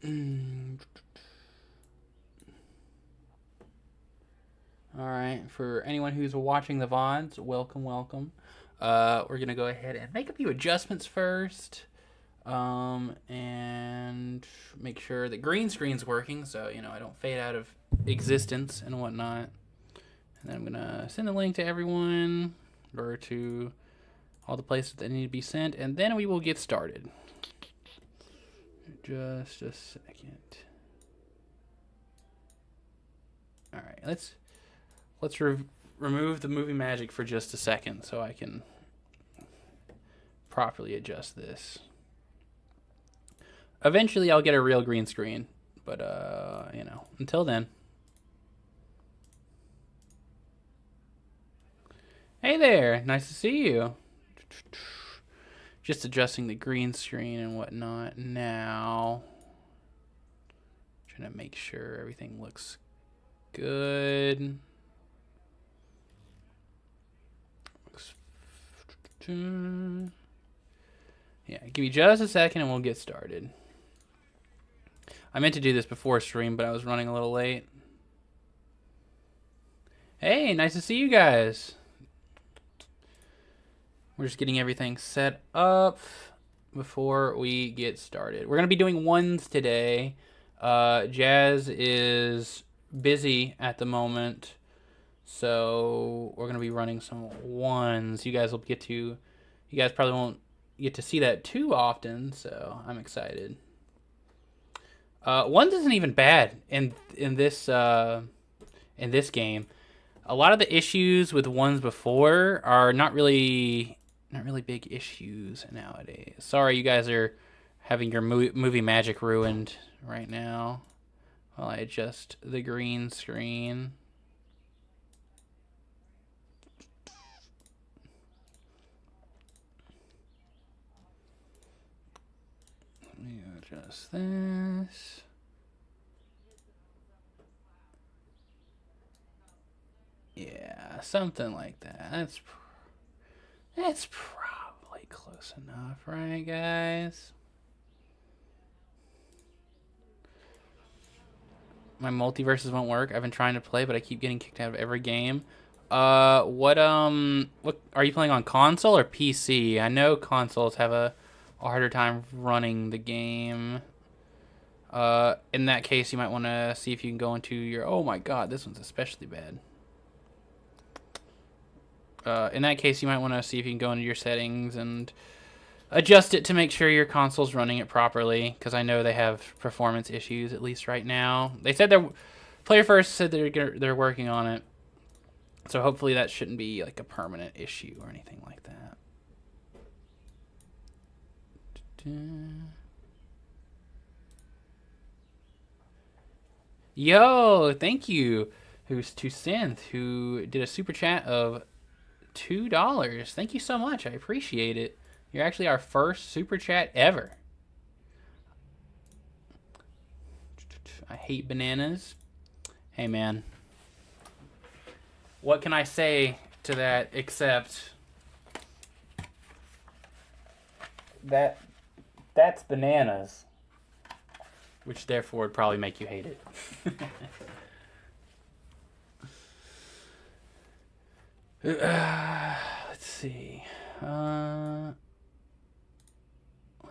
All right, for anyone who's watching the VODs, welcome, welcome. We're gonna go ahead and make a few adjustments first, and make sure that green screen's working, so I don't fade out of existence and whatnot. And then I'm gonna send the link to everyone, or to all the places that need to be sent, and then we will get started. Just a second. All right, let's remove the movie magic for just a second so I can properly adjust this. Eventually I'll get a real green screen, but until then. Hey there, nice to see you. Just adjusting the green screen and whatnot now. Trying to make sure everything looks good. Yeah, give me just a second and we'll get started. I meant to do this before stream, but I was running a little late. Hey, nice to see you guys. We're just getting everything set up before we get started. We're going to be doing ones today. Jazz is busy at the moment, so we're going to be running some ones. You guys probably won't get to see that too often, so I'm excited. Ones isn't even bad in this game. A lot of the issues with ones before are not really big issues nowadays. Sorry, you guys are having your movie magic ruined right now while I adjust the green screen. Let me adjust this. Yeah, something like that. That's probably close enough, right, guys? My multiverses won't work. I've been trying to play, but I keep getting kicked out of every game. What are you playing on, console or PC? I know consoles have a harder time running the game. In that case, you might want to see if you can go into your... Oh my god, this one's especially bad. In that case, you might want to see if you can go into your settings and adjust it to make sure your console's running it properly, because I know they have performance issues, at least right now. They said Player First said they're working on it, so hopefully that shouldn't be like a permanent issue or anything like that. Yo, thank you. Who's to Synth, who did a super chat of $2. Thank you so much. I appreciate it. You're actually our first super chat ever. I hate bananas. Hey, man. What can I say to that except that's bananas, which therefore would probably make you hate it. Let's see. What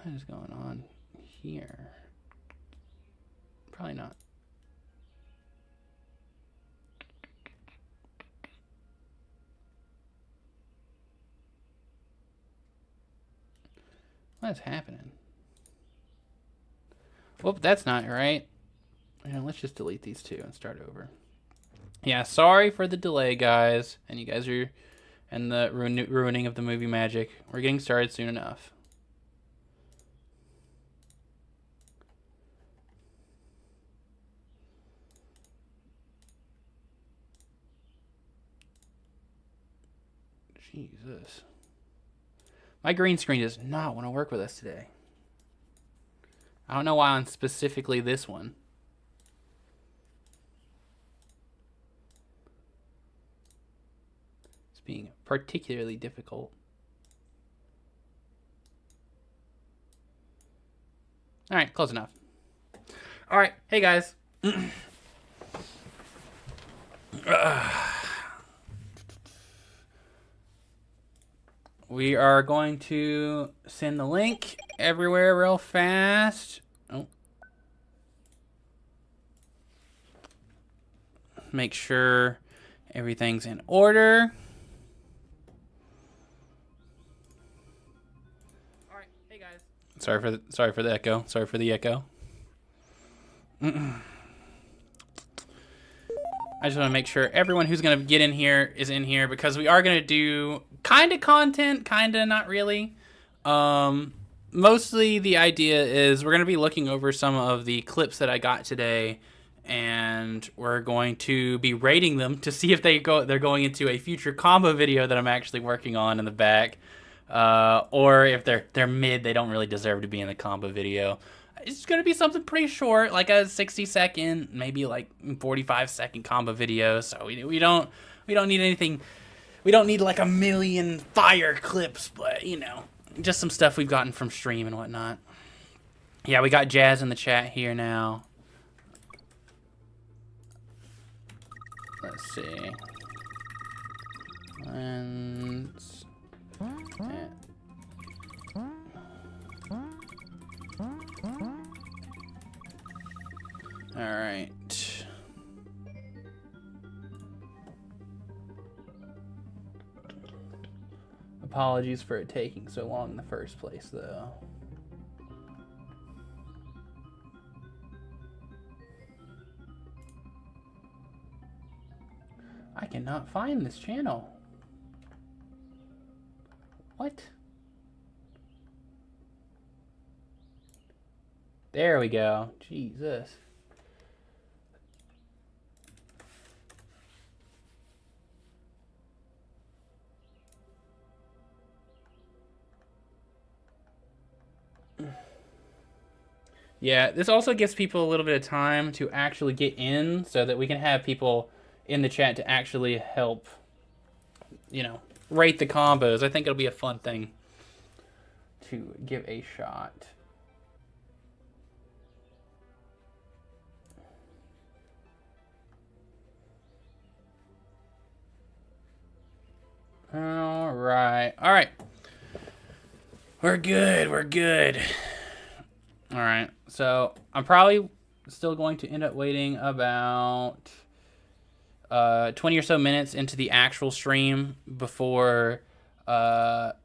is going on here? Probably not. What's happening? Whoop, that's not right. Let's just delete these two and start over. Yeah, sorry for the delay, guys. And you guys are... and the ruining of the movie magic. We're getting started soon enough. Jesus. My green screen does not want to work with us today. I don't know why on specifically this one. It's being particularly difficult. All right, close enough. All right, hey guys. We are going to send the link everywhere real fast. Oh. Make sure everything's in order. All right, hey guys. Sorry for the echo. Sorry for the echo. I just want to make sure everyone who's going to get in here is in here, because we are going to do kind of content, kind of not really. Mostly the idea is we're going to be looking over some of the clips that I got today, and we're going to be rating them to see if they're going into a future combo video that I'm actually working on in the back, or if they're mid, they don't really deserve to be in the combo video. It's going to be something pretty short, like a 60-second, maybe like 45-second combo video. So we don't need anything. We don't need like a million fire clips, but you know, just some stuff we've gotten from stream and whatnot. Yeah, we got Jazz in the chat here now. Let's see. And yeah. All right. Apologies for it taking so long in the first place, though. I cannot find this channel. What? There we go. Jesus. Yeah, this also gives people a little bit of time to actually get in, so that we can have people in the chat to actually help, you know, rate the combos. I think it'll be a fun thing to give a shot. All right. We're good. All right. So I'm probably still going to end up waiting about 20 or so minutes into the actual stream before let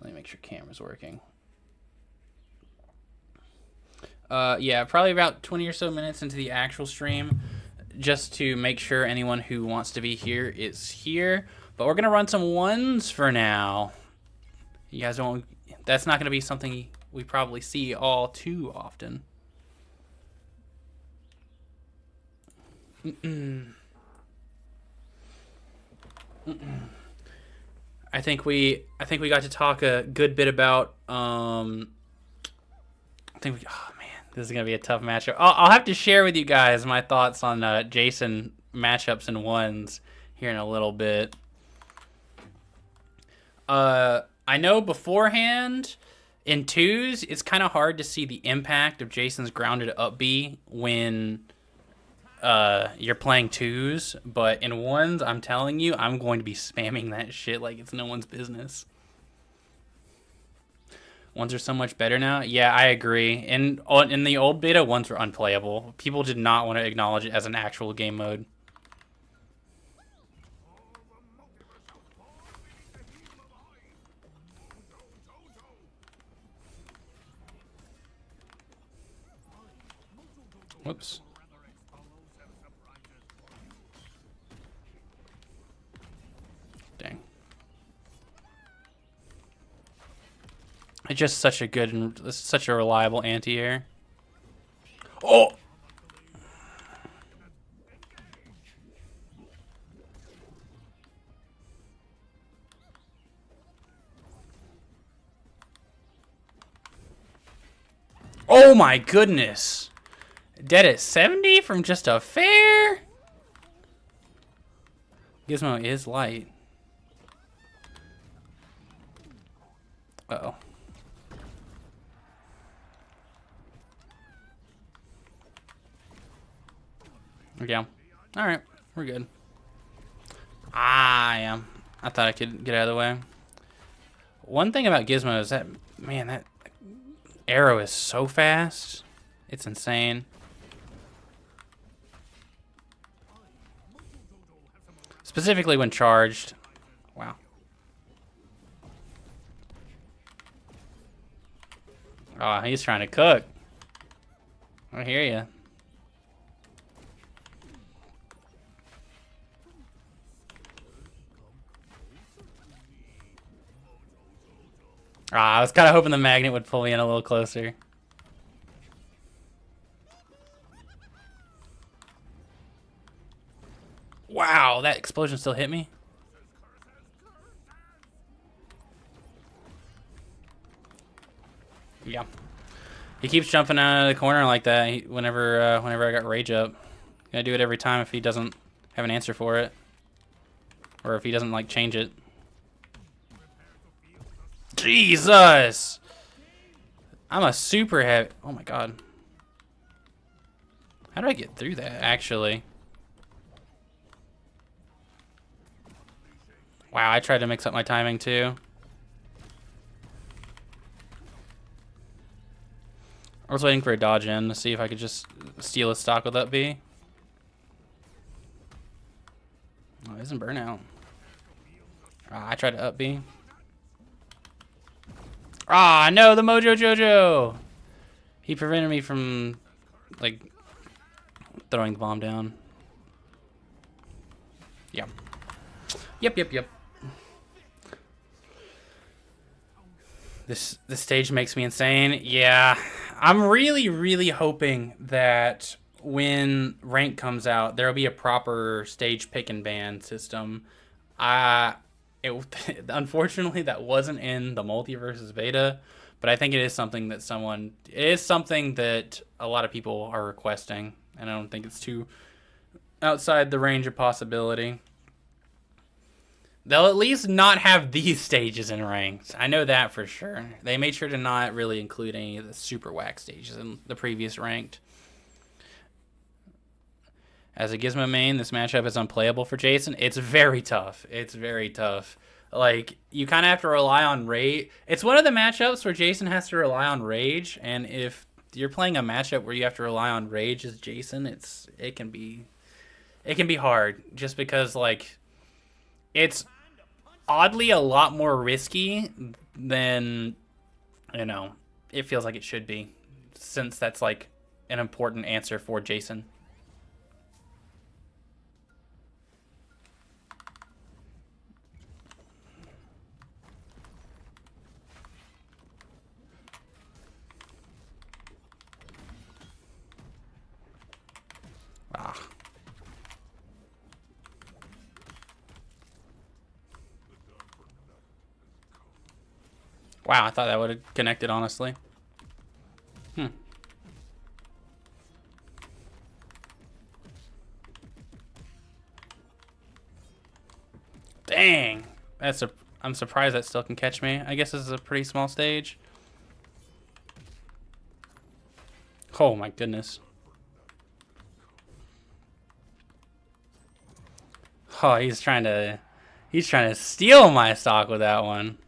me make sure camera's working. Yeah, probably about 20 or so minutes into the actual stream, just to make sure anyone who wants to be here is here. But we're gonna run some ones for now. You guys don't. That's not gonna be something we probably see all too often. I think we got to talk a good bit about. Oh man, this is gonna be a tough matchup. I'll have to share with you guys my thoughts on Jason matchups and ones here in a little bit. I know beforehand in twos, it's kind of hard to see the impact of Jason's grounded up B when you're playing twos, but in ones, I'm telling you, I'm going to be spamming that shit like it's no one's business. Ones are so much better now. Yeah, I agree. In the old beta, ones were unplayable. People did not want to acknowledge it as an actual game mode. Whoops. Dang. It's just such a good and such a reliable anti-air. Oh! Oh my goodness! Dead at 70 from just a fair? Gizmo is light. Uh-oh. Yeah. Alright, we're good. Ah, yeah. I thought I could get out of the way. One thing about Gizmo is that, man, that arrow is so fast. It's insane. Specifically when charged. Wow. Oh, he's trying to cook. I hear you. I was kind of hoping the magnet would pull me in a little closer. Wow, that explosion still hit me? Yeah. He keeps jumping out of the corner like that whenever I got rage up. Gonna do it every time if he doesn't have an answer for it. Or if he doesn't, like, change it. Jesus! I'm a super heavy... Oh my god. How do I get through that, actually? Wow, I tried to mix up my timing, too. I was waiting for a dodge in to see if I could just steal a stock with up B. Oh, it isn't burnout. I tried to up B. Ah, no, the Mojo Jojo! He prevented me from, like, throwing the bomb down. Yep. Yep. This stage makes me insane. Yeah, I'm really hoping that when rank comes out, there'll be a proper stage pick and ban system. Unfortunately, that wasn't in the Multiversus beta, but I think it is something that a lot of people are requesting, and I don't think it's too outside the range of possibility. They'll at least not have these stages in ranked. I know that for sure. They made sure to not really include any of the super whack stages in the previous ranked. As a Gizmo main, this matchup is unplayable for Jason. It's very tough. Like, you kind of have to rely on rage. It's one of the matchups where Jason has to rely on rage, and if you're playing a matchup where you have to rely on rage as Jason, it can be hard, just because, like, it's oddly a lot more risky than, it feels like it should be, since that's, like, an important answer for Jason. Wow, I thought that would have connected, honestly. Dang. I'm surprised that still can catch me. I guess this is a pretty small stage. Oh my goodness. Oh, he's trying to steal my stock with that one.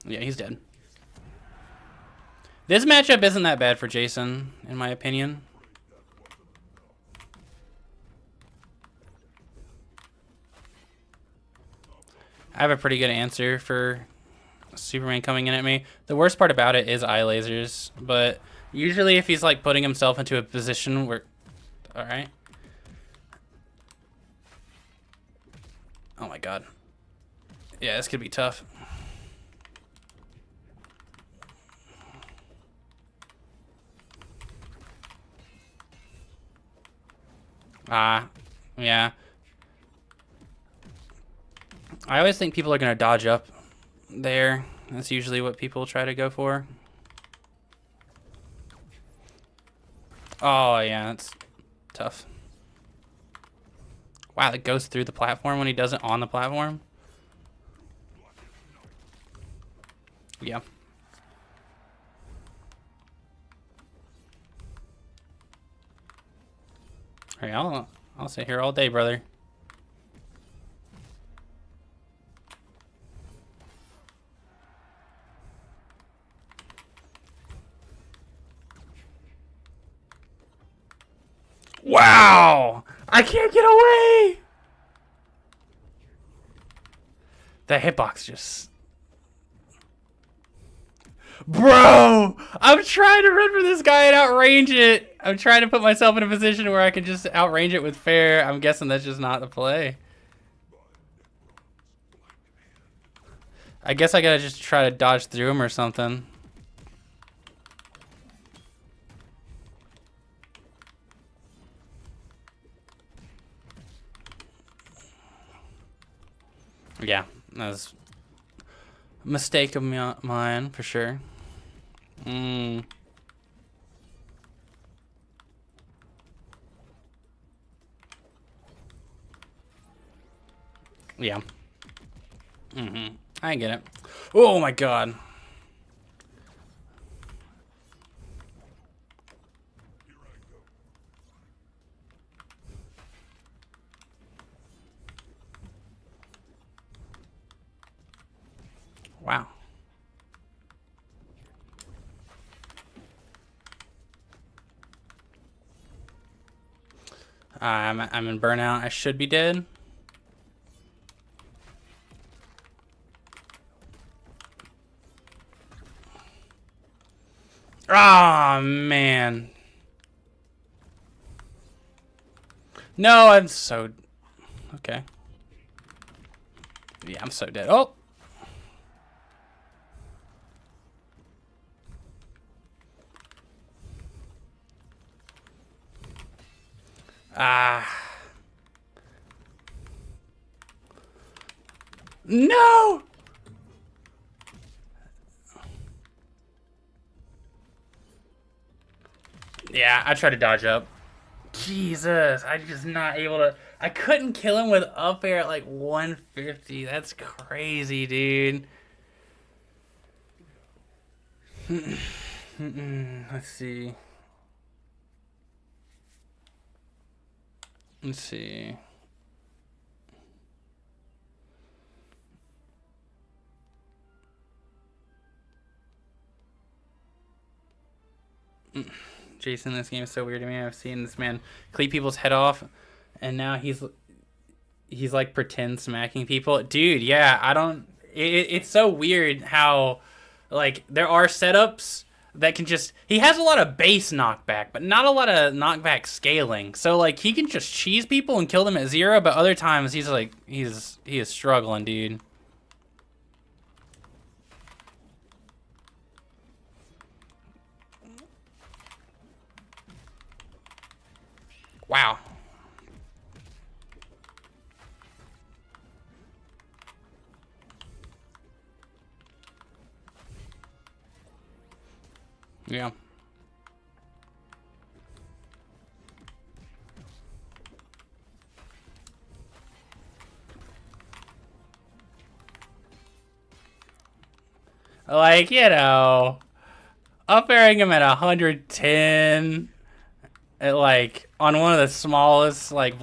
Yeah, he's dead. This matchup isn't that bad for Jason, in my opinion. I have a pretty good answer for Superman coming in at me. The worst part about it is eye lasers, but usually if he's, like, putting himself into a position where... Alright. Oh my god. Yeah, this could be tough. Yeah. I always think people are going to dodge up there. That's usually what people try to go for. Oh, yeah, that's tough. Wow, it goes through the platform when he does it on the platform. Yeah. Hey, I'll sit here all day, brother. Wow! I can't get away! That hitbox just... Bro! I'm trying to run for this guy and outrange it. I'm trying to put myself in a position where I can just outrange it with fair. I'm guessing that's just not the play. I guess I gotta just try to dodge through him or something. Yeah, that was a mistake of mine, for sure. Yeah. I get it. Oh my god. Wow. I'm in burnout. I should be dead. Ah, oh, man. No, I'm so... Okay. Yeah, I'm so dead. Oh! Ah. No! Yeah, I tried to dodge up. Jesus, I'm just not able to... I couldn't kill him with up air at like 150. That's crazy, dude. Let's see. Let's see. Jason, this game is so weird to me. I've seen this man cleat people's head off, and now he's like pretend smacking people. Dude, yeah, I don't... It's so weird how, like, there are setups that can just... He has a lot of base knockback, but not a lot of knockback scaling. So, like, he can just cheese people and kill them at 0, but other times he's, like, he is struggling, dude. Wow. Yeah. Like, you know, up airing him at 110 at like on one of the smallest like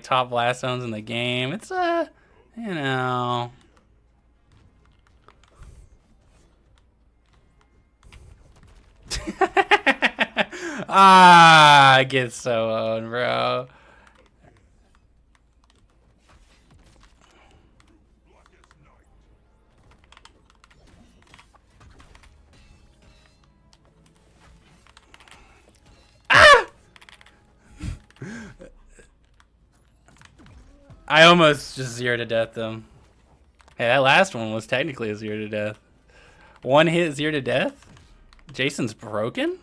top blast zones in the game. It's you know. I get so owned, bro. I almost just 0 to death them. Hey, that last one was technically a 0 to death. One hit 0 to death? Jason's broken?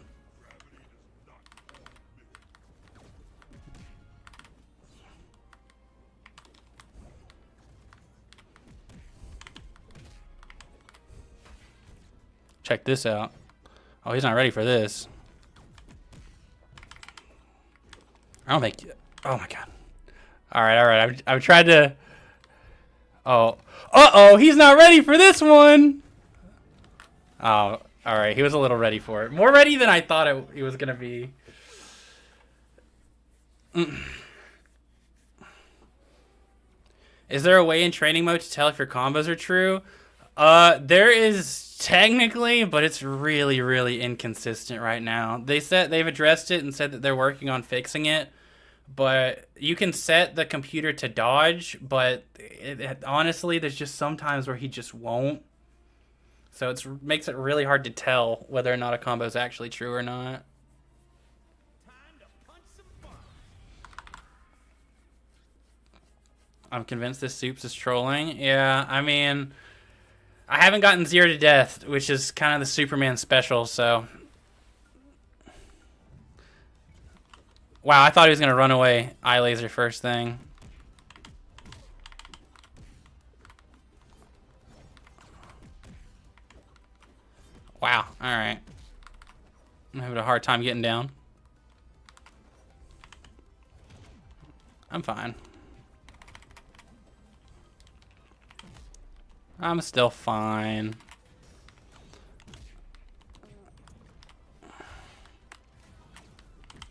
Check this out. Oh, he's not ready for this. I don't think... Oh, my God. All right. I've tried to... Oh. Uh-oh, he's not ready for this one! Oh, all right. He was a little ready for it. More ready than I thought he was going to be. Is there a way in training mode to tell if your combos are true? There is technically, but it's really, really inconsistent right now. They've addressed it and said that they're working on fixing it. But you can set the computer to dodge, but honestly, there's just some times where he just won't. So it makes it really hard to tell whether or not a combo is actually true or not. I'm convinced this Soups is trolling. Yeah, I mean, I haven't gotten 0 to death, which is kind of the Superman special, so. Wow, I thought he was going to run away. Eye laser first thing. Wow, alright. I'm having a hard time getting down. I'm fine. I'm still fine.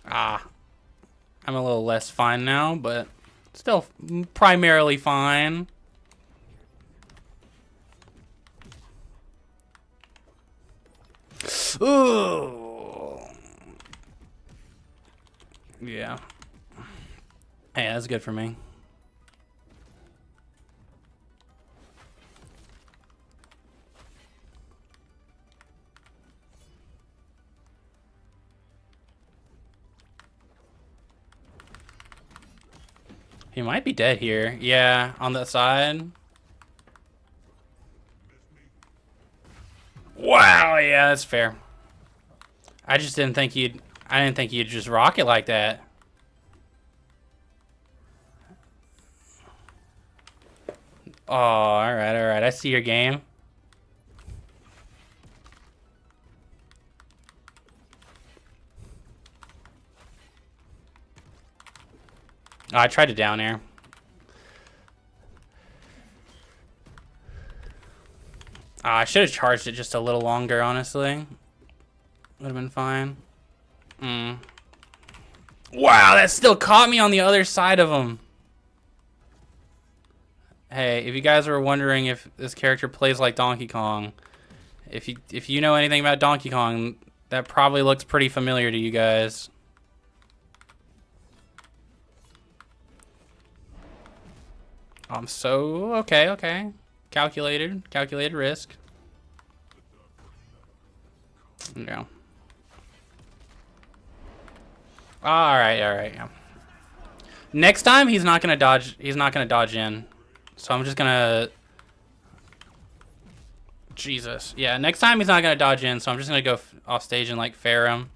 Ah. I'm a little less fine now, but still primarily fine. Ooh. Yeah. Hey, that's good for me. He might be dead here. Yeah, on that side. Wow, yeah, that's fair. I just didn't think you'd... I didn't think you'd just rock it like that. Oh, alright, alright. I see your game. Oh, I tried to down air. I should have charged it just a little longer, honestly. Would have been fine. Wow, that still caught me on the other side of him. Hey, if you guys were wondering if this character plays like Donkey Kong, if you know anything about Donkey Kong, that probably looks pretty familiar to you guys. I'm so okay. Calculated risk. Yeah. All right. Yeah. Next time he's not gonna dodge. He's not gonna dodge in. So I'm just gonna. Jesus. Yeah. Next time he's not gonna dodge in. So I'm just gonna go off stage and like fair him.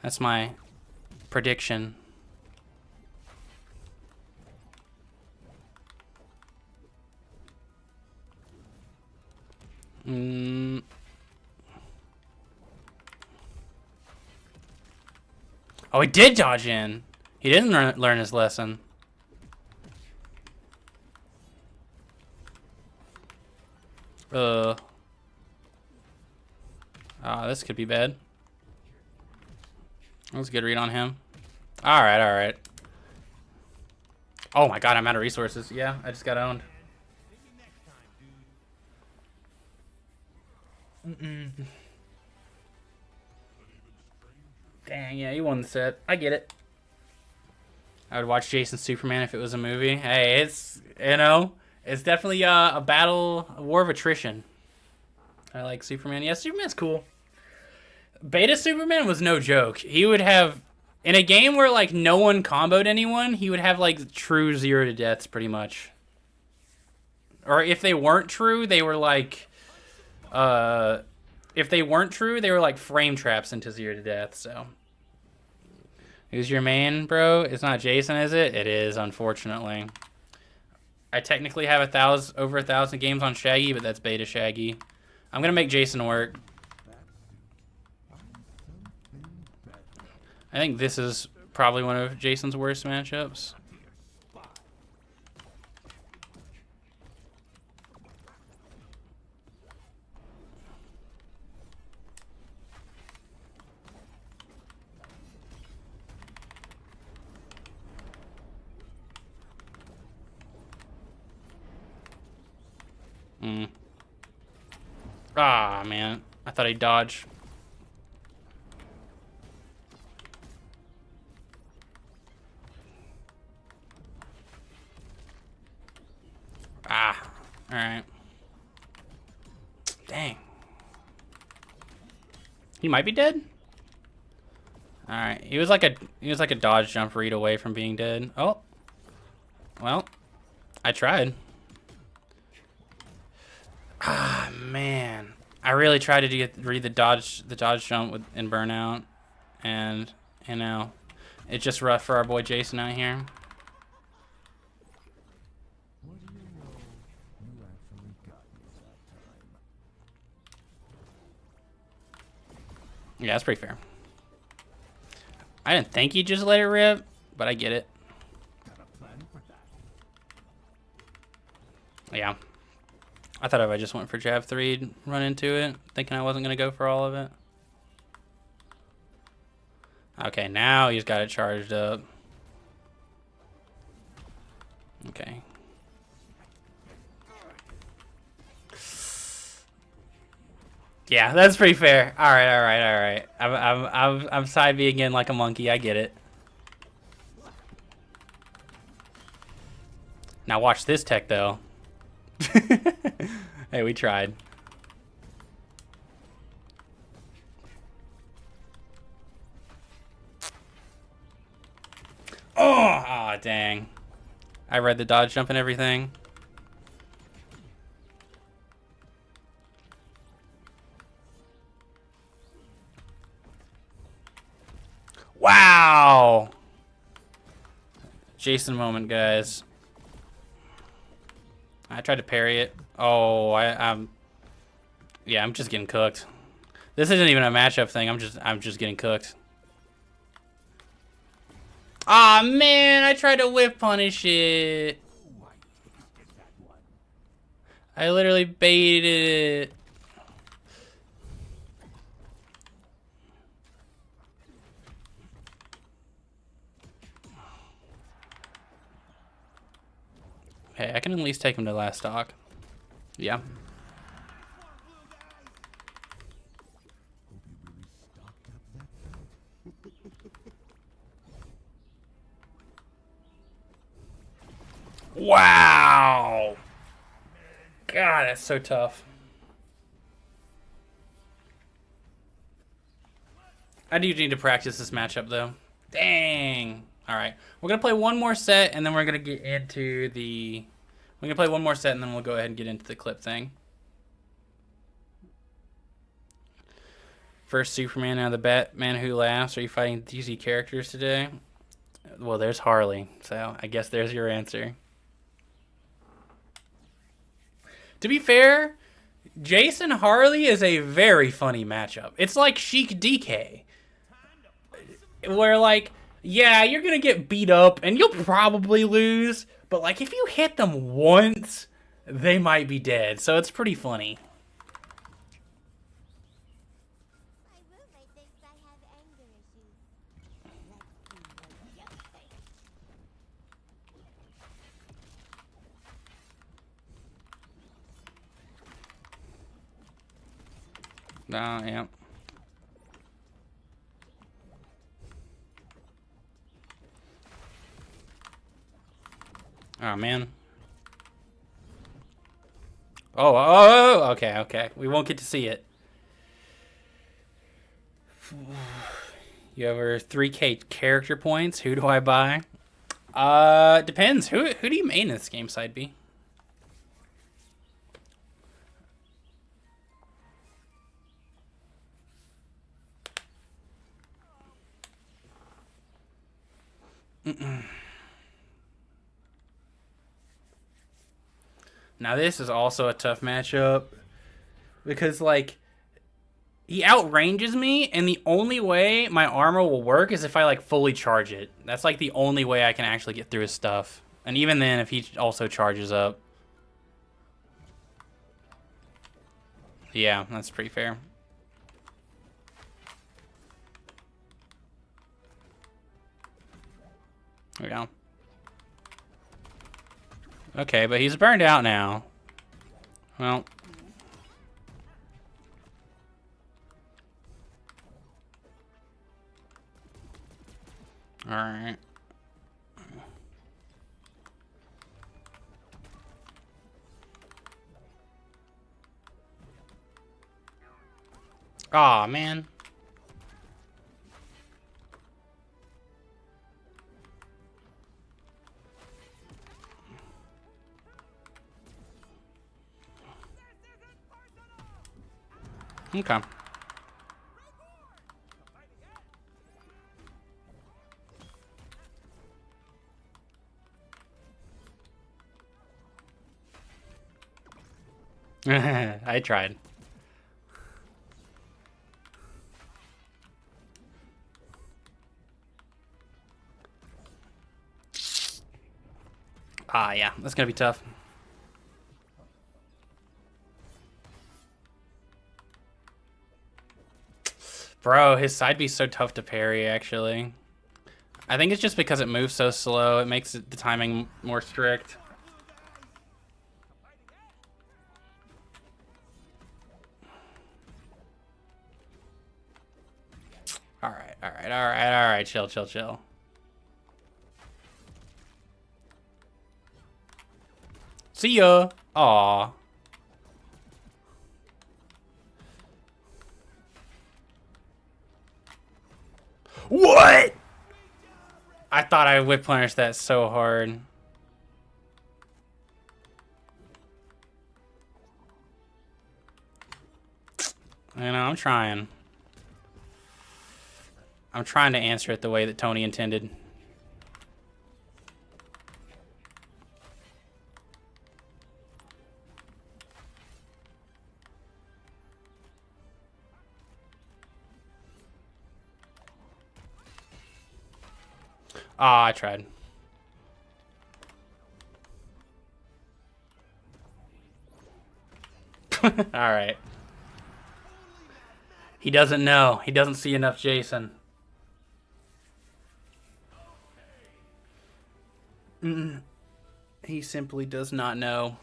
That's my prediction. Oh, he did dodge in. He didn't learn his lesson. This could be bad. That was a good read on him. Alright. Oh my god, I'm out of resources. Yeah, I just got owned. Dang, yeah, you won the set. I get it. I would watch Jason Superman if it was a movie. Hey, it's, you know, it's definitely a war of attrition. I like Superman. Yeah, Superman's cool. Beta Superman was no joke. He would have, in a game where, like, no one comboed anyone, he would have, like, true 0 to deaths, pretty much. Or if they weren't true, they were, like, if they weren't true, they were, like, frame traps into 0 to death, so. Who's your main, bro? It's not Jason, is it? It is, unfortunately. I technically have over 1,000 games on Shaggy, but that's beta Shaggy. I'm gonna make Jason work. I think this is probably one of Jason's worst matchups. Ah, man. I thought he'd dodge. Ah. Alright. Dang. He might be dead? Alright. He was like a dodge jump read away from being dead. Oh. Well. I tried. Ah, man. I really tried to read the dodge jump in Burnout, and you know, it's just rough for our boy Jason out here. What do you know? You actually got me that time. Yeah, that's pretty fair. I didn't think he'd just let it rip, but I get it. Got a plan for that? Yeah. I thought if I just went for jab 3, would run into it, thinking I wasn't going to go for all of it. Okay, now he's got it charged up. Okay. Yeah, that's pretty fair. All right. I'm side B again like a monkey. I get it. Now watch this tech though. Hey, we tried. Oh, dang. I read the dodge jump and everything. Wow. Jason moment, guys. I tried to parry it. Oh, I'm just getting cooked. This isn't even a matchup thing. I'm just getting cooked. Aw, man, I tried to whip punish it. I literally baited it. Hey, I can at least take him to last stock. Yeah. Wow. God, that's so tough. I do need to practice this matchup, though. Dang. All right. We're going to play one more set, and then we're going to get into the... We're going to play one more set, and then we'll go ahead and get into the clip thing. First Superman out of the Batman Who Laughs. Are you fighting DC characters today? Well, there's Harley, so I guess there's your answer. To be fair, Jason Harley is a very funny matchup. It's like Sheik DK. Where, like, yeah, you're going to get beat up, and you'll probably lose. But, like, if you hit them once, they might be dead. So it's pretty funny. Yeah. Oh, man. Oh, okay. We won't get to see it. You have over 3K character points. Who do I buy? Depends. Who do you main in this game, Side B? Now this is also a tough matchup because, like, he outranges me, and the only way my armor will work is if I, like, fully charge it. That's, like, the only way I can actually get through his stuff. And even then, if he also charges up. Yeah, that's pretty fair. There we go. Okay, but he's burned out now. Well. Alright. Aw, man. Okay. I tried. Ah, yeah. That's gonna be tough. Bro, his side B's so tough to parry, actually. I think it's just because it moves so slow. It makes the timing more strict. Alright. Chill. See ya. Aw. What? I thought I would punish that so hard. You know, I'm trying. I'm trying to answer it the way that Tony intended. Ah, I tried. Alright. He doesn't know. He doesn't see enough Jason. He simply does not know.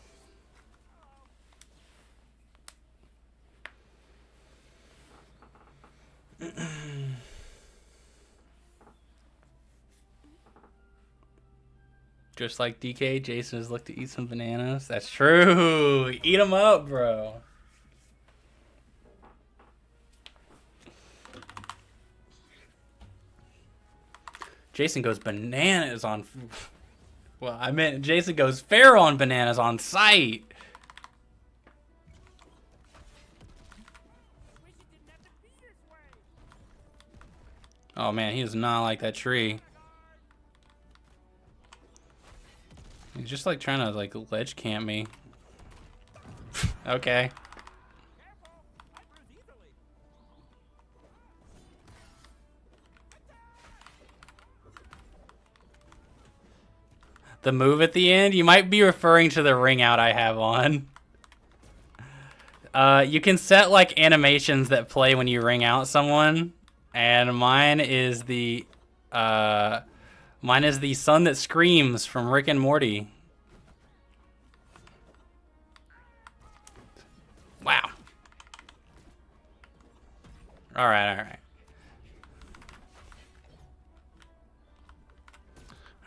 Just like DK, Jason has looked to eat some bananas. That's true. Eat them up, bro. Jason goes bananas on... Well, I meant Jason goes feral on bananas on sight. Oh, man, he does not like that tree. He's just, like, trying to, like, ledge camp me. Okay. The move at the end? You might be referring to the ring out I have on. You can set, like, animations that play when you ring out someone. And mine is the Son That Screams from Rick and Morty. Wow. Alright.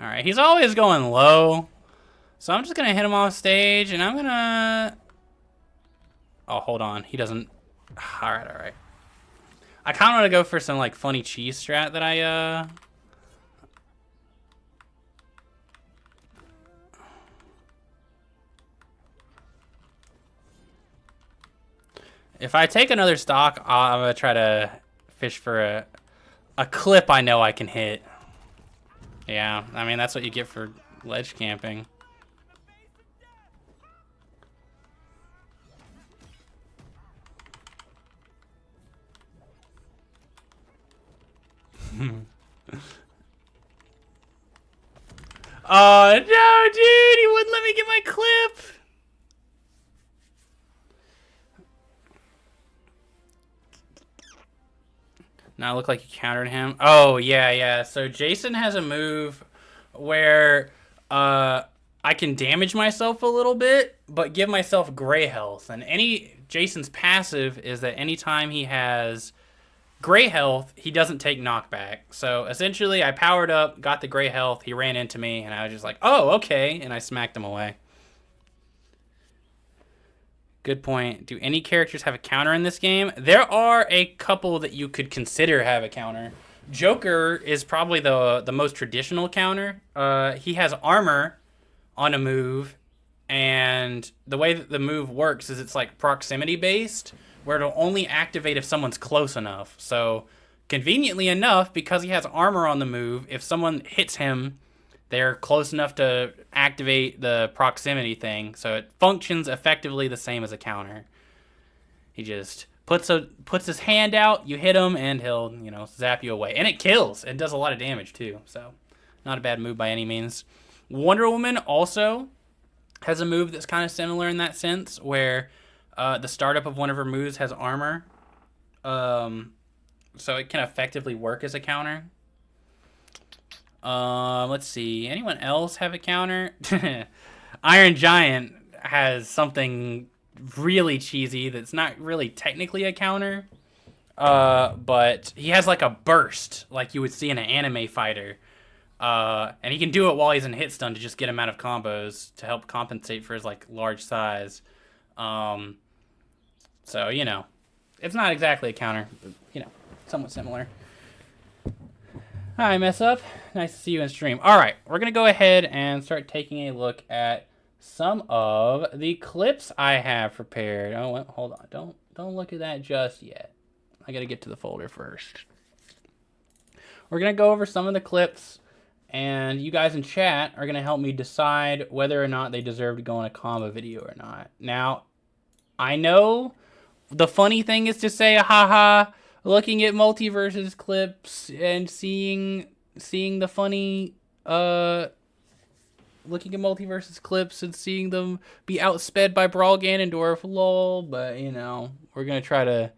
Alright, he's always going low. So I'm just gonna hit him off stage and I'm gonna... Oh, hold on. He doesn't... Alright. I kind of want to go for some, like, funny cheese strat that I, If I take another stock, I'm going to try to fish for a clip I know I can hit. Yeah, I mean, that's what you get for ledge camping. Oh, no, dude! He wouldn't let me get my clip! Now it looked like you countered him. Oh, yeah. So Jason has a move where I can damage myself a little bit, but give myself gray health. And any Jason's passive is that anytime he has gray health, he doesn't take knockback. So essentially, I powered up, got the gray health, he ran into me, and I was just like, oh, okay, and I smacked him away. Good point. Do any characters have a counter in this game? There are a couple that you could consider have a counter. Joker is probably the most traditional counter. He has armor on a move, and the way that the move works is it's like proximity based, where it'll only activate if someone's close enough. So conveniently enough, because he has armor on the move, if someone hits him, they're close enough to activate the proximity thing, so it functions effectively the same as a counter. He just puts his hand out, you hit him, and he'll, zap you away. And it kills. It does a lot of damage, too. So, not a bad move by any means. Wonder Woman also has a move that's kind of similar in that sense, where the startup of one of her moves has armor. So it can effectively work as a counter. Let's see. Anyone else have a counter? Iron Giant has something really cheesy that's not really technically a counter. But he has like a burst, like you would see in an anime fighter. And he can do it while he's in hit stun to just get him out of combos to help compensate for his like large size. So, it's not exactly a counter, but, somewhat similar. Hi, Mess Up. Nice to see you in stream. All right, we're going to go ahead and start taking a look at some of the clips I have prepared. Oh, well, hold on. Don't look at that just yet. I got to get to the folder first. We're going to go over some of the clips, and you guys in chat are going to help me decide whether or not they deserve to go in a combo video or not. Now, I know the funny thing is to say, haha, looking at Multiversus clips and seeing the funny, looking at Multiversus clips and seeing them be outsped by Brawl Ganondorf, lol. But, we're going to try to,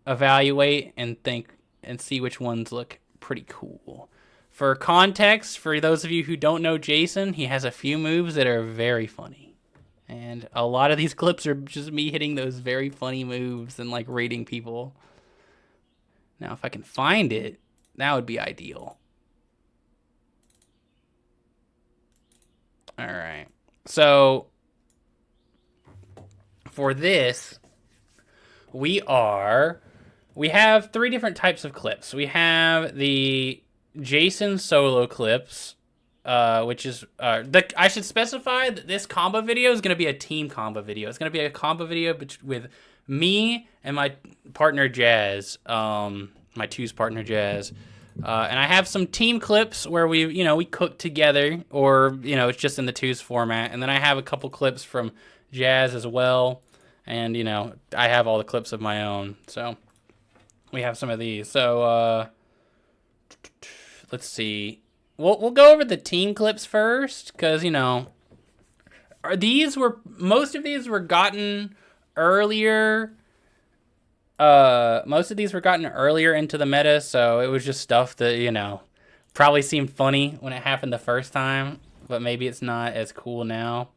evaluate and think and see which ones look pretty cool. For context, for those of you who don't know Jason, he has a few moves that are very funny. And a lot of these clips are just me hitting those very funny moves and, like, rating people. Now, if I can find it, that would be ideal. All right. So, for this, we have three different types of clips. We have the Jason solo clips, which is I should specify that this combo video is going to be a team combo video. It's going to be a combo video with me and my partner Jazz, my twos partner Jazz, and I have some team clips where we cook together, or it's just in the twos format, and then I have a couple clips from Jazz as well, and I have all the clips of my own. So we have some of these. So let's see. We'll go over the team clips first, because most of these were gotten earlier. Most of these were gotten earlier into the meta, so it was just stuff that probably seemed funny when it happened the first time, but maybe it's not as cool now.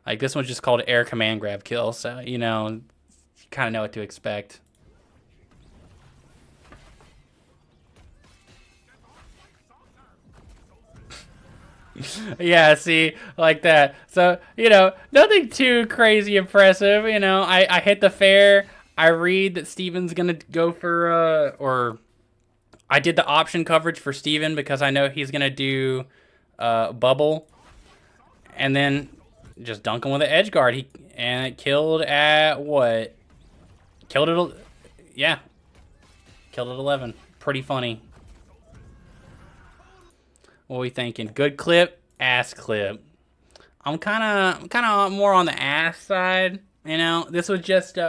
Like this one's just called Air Command Grab Kill, so you kind of know what to expect. Yeah, see, like that. So, nothing too crazy impressive. I hit the fair. I read that Steven's going to go for, or I did the option coverage for Steven because I know he's going to do bubble. And then just dunk him with an edge guard. And it killed at what? Killed it, yeah. Killed at 11. Pretty funny. What are we thinking? Good clip, ass clip. I'm kind of more on the ass side. This was just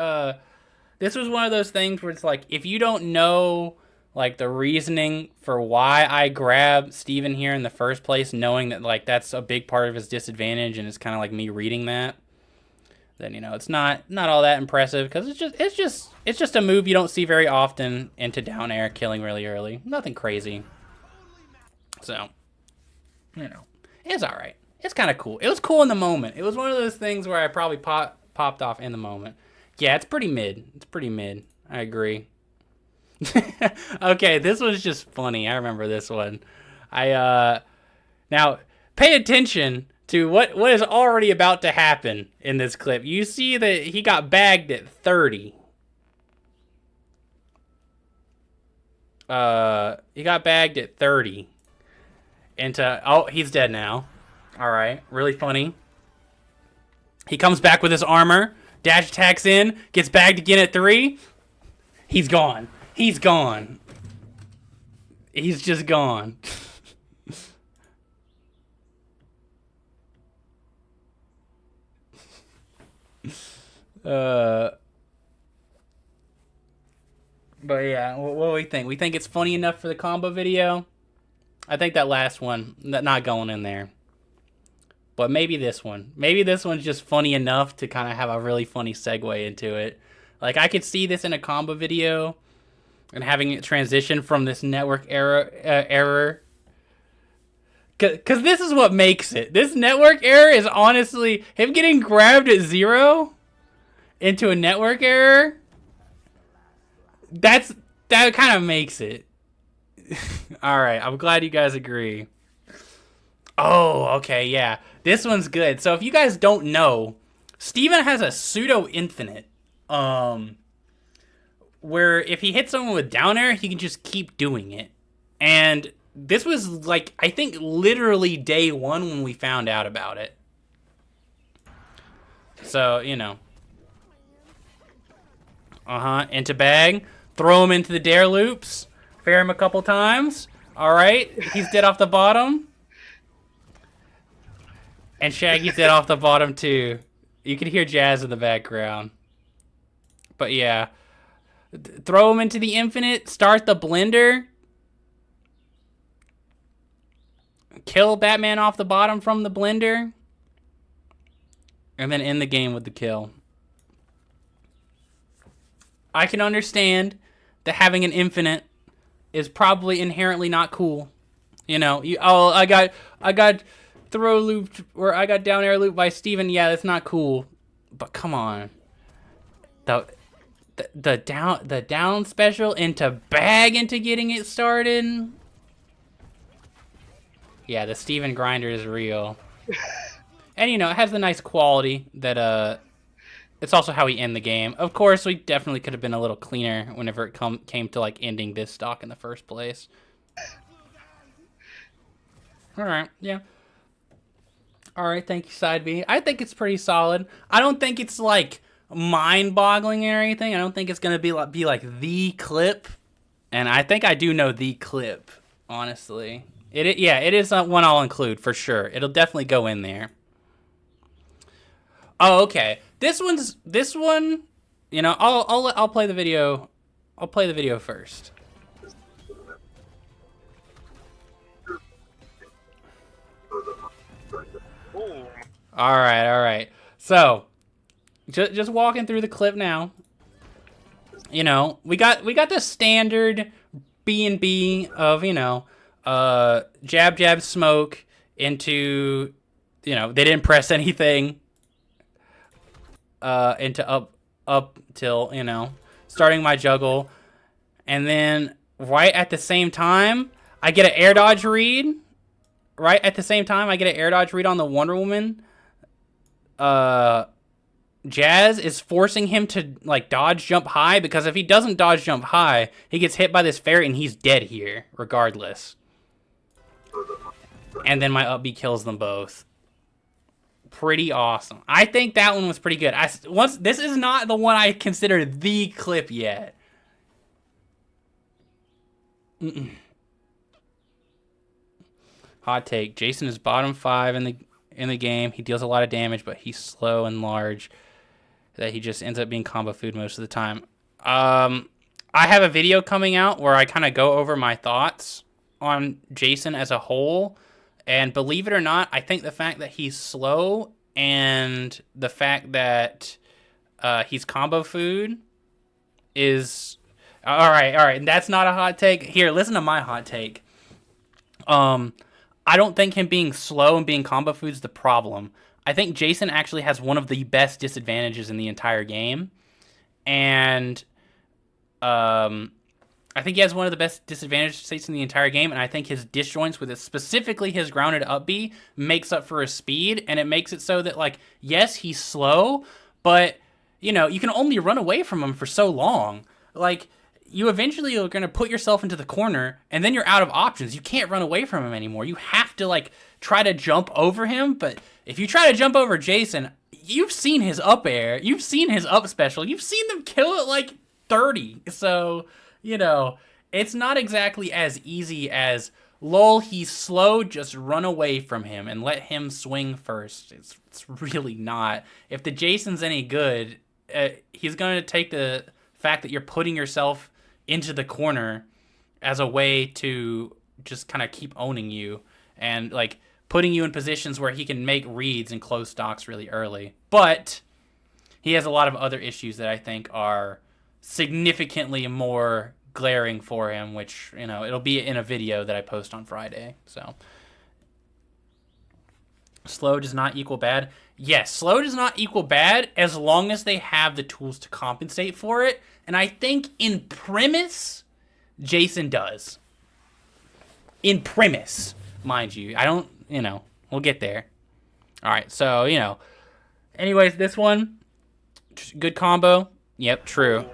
this was one of those things where it's like, if you don't know like the reasoning for why I grabbed Steven here in the first place, knowing that like that's a big part of his disadvantage, and it's kind of like me reading that, then it's not all that impressive, because it's just a move you don't see very often into down air killing really early. Nothing crazy. So. It's all right. It's kind of cool. It was cool in the moment. It was one of those things where I probably popped off in the moment. Yeah, it's pretty mid. It's pretty mid. I agree. Okay, this was just funny. I remember this one. I now pay attention to what is already about to happen in this clip. You see that he got bagged at 30. He got bagged at 30. He's dead now. All right, really funny. He comes back with his armor. Dash attacks in, gets bagged again at 3. He's gone. He's gone. He's just gone. But yeah, what do we think? We think it's funny enough for the combo video? I think that last one, not going in there. But maybe this one. Maybe this one's just funny enough to kind of have a really funny segue into it. Like, I could see this in a combo video and having it transition from this network error. Because this is what makes it. This network error is honestly him getting grabbed at 0 into a network error. That kind of makes it. All right, I'm glad you guys agree. Oh, okay, yeah. This one's good. So if you guys don't know, Steven has a pseudo infinite. Where if he hits someone with down air, he can just keep doing it. And this was like, I think literally day 1 when we found out about it. So, you know. Into bag. Throw him into the dare loops. Fair him a couple times. Alright, he's dead off the bottom. And Shaggy's dead off the bottom too. You can hear Jazz in the background. But yeah. Throw him into the infinite. Start the blender. Kill Batman off the bottom from the blender. And then end the game with the kill. I can understand that having an infinite is probably inherently not cool. You know, I got throw looped, or I got down air looped by Steven. Yeah, that's not cool. But come on. The down special into bag into getting it started. Yeah, the Steven grinder is real. And you know, it has the nice quality that it's also how we end the game. Of course, we definitely could have been a little cleaner whenever it came to like ending this stock in the first place. All right, yeah. All right, thank you, Side B. I think it's pretty solid. I don't think it's like mind-boggling or anything. I don't think it's gonna be like the clip, and I think I do know the clip. Honestly, it is one I'll include for sure. It'll definitely go in there. Oh, okay. This one. You know, I'll play the video. I'll play the video first. All right. So, just walking through the clip now. You know, we got the standard B&B of, you know, jab smoke into, you know, they didn't press anything. Into up till, you know, starting my juggle, and then right at the same time I get an air dodge read. Right at the same time I get an air dodge read on the Wonder Woman. Jazz is forcing him to like dodge jump high, because if he doesn't dodge jump high, he gets hit by this fairy and he's dead here regardless. And then my up B kills them both. Pretty awesome. I think that one was pretty good. This is not the one I consider the clip yet. Hot take. Jason is bottom 5 in the game. He deals a lot of damage, but he's slow and large. That he just ends up being combo food most of the time. I have a video coming out where I kind of go over my thoughts on Jason as a whole. And believe it or not, I think the fact that he's slow and the fact that he's combo food is... All right. And that's not a hot take. Here, listen to my hot take. I don't think him being slow and being combo food is the problem. I think Jason actually has one of the best disadvantages in the entire game, and I think he has one of the best disadvantage states in the entire game, and I think his disjoints with it, specifically his grounded up B, makes up for his speed, and it makes it so that, like, yes, he's slow, but, you know, you can only run away from him for so long. Like, you eventually are going to put yourself into the corner, and then you're out of options. You can't run away from him anymore. You have to, like, try to jump over him, but if you try to jump over Jason, you've seen his up air, you've seen his up special, you've seen them kill it, like, 30, so... You know, it's not exactly as easy as, lol, he's slow, just run away from him and let him swing first. It's really not. If the Jason's any good, he's going to take the fact that you're putting yourself into the corner as a way to just kind of keep owning you and, like, putting you in positions where he can make reads and close stocks really early. But he has a lot of other issues that I think are significantly more glaring for him, which, you know, it'll be in a video that I post on Friday. So slow does not equal bad. Yes, slow does not equal bad as long as they have the tools to compensate for it, and I think in premise Jason does. In premise, mind you. I don't, you know, we'll get there. All right, so, you know, anyways, this one, good combo. Yep, true.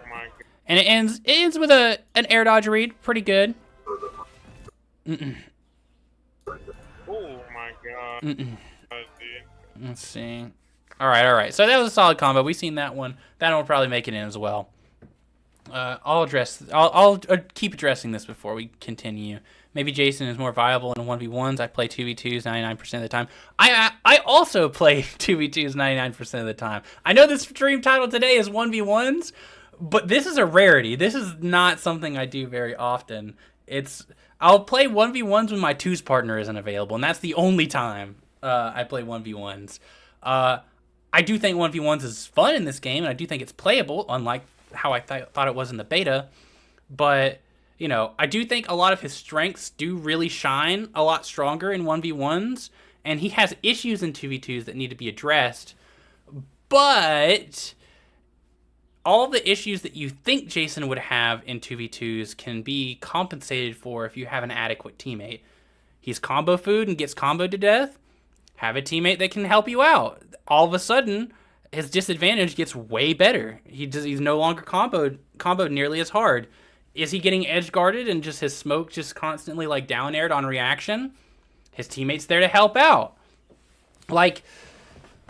And it ends with an air dodge read. Pretty good. Mm-mm. Oh my god. Mm-mm. Let's see. All right. So that was a solid combo. We've seen that one. That one will probably make it in as well. I'll keep addressing this before we continue. Maybe Jason is more viable in 1v1s. I play 2v2s 99% of the time. I also play 2v2s 99% of the time. I know this stream title today is 1v1s, but this is a rarity. This is not something I do very often. I'll play 1v1s when my twos partner isn't available, and that's the only time I play 1v1s. I do think 1v1s is fun in this game, and I do think it's playable, unlike how I thought it was in the beta. But, you know, I do think a lot of his strengths do really shine a lot stronger in 1v1s, and he has issues in 2v2s that need to be addressed. But all the issues that you think Jason would have in 2v2s can be compensated for if you have an adequate teammate. He's combo food and gets comboed to death. Have a teammate that can help you out. All of a sudden, his disadvantage gets way better. He's no longer comboed nearly as hard. Is he getting edge guarded and just his smoke just constantly like down aired on reaction? His teammate's there to help out. Like,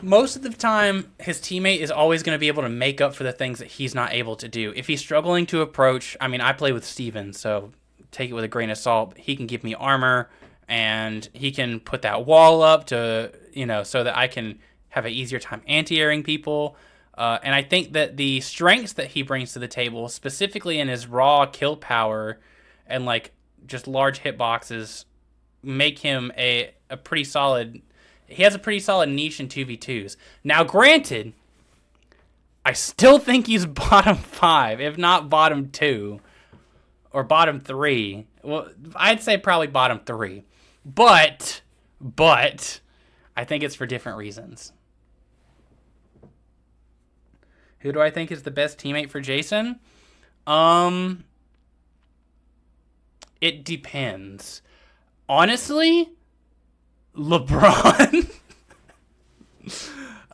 most of the time, his teammate is always going to be able to make up for the things that he's not able to do. If he's struggling to approach, I mean, I play with Steven, so take it with a grain of salt. He can give me armor, and he can put that wall up to, you know, so that I can have an easier time anti-airing people. And I think that the strengths that he brings to the table, specifically in his raw kill power and, like, just large hitboxes, make him a pretty solid... He has a pretty solid niche in 2v2s. Now, granted, I still think he's bottom 5, if not bottom 2, or bottom 3. Well, I'd say probably bottom 3. But, I think it's for different reasons. Who do I think is the best teammate for Jason? It depends. Honestly, LeBron.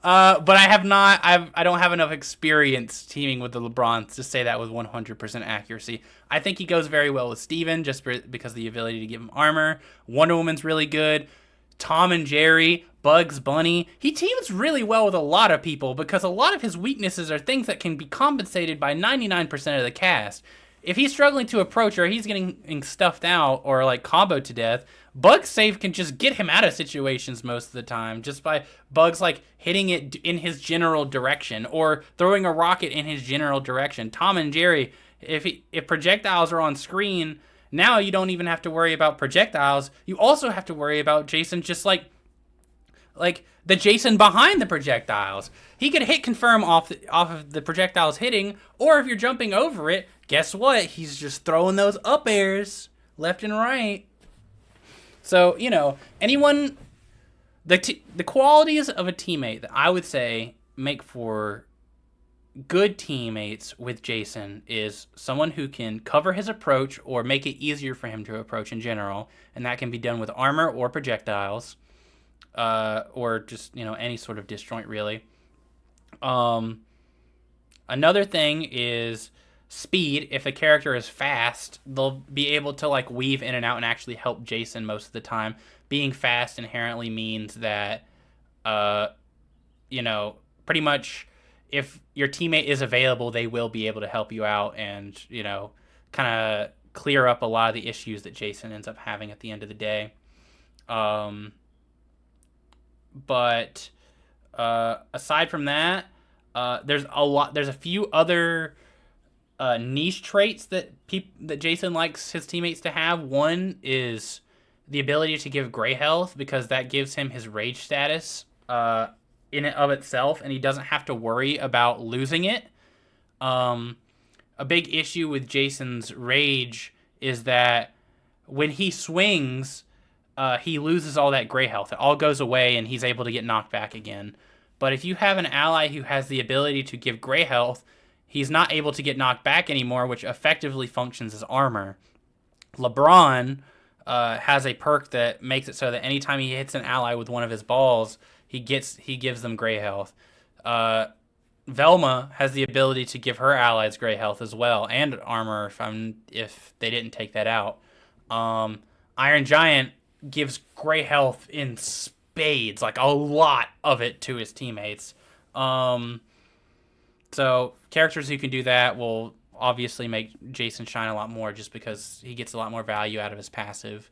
But I don't have enough experience teaming with the LeBrons to say that with 100% accuracy. I think he goes very well with Steven just because of the ability to give him armor. Wonder Woman's really good. Tom and Jerry, Bugs Bunny. He teams really well with a lot of people because a lot of his weaknesses are things that can be compensated by 99% of the cast. If he's struggling to approach or he's getting stuffed out or like comboed to death, Bugs Save can just get him out of situations most of the time just by Bugs like hitting it in his general direction or throwing a rocket in his general direction. Tom and Jerry, if projectiles are on screen, now you don't even have to worry about projectiles. You also have to worry about Jason just like the Jason behind the projectiles. He could hit confirm off of the projectiles hitting, or if you're jumping over it, guess what? He's just throwing those up airs left and right. So, you know, anyone, the qualities of a teammate that I would say make for good teammates with Jason is someone who can cover his approach or make it easier for him to approach in general, and that can be done with armor or projectiles, or just, you know, any sort of disjoint really. Another thing is speed. If a character is fast, they'll be able to like weave in and out and actually help Jason most of the time. Being fast inherently means that, you know, pretty much if your teammate is available, they will be able to help you out and, you know, kind of clear up a lot of the issues that Jason ends up having at the end of the day. But aside from that, there's a few other niche traits that Jason likes his teammates to have. One is the ability to give gray health, because that gives him his rage status in and of itself, and he doesn't have to worry about losing it. A big issue with Jason's rage is that when he swings, he loses all that gray health. It all goes away, and he's able to get knocked back again. But if you have an ally who has the ability to give gray health, he's not able to get knocked back anymore, which effectively functions as armor. LeBron has a perk that makes it so that anytime he hits an ally with one of his balls, he gives them gray health. Velma has the ability to give her allies gray health as well, and armor if they didn't take that out. Iron Giant gives gray health in spades, like a lot of it, to his teammates. So characters who can do that will obviously make Jason shine a lot more, just because he gets a lot more value out of his passive.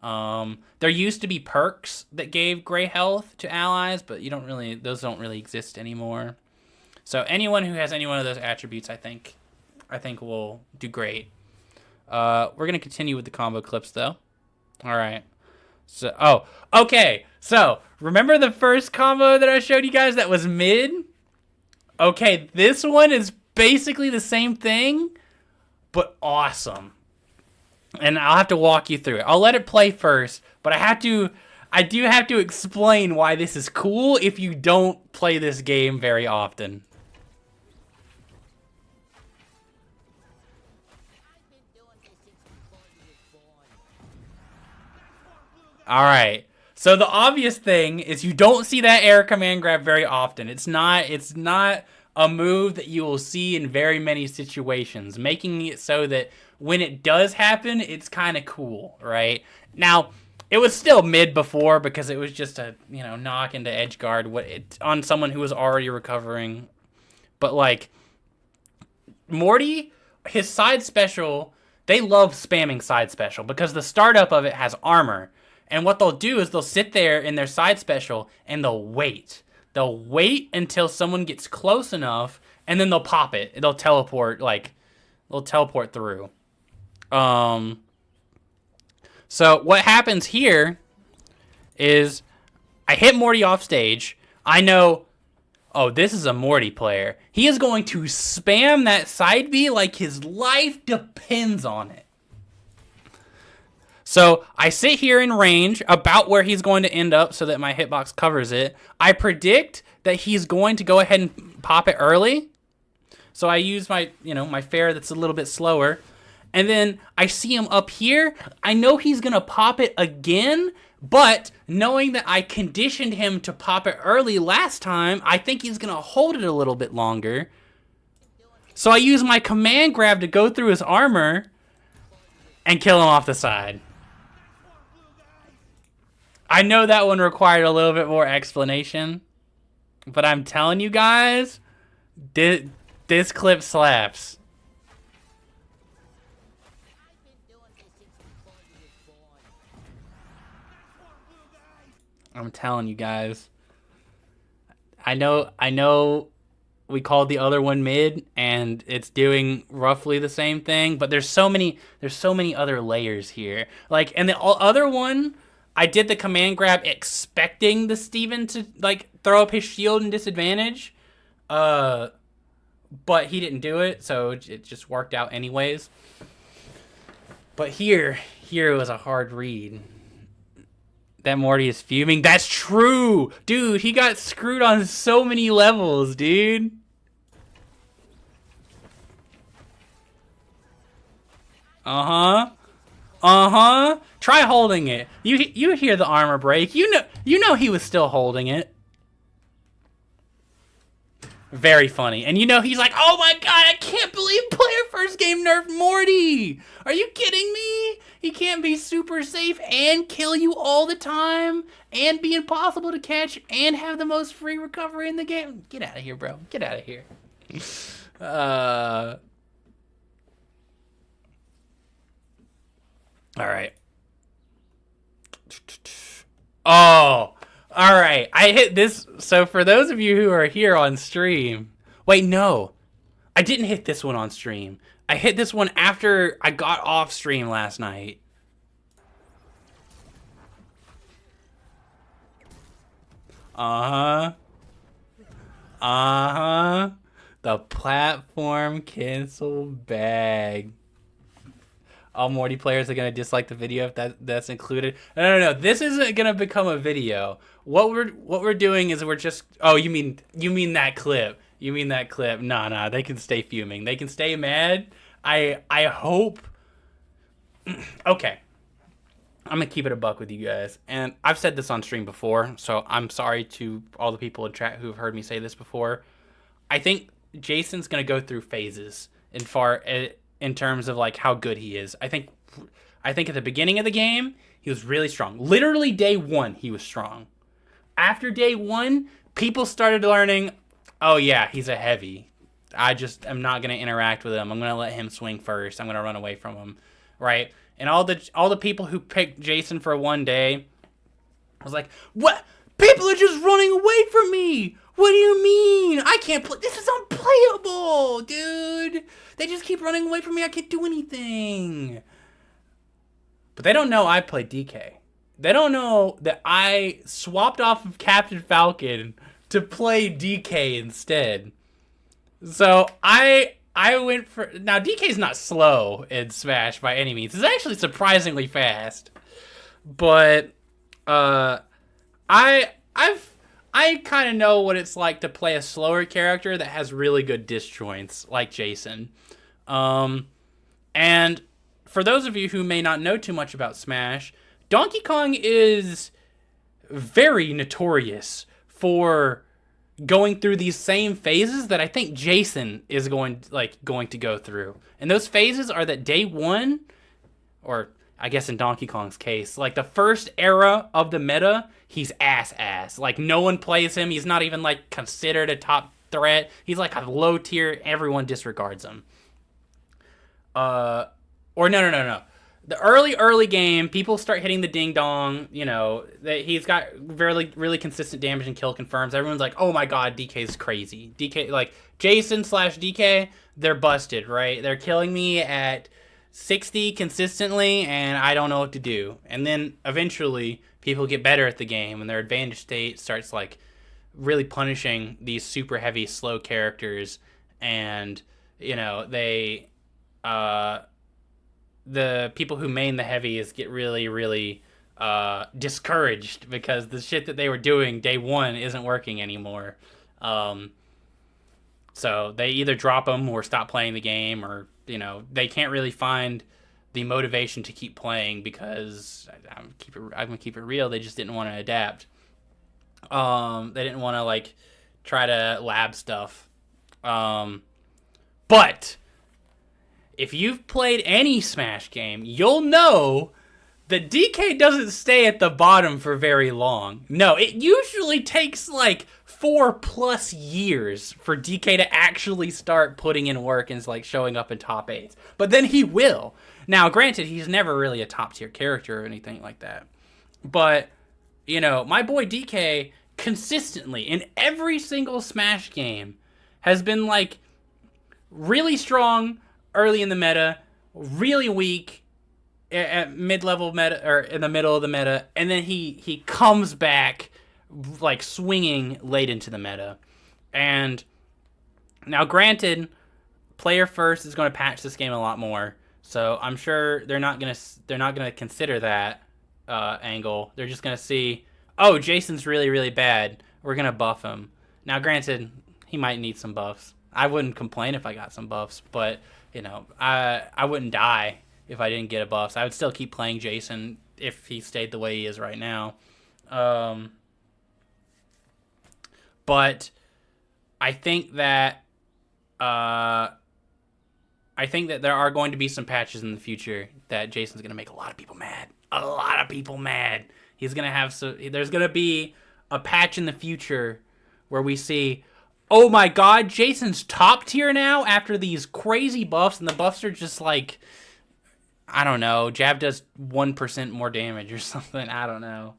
There used to be perks that gave gray health to allies, but those don't really exist anymore. So anyone who has any one of those attributes, I think will do great. We're gonna continue with the combo clips though. All right. Okay. So remember the first combo that I showed you guys that was mid? Okay, this one is basically the same thing, but awesome. And I'll have to walk you through it. I'll let it play first, but I do have to explain why this is cool if you don't play this game very often. Alright, so the obvious thing is you don't see that air command grab very often. It's not a move that you will see in very many situations, making it so that when it does happen, it's kind of cool, right? Now, it was still mid before because it was just a, knock into edge guard on someone who was already recovering. But like, Morty, his side special, they love spamming side special because the startup of it has armor. And what they'll do is they'll sit there in their side special and they'll wait. They'll wait until someone gets close enough, and then they'll pop it. They'll teleport through. So what happens here is I hit Morty off stage. I know, oh, this is a Morty player. He is going to spam that side B like his life depends on it. So I sit here in range about where he's going to end up so that my hitbox covers it. I predict that he's going to go ahead and pop it early. So I use my, my fair that's a little bit slower. And then I see him up here. I know he's going to pop it again, but knowing that I conditioned him to pop it early last time, I think he's going to hold it a little bit longer. So I use my command grab to go through his armor and kill him off the side. I know that one required a little bit more explanation, but I'm telling you guys, this clip slaps. I'm telling you guys. I know we called the other one mid and it's doing roughly the same thing, but there's so many other layers here. Like, and the other one, I did the command grab expecting the Steven to throw up his shield and disadvantage. But he didn't do it, so it just worked out anyways. But here was a hard read. That Morty is fuming. That's true, dude. He got screwed on so many levels, dude. Try holding it. You hear the armor break. You know he was still holding it. Very funny. And he's like, oh my god, I can't believe player first game nerfed Morty. Are you kidding me? He can't be super safe and kill you all the time and be impossible to catch and have the most free recovery in the game. Get out of here, bro. Get out of here. All right. Oh, all right. I hit this. So for those of you who are here on stream, wait, no, I didn't hit this one on stream. I hit this one after I got off stream last night. The platform cancel bag. All Morty players are gonna dislike the video if that's included. No. This isn't gonna become a video. What we're doing is we're just. Oh, you mean that clip? You mean that clip? Nah. They can stay fuming. They can stay mad. I hope. Okay. I'm gonna keep it a buck with you guys, and I've said this on stream before, so I'm sorry to all the people in chat who have heard me say this before. I think Jason's gonna go through phases in terms of like how good he is. I think at the beginning of the game he was really strong. Literally day one he was strong. After day one, people started learning, oh yeah, he's a heavy. I just am not gonna interact with him. I'm gonna let him swing first. I'm gonna run away from him, right? And all the people who picked Jason for one day was like, what? People are just running away from me. What do you mean? I can't play. This is unplayable, dude. They just keep running away from me. I can't do anything. But they don't know I play DK. They don't know that I swapped off of Captain Falcon to play DK instead. So I went for... Now, DK's not slow in Smash by any means. It's actually surprisingly fast. But I kind of know what it's like to play a slower character that has really good disjoints, like Jason. And for those of you who may not know too much about Smash, Donkey Kong is very notorious for going through these same phases that I think Jason is going to go through. And those phases are that day one, or I guess in Donkey Kong's case, like the first era of the meta, he's ass. Like no one plays him. He's not even like considered a top threat. He's like a low tier. Everyone disregards him. Or no. The early game, people start hitting the ding dong. He's got really consistent damage and kill confirms. Everyone's like, oh my god, DK's crazy. DK, like Jason/DK, they're busted, right? They're killing me at 60 consistently, and I don't know what to do. And then eventually, people get better at the game, and their advantage state starts like really punishing these super heavy, slow characters, and the people who main the heavies get really discouraged because the shit that they were doing day one isn't working anymore. So they either drop them or stop playing the game, or they can't really find the motivation to keep playing because I'm gonna keep it real. They just didn't want to adapt. They didn't want to like try to lab stuff. But if you've played any Smash game, you'll know that DK doesn't stay at the bottom for very long. No, it usually takes like 4+ years for DK to actually start putting in work and like showing up in top 8s. But then he will. Now, granted, he's never really a top tier character or anything like that. But, my boy DK consistently in every single Smash game has been like really strong early in the meta, really weak at mid-level meta, or in the middle of the meta, and then he comes back like swinging late into the meta. And now, granted, player first is going to patch this game a lot more, so I'm sure they're not gonna consider that angle. They're just gonna see, oh, Jason's really really bad. We're gonna buff him. Now, granted, he might need some buffs. I wouldn't complain if I got some buffs, but I wouldn't die if I didn't get a buff. So I would still keep playing Jason if he stayed the way he is right now. But I think that there are going to be some patches in the future that Jason's going to make a lot of people mad. A lot of people mad. He's going to have there's going to be a patch in the future where we see, oh my god, Jason's top tier now after these crazy buffs, and the buffs are just like, I don't know, jab does 1% more damage or something. I don't know.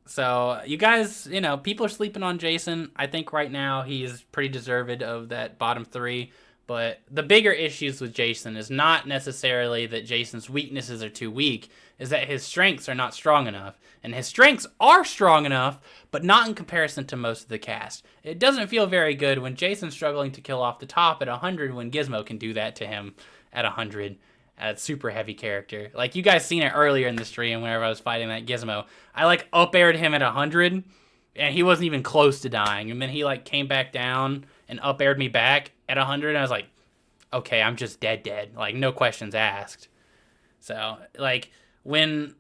So you guys, people are sleeping on Jason. I think right now he's pretty deserved of that bottom 3. But the bigger issues with Jason is not necessarily that Jason's weaknesses are too weak, is that his strengths are not strong enough. And his strengths are strong enough, but not in comparison to most of the cast. It doesn't feel very good when Jason's struggling to kill off the top at 100 when Gizmo can do that to him at 100. A super heavy character. Like, you guys seen it earlier in the stream whenever I was fighting that Gizmo. I, up-aired him at 100, and he wasn't even close to dying. And then he, came back down and up-aired me back at 100, and I was like, okay, I'm just dead. No questions asked. So, when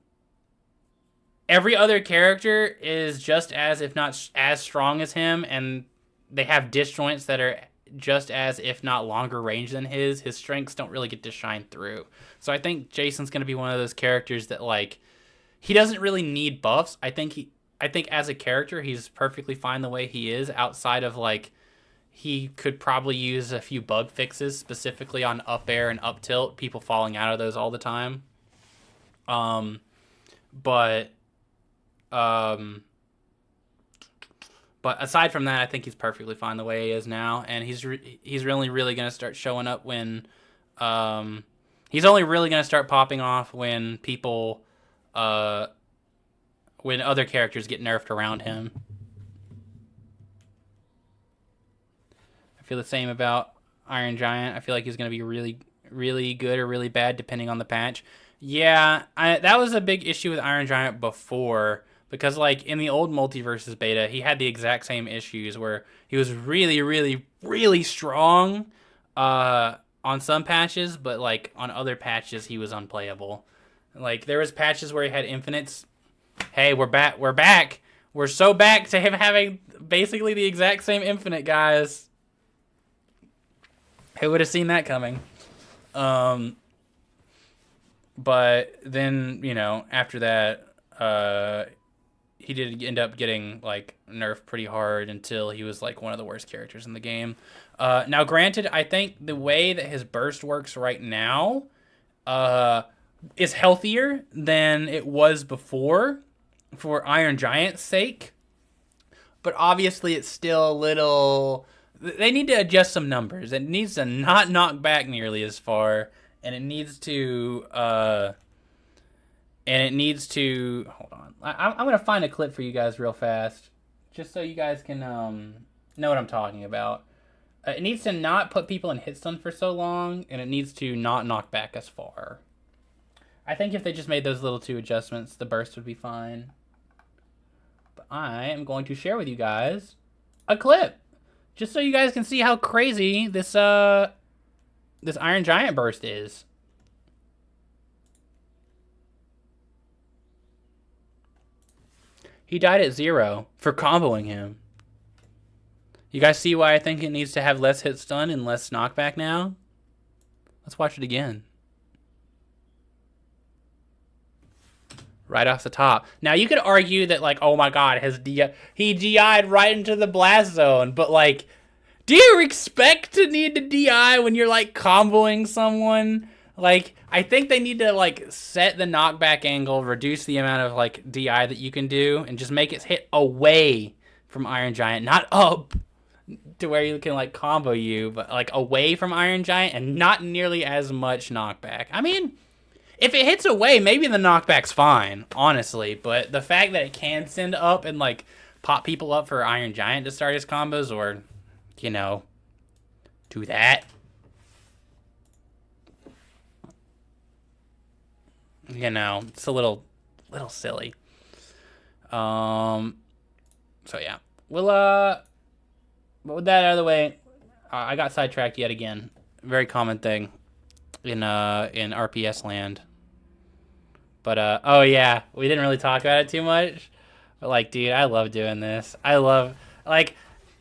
every other character is just as, if not as strong as him, and they have disjoints that are just as, if not longer range than his strengths don't really get to shine through. So I think Jason's going to be one of those characters that, he doesn't really need buffs. I think as a character, he's perfectly fine the way he is, outside of, he could probably use a few bug fixes, specifically on up air and up tilt, people falling out of those all the time. But aside from that, I think he's perfectly fine the way he is now, and he's really going to start showing up when he's only really going to start popping off when people when other characters get nerfed around him. I feel the same about Iron Giant. I feel like he's going to be really really good or really bad depending on the patch. Yeah, that was a big issue with Iron Giant before. Because, in the old Multiversus beta, he had the exact same issues where he was really, really, really strong on some patches, but, on other patches, he was unplayable. There was patches where he had infinites. Hey, we're back. We're so back to him having basically the exact same infinite, guys. Who would have seen that coming? But then, after that, he did end up getting nerfed pretty hard until he was one of the worst characters in the game. Now, granted, I think the way that his burst works right now is healthier than it was before for Iron Giant's sake. But obviously, it's still a little. They need to adjust some numbers. It needs to not knock back nearly as far, and it needs to. Hold on. I'm going to find a clip for you guys real fast, just so you guys can know what I'm talking about. It needs to not put people in hit stun for so long, and it needs to not knock back as far. I think if they just made those little 2 adjustments, the burst would be fine. But I am going to share with you guys a clip, just so you guys can see how crazy this Iron Giant burst is. He died at 0 for comboing him. You guys see why I think it needs to have less hit stun and less knockback now? Let's watch it again. Right off the top. Now, you could argue that, oh my god, he DI'd right into the blast zone, but, do you expect to need to DI when you're, comboing someone? I think they need to, set the knockback angle, reduce the amount of, DI that you can do, and just make it hit away from Iron Giant, not up to where you can, combo you, but, away from Iron Giant and not nearly as much knockback. I mean, if it hits away, maybe the knockback's fine, honestly, but the fact that it can send up and, pop people up for Iron Giant to start his combos, or, do that. you know, it's a little silly. So yeah, we'll but with that out of the way, I got sidetracked yet again. Very common thing in RPS land. But oh yeah, we didn't really talk about it too much. But like, dude, I love doing this. I love, like,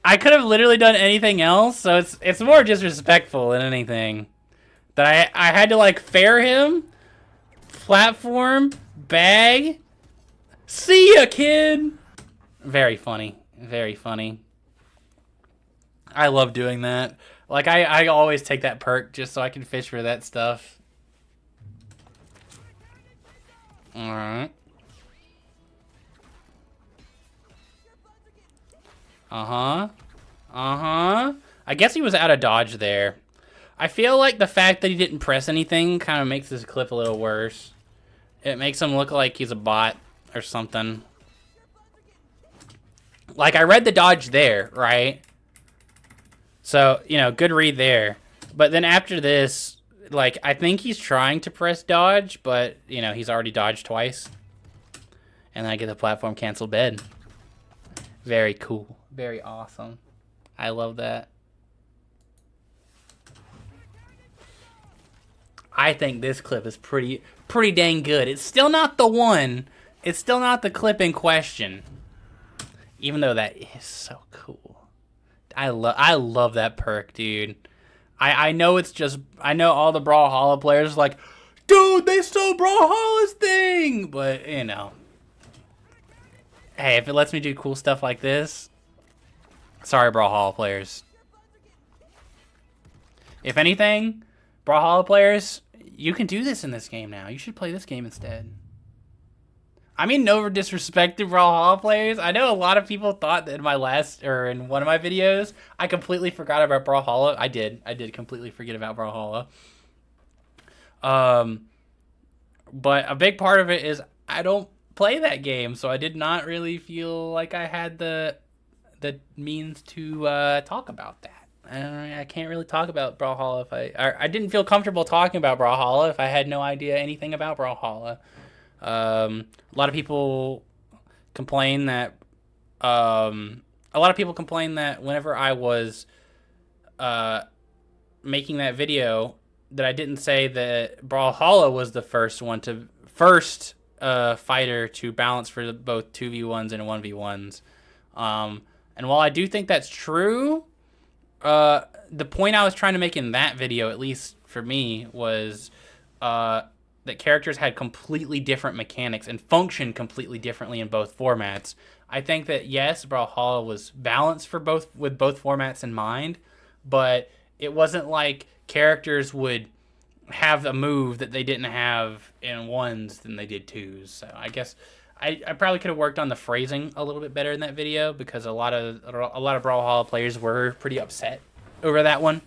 I could have literally done anything else, so it's more disrespectful than anything. That I had to like fair him, platform, bag. See ya, kid. Very funny. Very funny. I love doing that. Like, I always take that perk just so I can fish for that stuff. Alright. Uh-huh. Uh-huh. I guess he was out of dodge there. I feel like the fact that he didn't press anything kind of makes this clip a little worse. It makes him look like he's a bot or something. Like, I read the dodge there, right? So, you know, good read there. But then after this, like, I think he's trying to press dodge, but, you know, he's already dodged twice. And then I get the platform cancel bed. Very cool. Very awesome. I love that. I think this clip is pretty dang good. It's still not the one. It's still not the clip in question. Even though that is so cool. I love that perk, dude. I know it's just, I know all the Brawlhalla players are like, dude, they stole Brawlhalla's thing! But, you know. Hey, if it lets me do cool stuff like this, sorry, Brawlhalla players. If anything, Brawlhalla players, you can do this in this game now. You should play this game instead. I mean, no disrespect to Brawlhalla players. I know a lot of people thought that in my last, or in one of my videos, I completely forgot about Brawlhalla. I did completely forget about Brawlhalla. But a big part of it is I don't play that game, so I did not really feel like I had the means to talk about that. I can't really talk about Brawlhalla if I didn't feel comfortable talking about Brawlhalla if I had no idea anything about Brawlhalla. A lot of people complain that whenever I was making that video, that I didn't say that Brawlhalla was the first fighter to balance for both 2v1s and 1v1s. And while I do think that's true, the point I was trying to make in that video, at least for me, was that characters had completely different mechanics and function completely differently in both formats. I think that, yes, Brawlhalla was balanced for both, with both formats in mind, but it wasn't like characters would have a move that they didn't have in ones than they did twos. So I guess I probably could have worked on the phrasing a little bit better in that video, because a lot of Brawlhalla players were pretty upset over that one.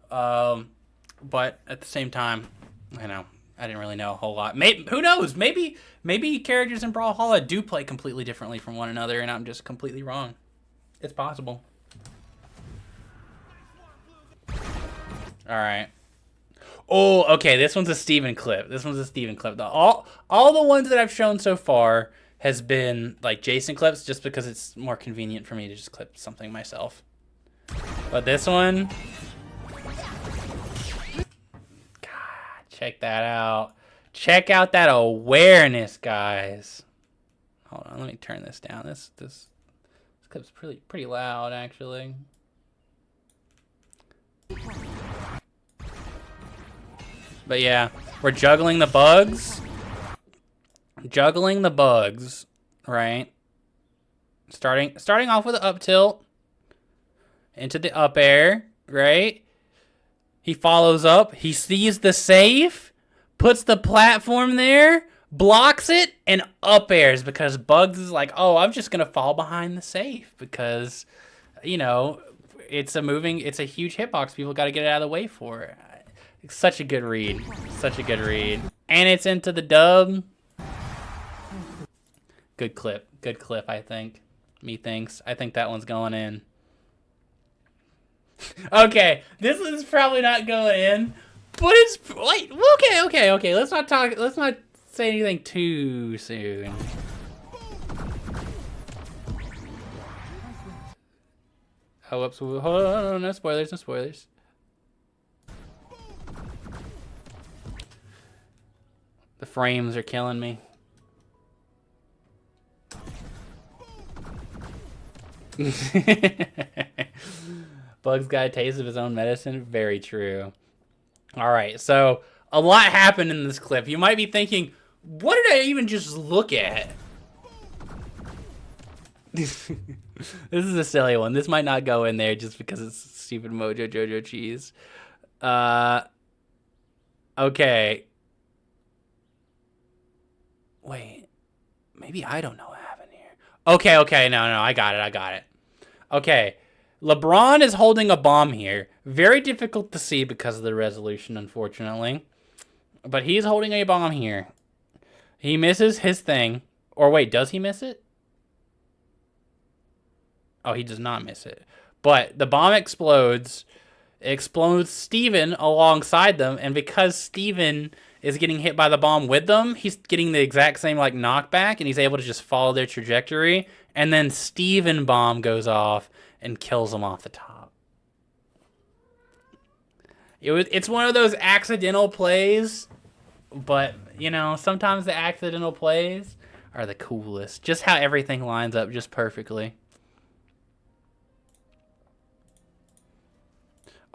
But at the same time, you know, I didn't really know a whole lot. Who knows? Maybe characters in Brawlhalla do play completely differently from one another, and I'm just completely wrong. It's possible. All right. Oh, okay. This one's a Steven clip. All the ones that I've shown so far has been like Jason clips, just because it's more convenient for me to just clip something myself. But this one, God, check that out. Check out that awareness, guys. Hold on, let me turn this down. This clip's pretty loud, actually. But yeah, we're juggling the bugs. Right? Starting off with an up tilt into the up air, right? He follows up, he sees the safe, puts the platform there, blocks it, and up airs, because Bugs is like, oh, I'm just gonna fall behind the safe because, you know, it's a huge hitbox. People got to get it out of the way for it. Such a good read. And it's into the dub. Good clip, I think. Methinks. I think that one's going in. Okay, this is probably not going in, But it's like okay. Let's not talk. Let's not say anything too soon. Oh, whoops! Hold on, no spoilers, no spoilers. The frames are killing me. Bug's got a taste of his own medicine. Very true. All right, so a lot happened in this clip. You might be thinking, what did I even just look at? This is a silly one. This might not go in there just because it's stupid Mojo Jojo cheese. Okay. Wait. Maybe I don't know what happened here. Okay. No, I got it. Okay. LeBron is holding a bomb here. Very difficult to see because of the resolution, unfortunately. But he's holding a bomb here. He misses his thing. Or wait, does he miss it? Oh, he does not miss it. But the bomb explodes. It explodes Steven alongside them. And because Steven is getting hit by the bomb with them, he's getting the exact same like knockback. And he's able to just follow their trajectory. And then Steven bomb goes off and kills him off the top. It's one of those accidental plays. But, you know, sometimes the accidental plays are the coolest. Just how everything lines up just perfectly.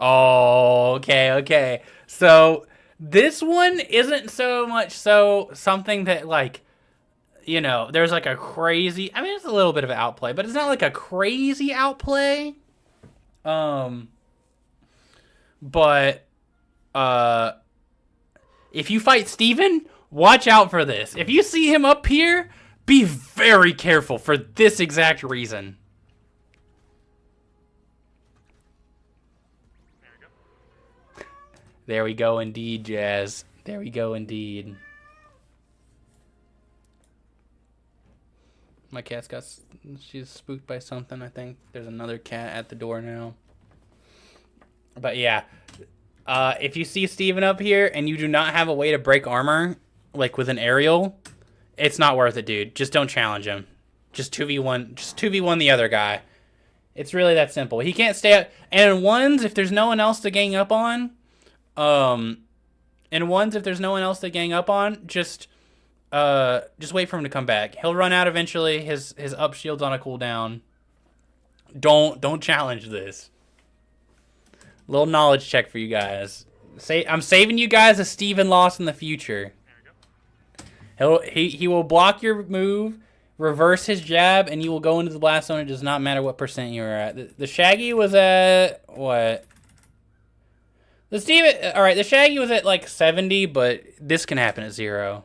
Oh, okay. So this one isn't so much so something that, like, you know, there's like a crazy... I mean, it's a little bit of an outplay, but it's not like a crazy outplay. But, if you fight Steven, watch out for this. If you see him up here, be very careful for this exact reason. There we go indeed, Jazz. There we go indeed. My cat's she's spooked by something, I think. There's another cat at the door now. But yeah, if you see Steven up here and you do not have a way to break armor, like with an aerial, it's not worth it, dude. Just don't challenge him. Just 2v1. Just 2v1 the other guy. It's really that simple. He can't stay up. And in ones, if there's no one else to gang up on, just wait for him to come back. He'll run out eventually. His up shield's on a cooldown. Don't challenge this. Little knowledge check for you guys. I'm saving you guys a Steven loss in the future. He will block your move, reverse his jab, and you will go into the blast zone. It does not matter what percent you are at. The Shaggy was at what? The Shaggy was at like 70, but this can happen at 0.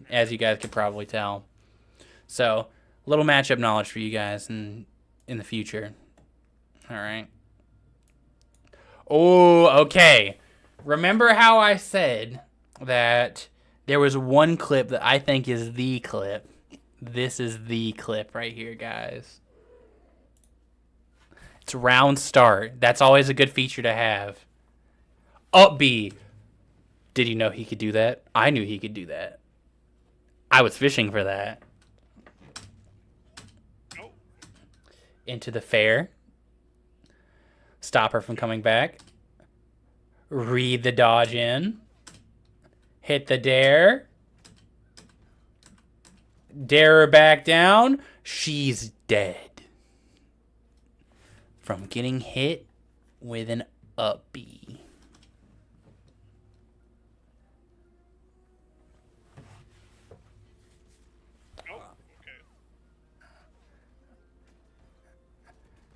As you guys could probably tell. So, little matchup knowledge for you guys in the future. Alright. Oh, okay. Remember how I said that there was one clip that I think is the clip? This is the clip right here, guys. It's round start. That's always a good feature to have. Up B. Did you know he could do that? I knew he could do that. I was fishing for that. Into the fair. Stop her from coming back. Read the dodge in. Hit the dare. Dare her back down. She's dead. From getting hit with an up B.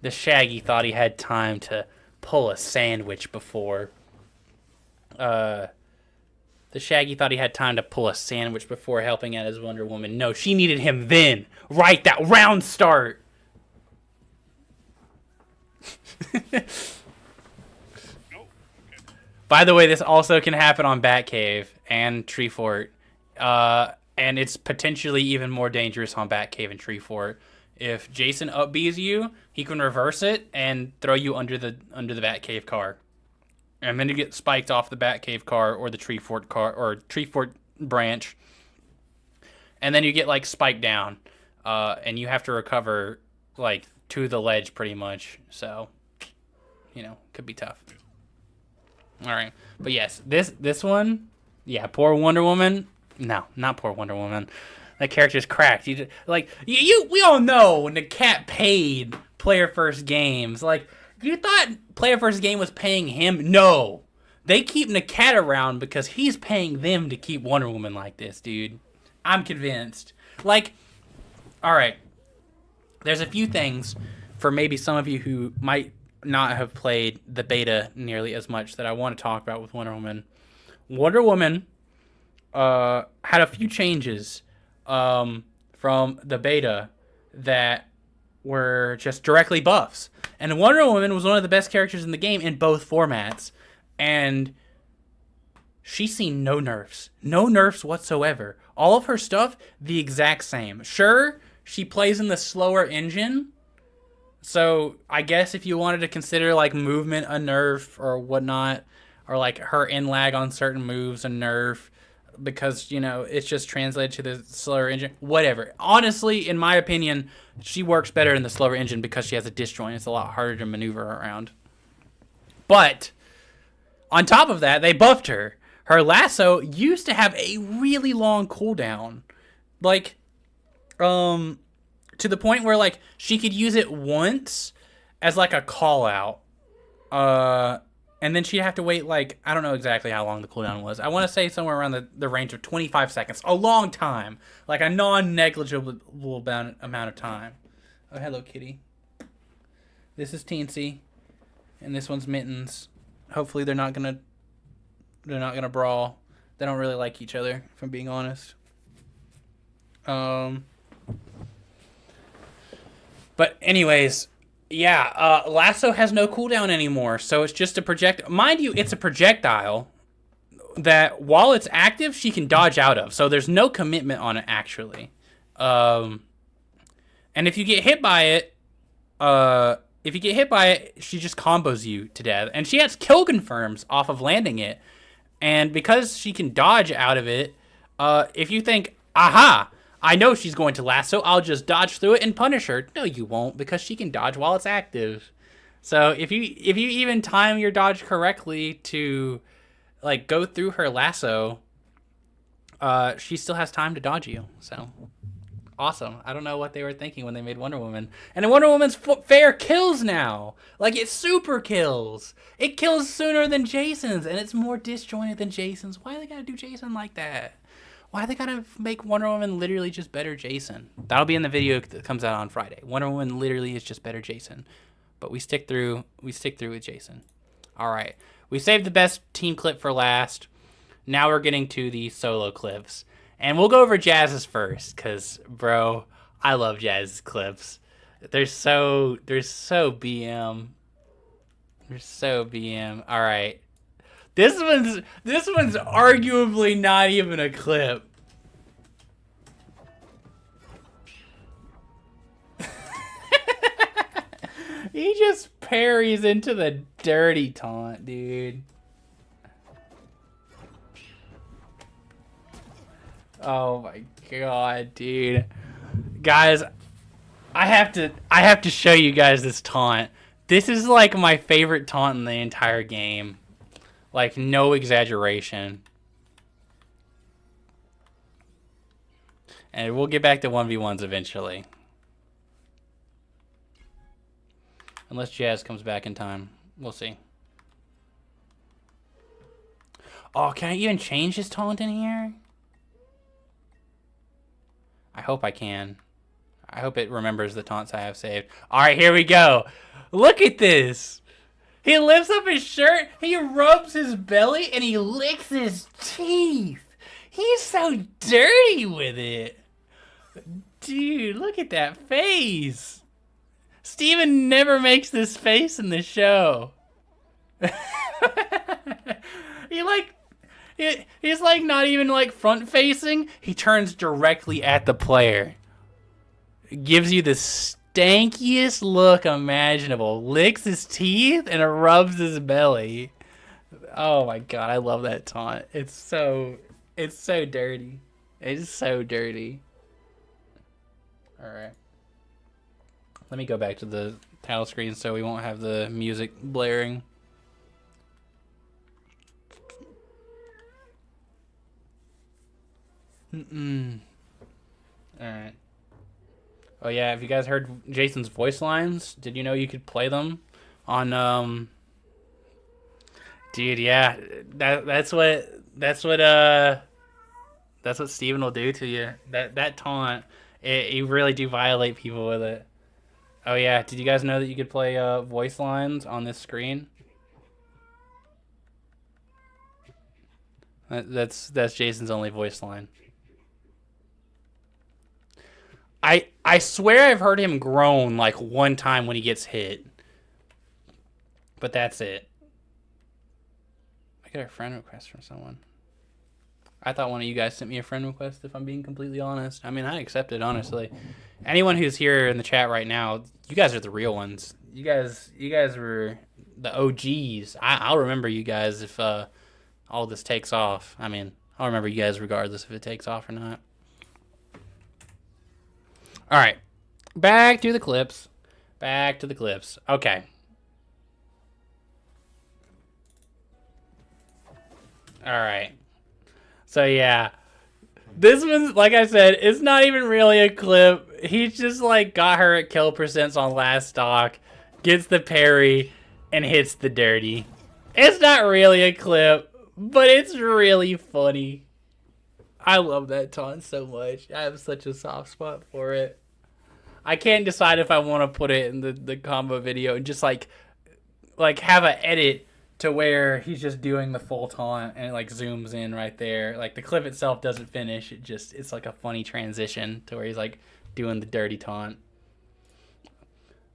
The Shaggy thought he had time to pull a sandwich before. The Shaggy thought he had time to pull a sandwich before helping out his Wonder Woman. No, she needed him then. Right, that round start. By the way, this also can happen on Batcave and Tree Fort. And it's potentially even more dangerous on Batcave and Tree Fort. If Jason up Bs you, he can reverse it and throw you under the Batcave car. and then you get spiked off the Batcave car or the Tree Fort car or Tree Fort branch, and then you get like spiked down, and you have to recover like to the ledge pretty much. So, could be tough. All right, but yes, this one, yeah, poor Wonder Woman. No, not poor Wonder Woman. That character's cracked. We all know when the cat paid Player First Games. Like, you thought Player First Game was paying him? No. They keep Nakat around because he's paying them to keep Wonder Woman like this, dude. I'm convinced. Like, alright. There's a few things for maybe some of you who might not have played the beta nearly as much that I want to talk about with Wonder Woman. Wonder Woman had a few changes from the beta that were just directly buffs. And Wonder Woman was one of the best characters in the game in both formats. And she's seen no nerfs. No nerfs whatsoever. All of her stuff, the exact same. Sure, she plays in the slower engine. So I guess if you wanted to consider like movement a nerf or whatnot, or like her in lag on certain moves a nerf, because, it's just translated to the slower engine. Whatever. Honestly, in my opinion, she works better in the slower engine because she has a disjoint. It's a lot harder to maneuver around. But on top of that, they buffed her. Her lasso used to have a really long cooldown. Like, to the point where, like, she could use it once as, like, a call-out. And then she'd have to wait, like, I don't know exactly how long the cooldown was. I want to say somewhere around the range of 25 seconds. A long time. Like a non-negligible amount of time. Oh, hello, kitty. This is Teensy. And this one's Mittens. Hopefully they're not gonna brawl. They don't really like each other, if I'm being honest. But anyways... Yeah, Lasso has no cooldown anymore, so it's just a projectile. Mind you, it's a projectile that, while it's active, she can dodge out of. So there's no commitment on it, actually. And if you get hit by it, she just combos you to death. And she has kill confirms off of landing it. And because she can dodge out of it, if you think, aha, I know she's going to lasso, I'll just dodge through it and punish her. No, you won't, because she can dodge while it's active. So if you even time your dodge correctly to like go through her lasso, she still has time to dodge you. So awesome. I don't know what they were thinking when they made Wonder Woman. And Wonder Woman's fair kills now. Like, it super kills. It kills sooner than Jason's, and it's more disjointed than Jason's. Why they gotta do Jason like that? Why they gotta make Wonder Woman literally just better Jason? That'll be in the video that comes out on Friday. Wonder Woman literally is just better Jason. But we stick through with Jason. Alright. We saved the best team clip for last. Now we're getting to the solo clips. And we'll go over Jazz's first, because, bro, I love Jazz's clips. They're so BM. They're so BM. Alright. This one's arguably not even a clip. He just parries into the dirty taunt, dude. Oh my god, dude. Guys, I have to show you guys this taunt. This is like my favorite taunt in the entire game. Like, no exaggeration. And we'll get back to 1v1s eventually. Unless Jazz comes back in time. We'll see. Oh, can I even change his taunt in here? I hope I can. I hope it remembers the taunts I have saved. Alright, here we go. Look at this. He lifts up his shirt, he rubs his belly, and he licks his teeth. He's so dirty with it. Dude, look at that face. Steven never makes this face in the show. He's like not even like front facing. He turns directly at the player. Gives you the stankiest look imaginable. Licks his teeth and rubs his belly. Oh my god, I love that taunt. It's so dirty. It's so dirty. Alright. Let me go back to the title screen so we won't have the music blaring. Alright. Oh yeah, have you guys heard Jason's voice lines? Did you know you could play them on Dude, yeah. That's what Steven will do to you. That taunt, you really do violate people with it. Oh yeah, did you guys know that you could play voice lines on this screen? That's Jason's only voice line. I swear I've heard him groan like one time when he gets hit. But that's it. I got a friend request from someone. I thought one of you guys sent me a friend request, if I'm being completely honest. I mean, I accept it, honestly. Anyone who's here in the chat right now, you guys are the real ones. You guys were the OGs. I'll remember you guys if all this takes off. I mean, I'll remember you guys regardless if it takes off or not. All right. Back to the clips. Back to the clips. Okay. All right. So yeah, this one's, like I said, it's not even really a clip. He just like got her at kill percents on last stock, gets the parry, and hits the dirty. It's not really a clip, but it's really funny. I love that taunt so much. I have such a soft spot for it. I can't decide if I want to put it in the combo video and just like have an edit to where he's just doing the full taunt and it like zooms in right there. Like the clip itself doesn't finish. It's like a funny transition to where he's like doing the dirty taunt.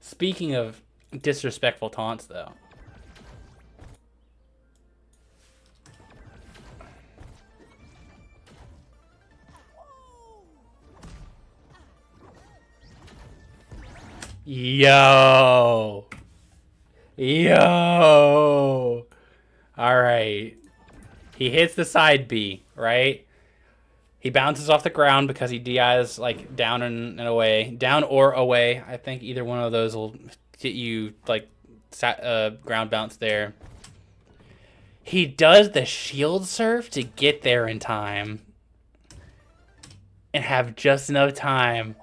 Speaking of disrespectful taunts though. Yo. All right. He hits the side B, right? He bounces off the ground because he DIs like down and away. Down or away. I think either one of those will get you like ground bounce there. He does the shield surf to get there in time. And have just enough time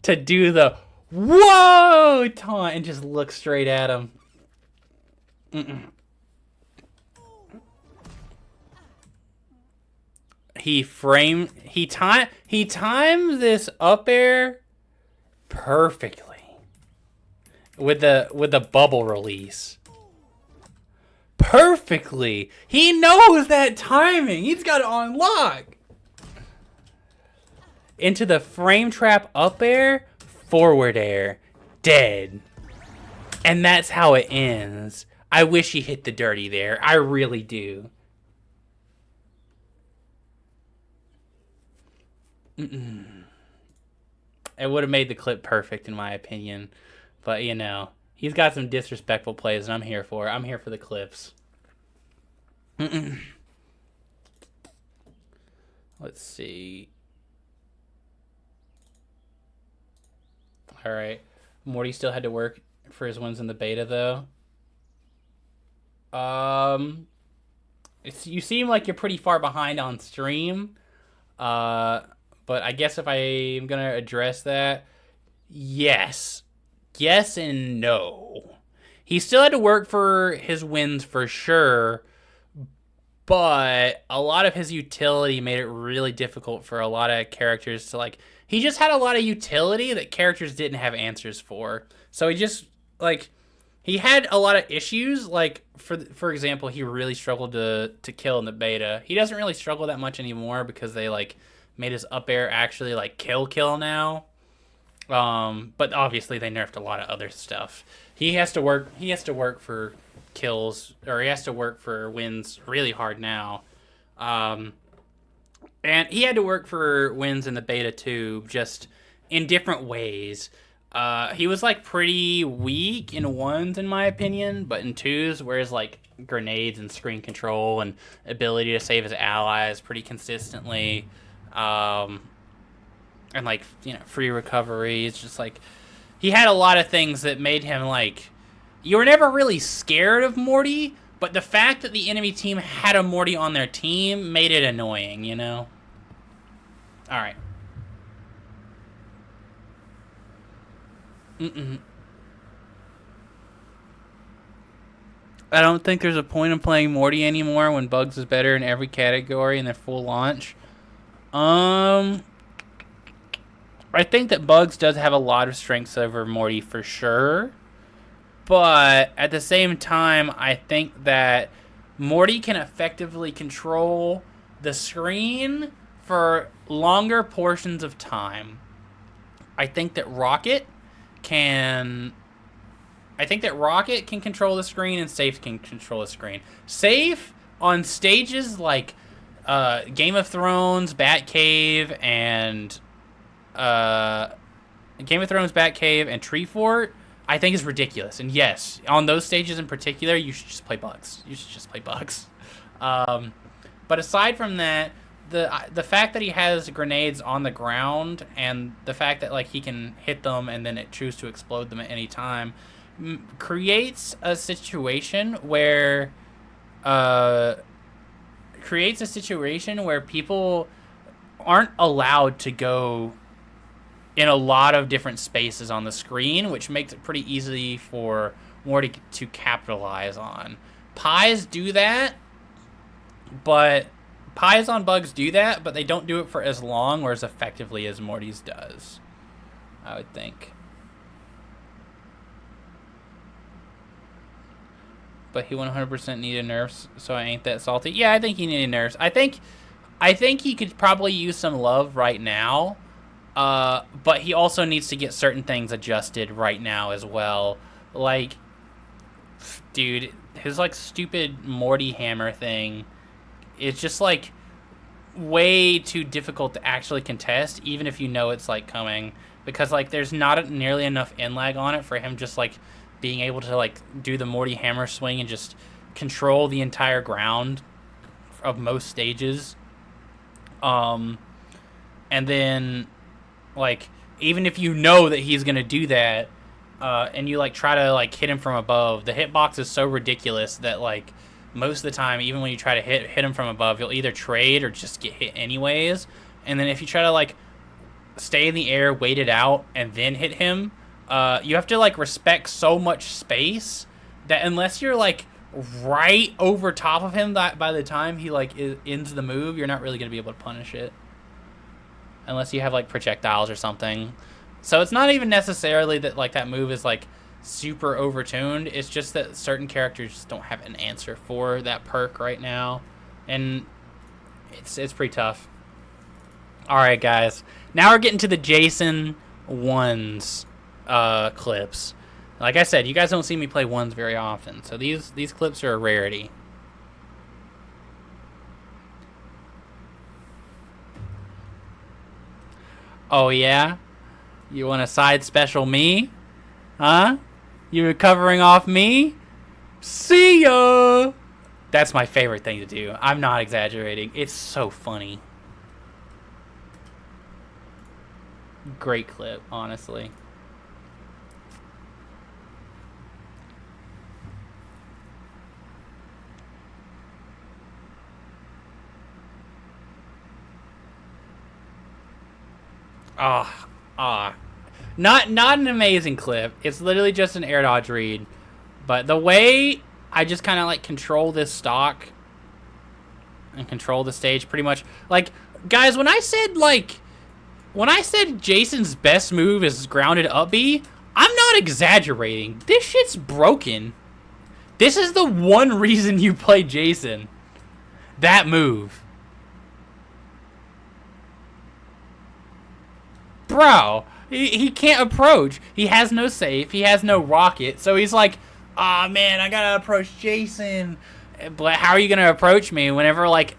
to do the whoa taunt and just look straight at him. He timed this up air perfectly with the bubble release. Perfectly. He knows that timing. He's got it on lock. Into the frame trap up air, forward air, dead. And that's how it ends. I wish he hit the dirty there. I really do. It would have made the clip perfect in my opinion. But, you know, he's got some disrespectful plays and I'm here for it. I'm here for the clips. Let's see. All right. Morty still had to work for his wins in the beta, though. You seem like you're pretty far behind on stream. But I guess if I'm going to address that, yes. Yes and no. He still had to work for his wins for sure, but a lot of his utility made it really difficult for a lot of characters to, like, he just had a lot of utility that characters didn't have answers for. So he just, like, he had a lot of issues. Like, for example, he really struggled to kill in the beta. He doesn't really struggle that much anymore because they, like, made his up air actually, like, kill now. But obviously they nerfed a lot of other stuff. He has to work for kills, or he has to work for wins really hard now. And he had to work for wins in the beta too, just in different ways. He was like pretty weak in ones in my opinion, but in twos, whereas like grenades and screen control and ability to save his allies pretty consistently, and like free recovery. It's just like he had a lot of things that made him like you were never really scared of Morty, but the fact that the enemy team had a Morty on their team made it annoying, you know? Alright. I don't think there's a point in playing Morty anymore when Bugs is better in every category in their full launch. I think that Bugs does have a lot of strengths over Morty for sure. But at the same time, I think that Morty can effectively control the screen for longer portions of time. I think that Rocket can control the screen, and Safe can control the screen. Safe on stages like Game of Thrones, Batcave, and Tree Fort, I think is ridiculous. And yes, on those stages in particular, you should just play Bugs. But aside from that, the fact that he has grenades on the ground and the fact that like he can hit them and then it choose to explode them at any time creates a situation where people aren't allowed to go in a lot of different spaces on the screen, which makes it pretty easy for Morty to capitalize on. Pies on Bugs do that, but they don't do it for as long or as effectively as Morty's does, I would think. But he 100% needed nerfs, so I ain't that salty. Yeah, I think he needed nerfs. I think he could probably use some love right now, but he also needs to get certain things adjusted right now as well. Like, dude, his like stupid Morty hammer thing, it's just like way too difficult to actually contest, even if you know it's like coming, because like there's not nearly enough in lag on it for him just like being able to like do the Morty hammer swing and just control the entire ground of most stages. And then like even if you know that he's gonna do that, and you like try to like hit him from above, the hitbox is so ridiculous that like most of the time, even when you try to hit him from above, you'll either trade or just get hit anyways. And then if you try to like stay in the air, wait it out, and then hit him, you have to like respect so much space that unless you're like right over top of him, that by the time he like ends the move, you're not really gonna be able to punish it unless you have like projectiles or something. So it's not even necessarily that like that move is like super overtuned. It's just that certain characters just don't have an answer for that perk right now, and it's pretty tough. All right, guys. Now we're getting to the Jason ones clips. Like I said, you guys don't see me play ones very often, so these clips are a rarity. Oh yeah? You want to side special me? Huh? You recovering off me? See ya! That's my favorite thing to do. I'm not exaggerating. It's so funny. Great clip, honestly. Not an amazing clip. It's literally just an air dodge read. But the way I just kind of like control this stock and control the stage pretty much. Like, guys, when I said Jason's best move is grounded up B, I'm not exaggerating. This shit's broken. This is the one reason you play Jason. That move. Bro, he can't approach. He has no safe. He has no rocket. So he's like, ah, man, I gotta approach Jason. But how are you gonna approach me whenever, like...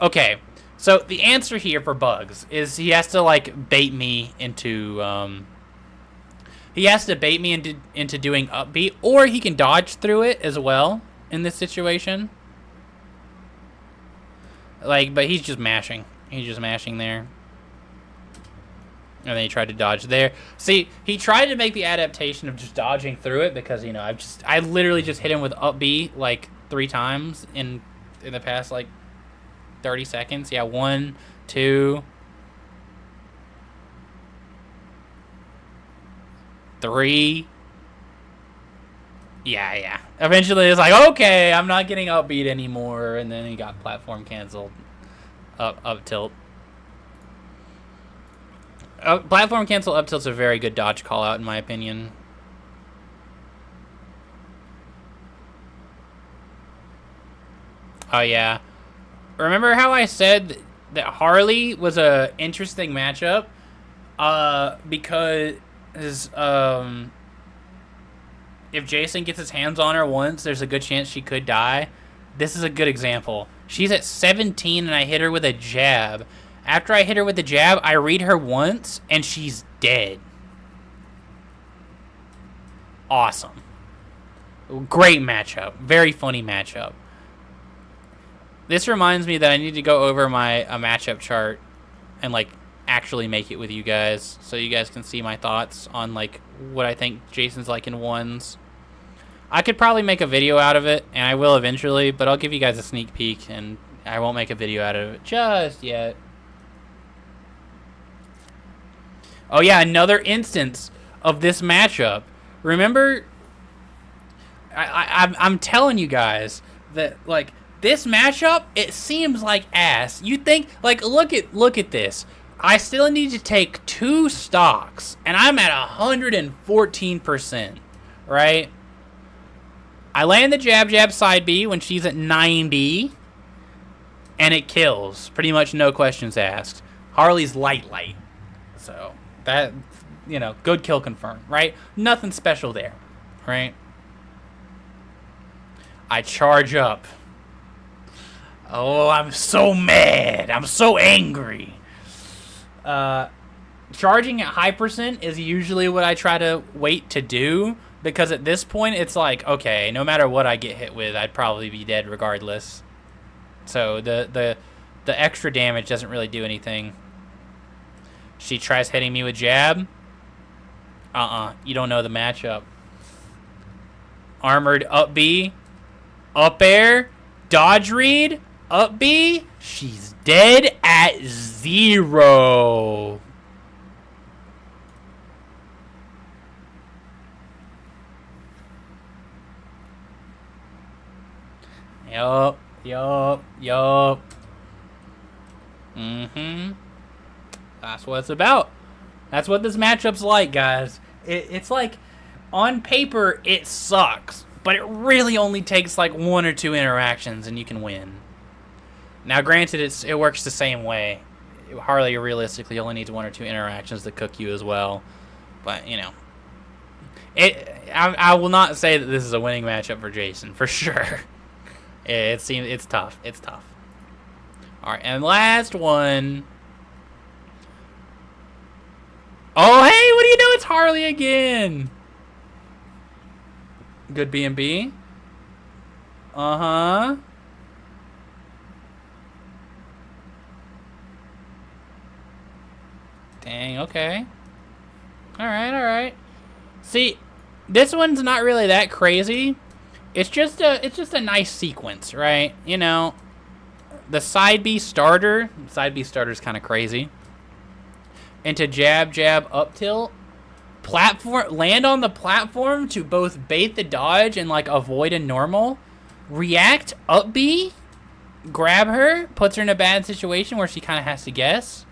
Okay, so the answer here for Bugs is he has to, like, bait me into He has to bait me into doing up B, or he can dodge through it as well in this situation. Like, but he's just mashing. He's just mashing there. And then he tried to dodge there. See, he tried to make the adaptation of just dodging through it because, you know, I literally just hit him with up B like 3 times in the past like 30 seconds. Yeah, 1, 2, 3. Yeah. Eventually it's like, okay, I'm not getting upbeat anymore, and then he got platform canceled. Up tilt. Platform cancel up tilt's a very good dodge call out in my opinion. Oh yeah. Remember how I said that Harley was a interesting matchup? Because if Jason gets his hands on her once, there's a good chance she could die. This is a good example. She's at 17 and I hit her with a jab. After I hit her with the jab, I read her once and she's dead. Awesome. Great matchup. Very funny matchup. This reminds me that I need to go over my matchup chart and like actually make it with you guys so you guys can see my thoughts on like what I think Jason's like in ones. I could probably make a video out of it, and I will eventually, but I'll give you guys a sneak peek, and I won't make a video out of it just yet. Oh yeah, another instance of this matchup. Remember, I'm telling you guys that like this matchup, it seems like ass. You think like look at this. I still need to take 2 stocks, and I'm at 114%, right? I land the jab side B when she's at 90, and it kills. Pretty much no questions asked. Harley's light. So, that, you know, good kill confirmed, right? Nothing special there, right? I charge up. Oh, I'm so mad. I'm so angry. Charging at high percent is usually what I try to wait to do, because at this point it's like, okay, no matter what I get hit with, I'd probably be dead regardless. So the extra damage doesn't really do anything. She tries hitting me with jab. You don't know the matchup. Armored up B, up air, dodge read, up B. She's dead at 0. Yup. That's what it's about. That's what this matchup's like, guys. It's like, on paper, it sucks, but it really only takes like 1 or 2 interactions and you can win. Now, granted, it works the same way. Harley realistically only needs 1 or 2 interactions to cook you as well, but you know, I will not say that this is a winning matchup for Jason for sure. It's tough. It's tough. All right, and last one. Oh, hey, what do you know? It's Harley again. Good B&B. Uh-huh. Dang, okay. All right. See, this one's not really that crazy. It's just a nice sequence, right? You know, the side B starter. Side B starter's kind of crazy. Into jab, up tilt. Platform, land on the platform to both bait the dodge and like avoid a normal. React up B. Grab her. Puts her in a bad situation where she kind of has to guess.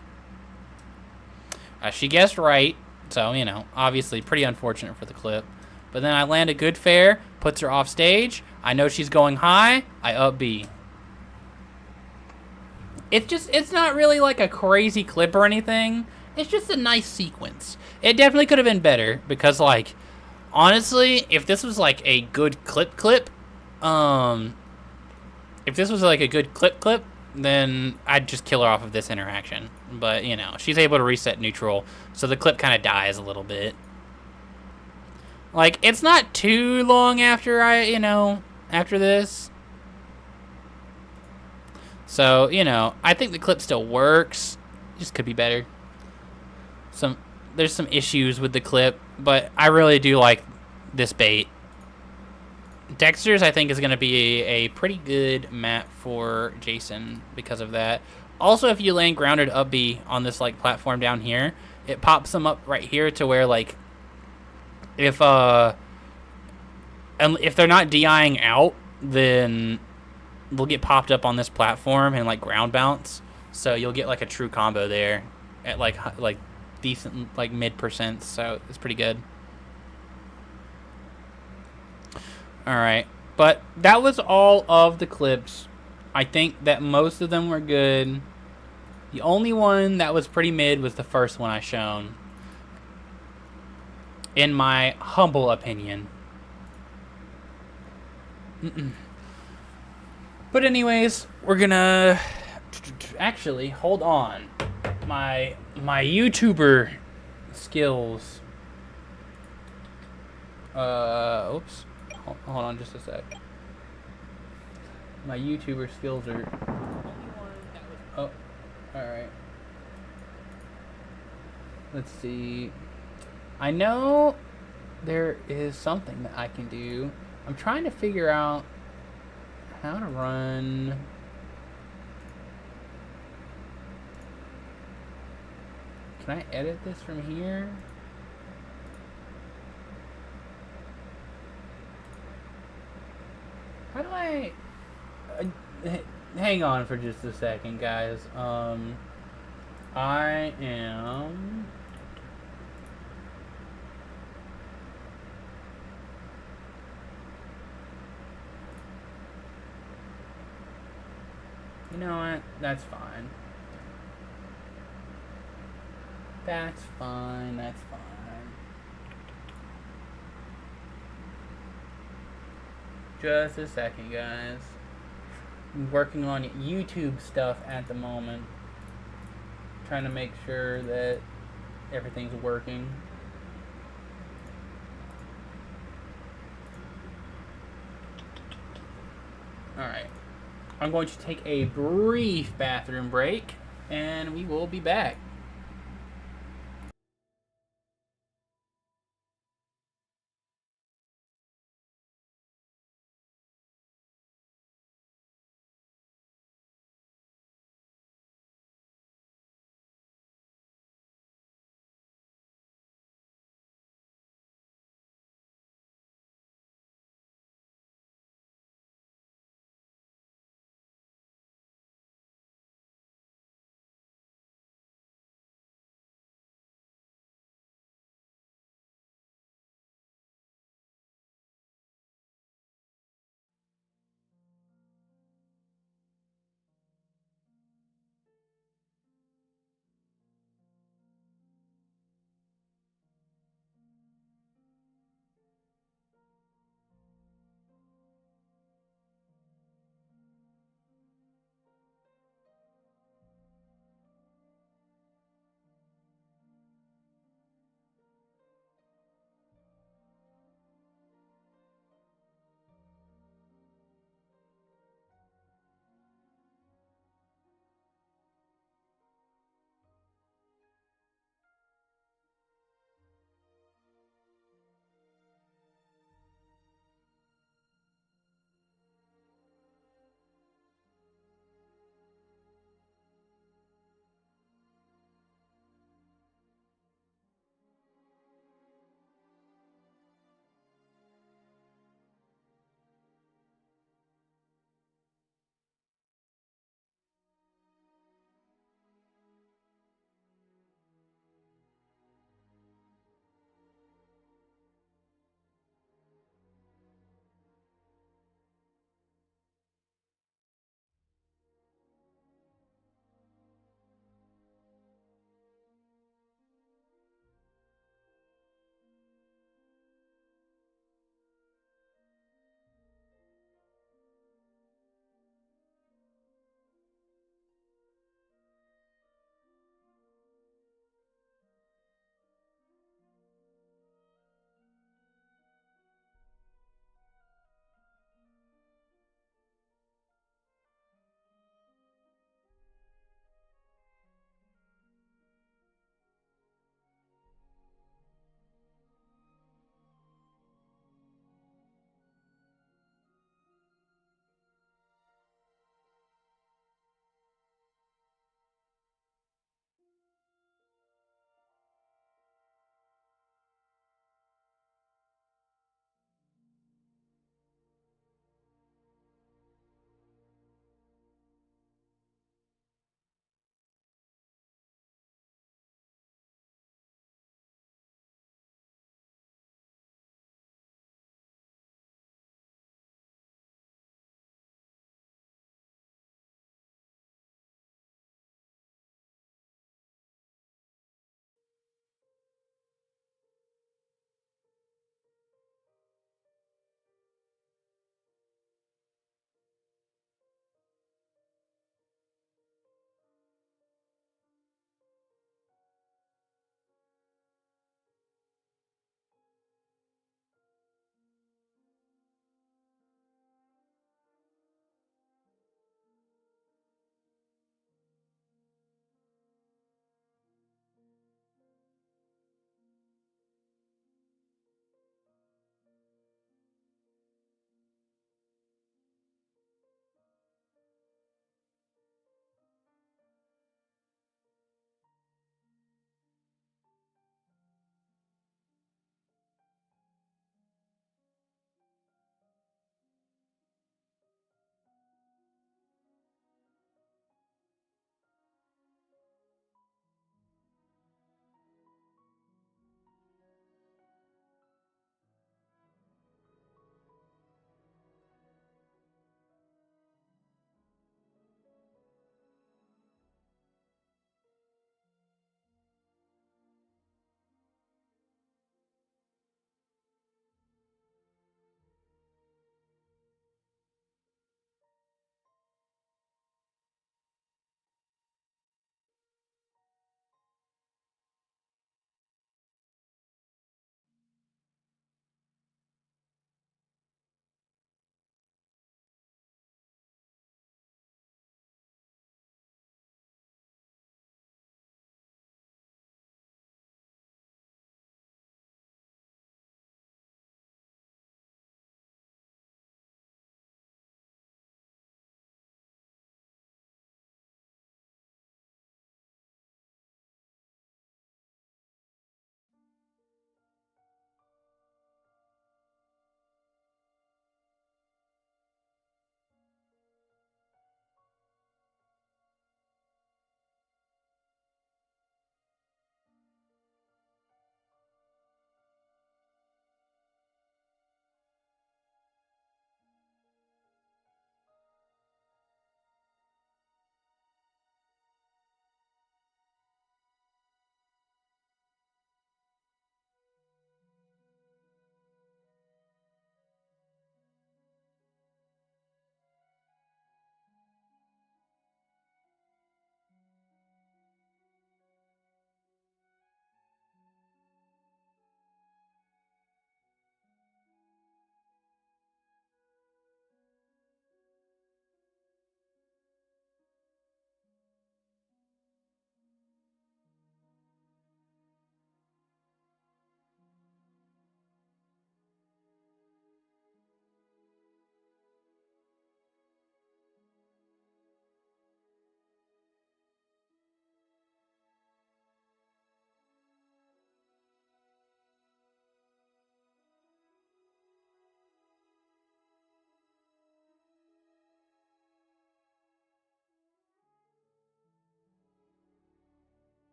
She guessed right. So, you know, obviously pretty unfortunate for the clip. But then I land a good fair. Puts her off stage. I know she's going high. I up B. It's not really like a crazy clip or anything. It's just a nice sequence. It definitely could have been better because, like, honestly, if this was like a good clip, then I'd just kill her off of this interaction. But, you know, she's able to reset neutral, so the clip kind of dies a little bit. Like, it's not too long after after this. So, I think the clip still works. Just could be better. There's some issues with the clip, but I really do like this bait. Dexter's, I think, is going to be a pretty good map for Jason because of that. Also, if you land grounded up B on this like platform down here, it pops them up right here to where like if they're not DIing out, then they'll get popped up on this platform and like ground bounce. So you'll get like a true combo there at like decent like mid %. So it's pretty good. All right, but that was all of the clips. I think that most of them were good. The only one that was pretty mid was the first one I shown, in my humble opinion. But anyways, we're gonna actually hold on. My YouTuber skills. Oops. Hold on just a sec. My YouTuber skills are. Oh, alright. Let's see. I know there is something that I can do. I'm trying to figure out how to run. Can I edit this from here? How do I... hang on for just a second, guys. I am... You know what? That's fine. That's fine. That's fine. Just a second, guys. I'm working on YouTube stuff at the moment. Trying to make sure that everything's working. Alright. I'm going to take a brief bathroom break, and we will be back.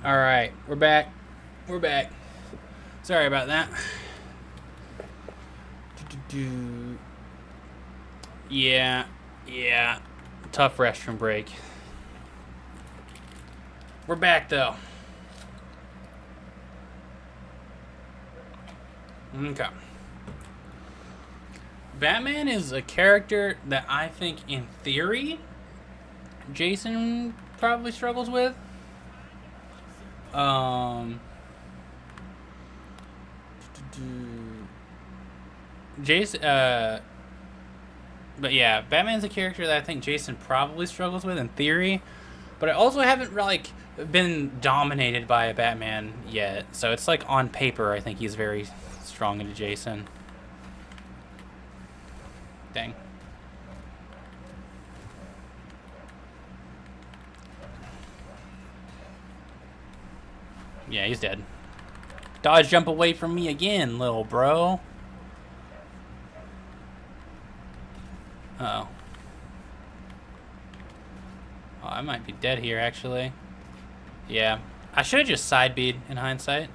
All right, we're back. We're back. Sorry about that. Yeah, yeah. Tough restroom break. We're back though. Okay. Batman is a character that I think, in theory, Jason probably struggles with. Jason, but yeah, Batman's a character that I think Jason probably struggles with in theory, but I also haven't like been dominated by a Batman yet. So it's like on paper, I think he's very strong into Jason. Dang. Yeah, he's dead. Dodge jump away from me again, little bro. Uh-oh. Oh, I might be dead here, actually. Yeah. I should have just side B'd in hindsight.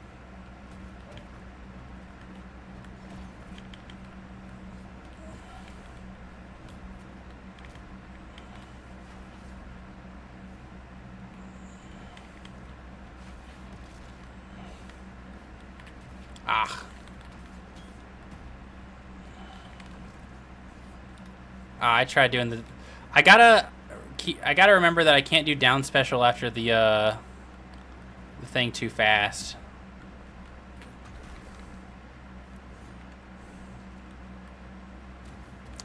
Ah. I tried doing the... I gotta remember that I can't do down special after the thing too fast.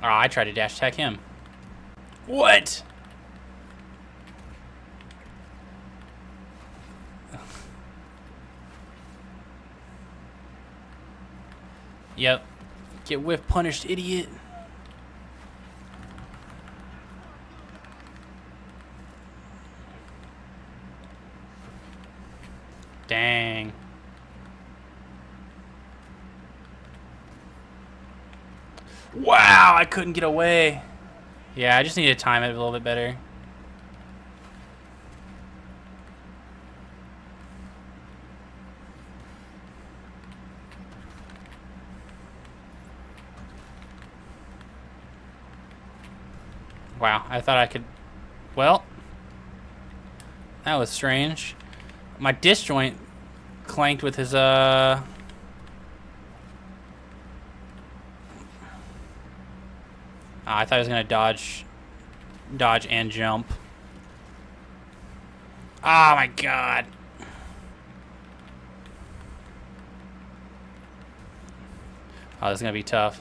Oh, I tried to dash attack him. What? Yep. Get whiff punished, idiot. Dang. Wow, I couldn't get away. Yeah, I just need to time it a little bit better. Wow, I thought I could... Well, that was strange. My disjoint clanked with his, Oh, I thought I was gonna dodge and jump. Oh my god. Oh, this is gonna be tough.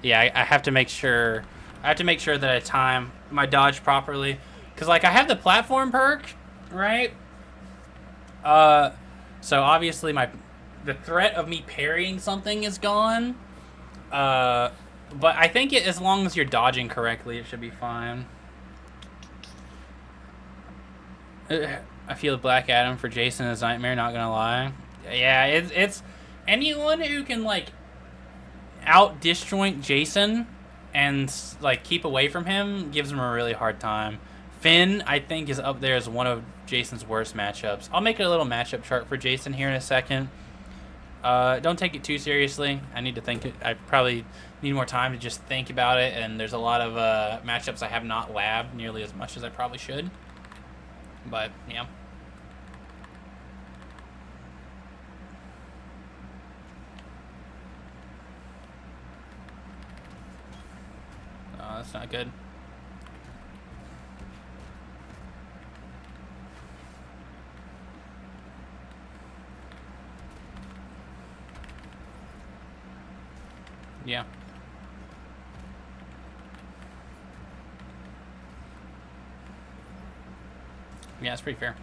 Yeah, I have to make sure. I have to make sure that I time my dodge properly, cause like I have the platform perk, right? So obviously the threat of me parrying something is gone. But I think as long as you're dodging correctly, it should be fine. I feel Black Adam for Jason is Nightmare, not gonna lie. Yeah, it's anyone who can like out disjoint Jason and like keep away from him gives him a really hard time. Finn, I think, is up there as one of Jason's worst matchups. I'll make a little matchup chart for Jason here in a second. Don't take it too seriously. I need to think. I probably need more time to just think about it, and there's a lot of matchups I have not labbed nearly as much as I probably should. But, yeah. Oh, that's not good. Yeah. Yeah, it's pretty fair.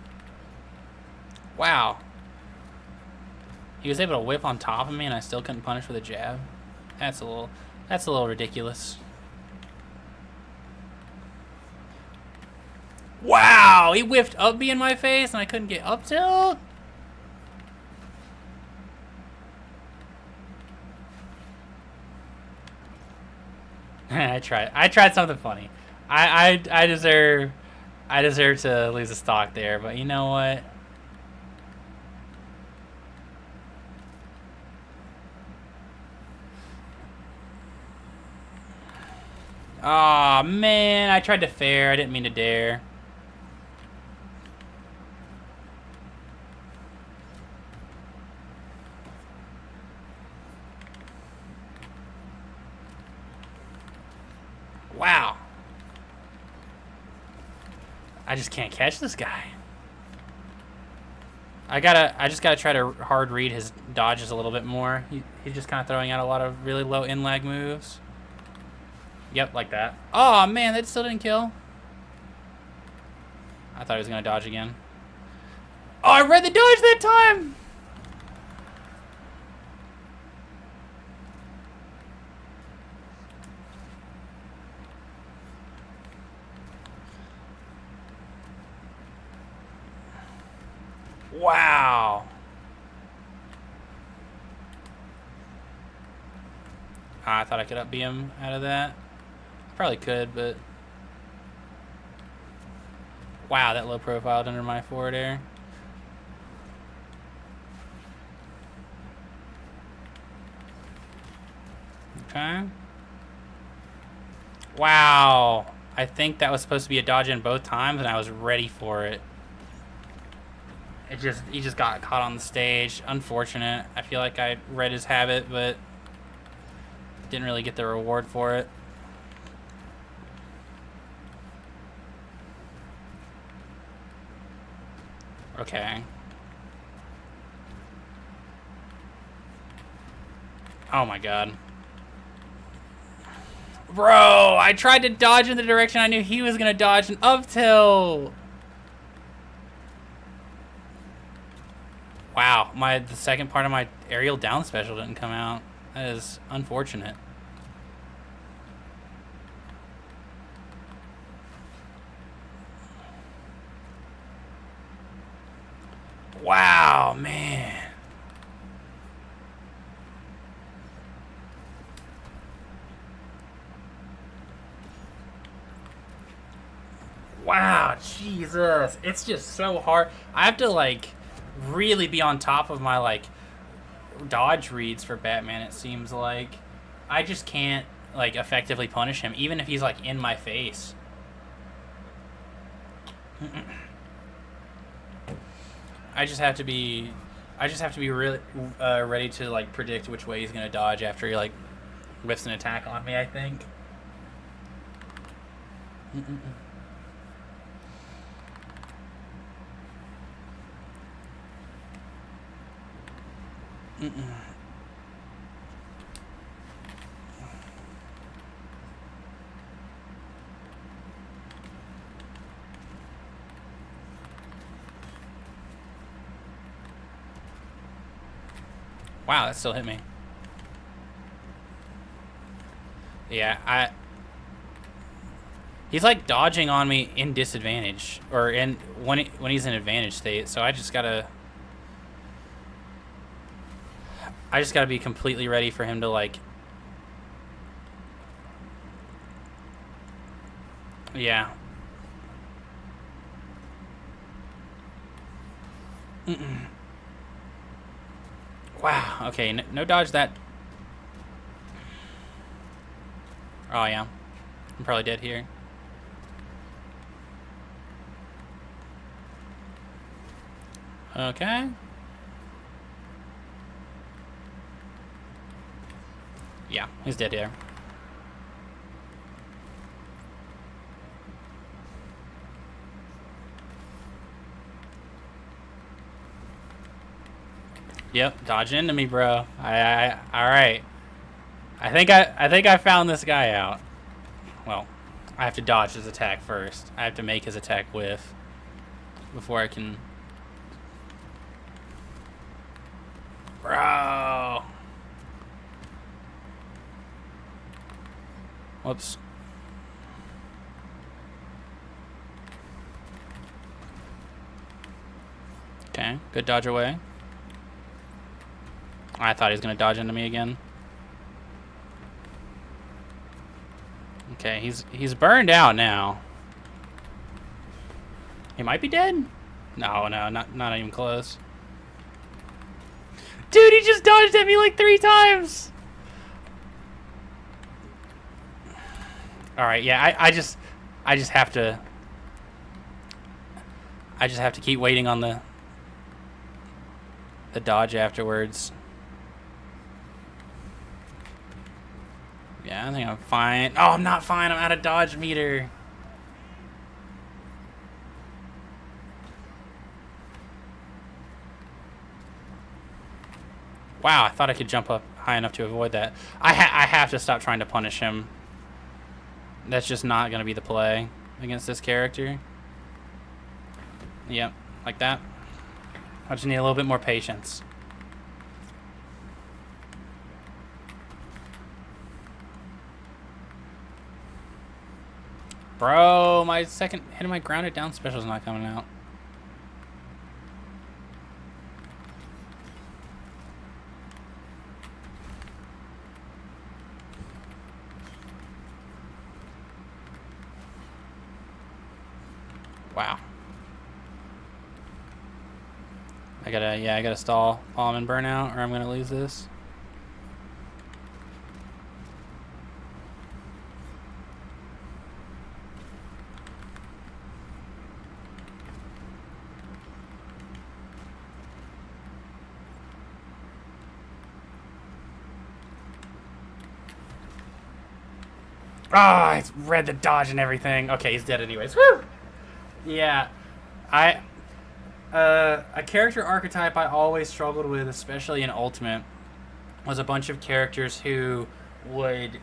Wow. He was able to whip on top of me and I still couldn't punish with a jab. That's a little ridiculous. Wow, he whiffed up B in my face and I couldn't get up tilt? I tried something funny. I deserve to lose a stock there, but you know what? Aw, man. I tried to fair. I didn't mean to dare. Wow. I just can't catch this guy. I just gotta try to hard read his dodges a little bit more. He's just kind of throwing out a lot of really low in lag moves. Yep, like that. Oh man, that still didn't kill. I thought he was gonna dodge again. Oh, I read the dodge that time. Wow. I thought I could up B him out of that. Probably could, but... Wow, that low profiled under my forward air. Okay. Wow. I think that was supposed to be a dodge in both times, and I was ready for it. He just got caught on the stage. Unfortunate. I feel like I read his habit, but didn't really get the reward for it. Okay. Oh my god. Bro, I tried to dodge in the direction I knew he was gonna dodge an up tilt. Wow, the second part of my aerial down special didn't come out. That is unfortunate. Wow, man. Wow, Jesus. It's just so hard. I have to, like, really be on top of my, like, dodge reads for Batman, it seems like. I just can't, like, effectively punish him, even if he's, like, in my face. I just have to be really ready to, like, predict which way he's gonna dodge after he, like, whiffs an attack on me, I think. Wow, that still hit me. Yeah, he's like dodging on me in disadvantage, or when he's in advantage state. So I just gotta be completely ready for him to, like. Yeah. Wow. Okay. No dodge that. Oh yeah. I'm probably dead here. Okay. Yeah, he's dead here. Yep, dodge into me, bro. All right. I think I found this guy out. Well, I have to dodge his attack first. I have to make his attack whiff before I can. Bro. Whoops. Okay, good dodge away. I thought he was gonna dodge into me again. Okay, he's burned out now. He might be dead? No, not even close. Dude, he just dodged at me like 3 times. right, yeah, I just have to keep waiting on the dodge afterwards. Yeah, I think I'm fine. Oh, I'm not fine. I'm out of dodge meter. Wow, I thought I could jump up high enough to avoid that. I have to stop trying to punish him. That's just not going to be the play against this character. Yep, like that. I just need a little bit more patience. Bro, my second hit of my grounded down special is not coming out. Wow. I gotta stall bomb and burnout or I'm gonna lose this. Ah, I read the dodge and everything. Okay, he's dead anyways. Woo! Yeah, a character archetype I always struggled with, especially in Ultimate, was a bunch of characters who would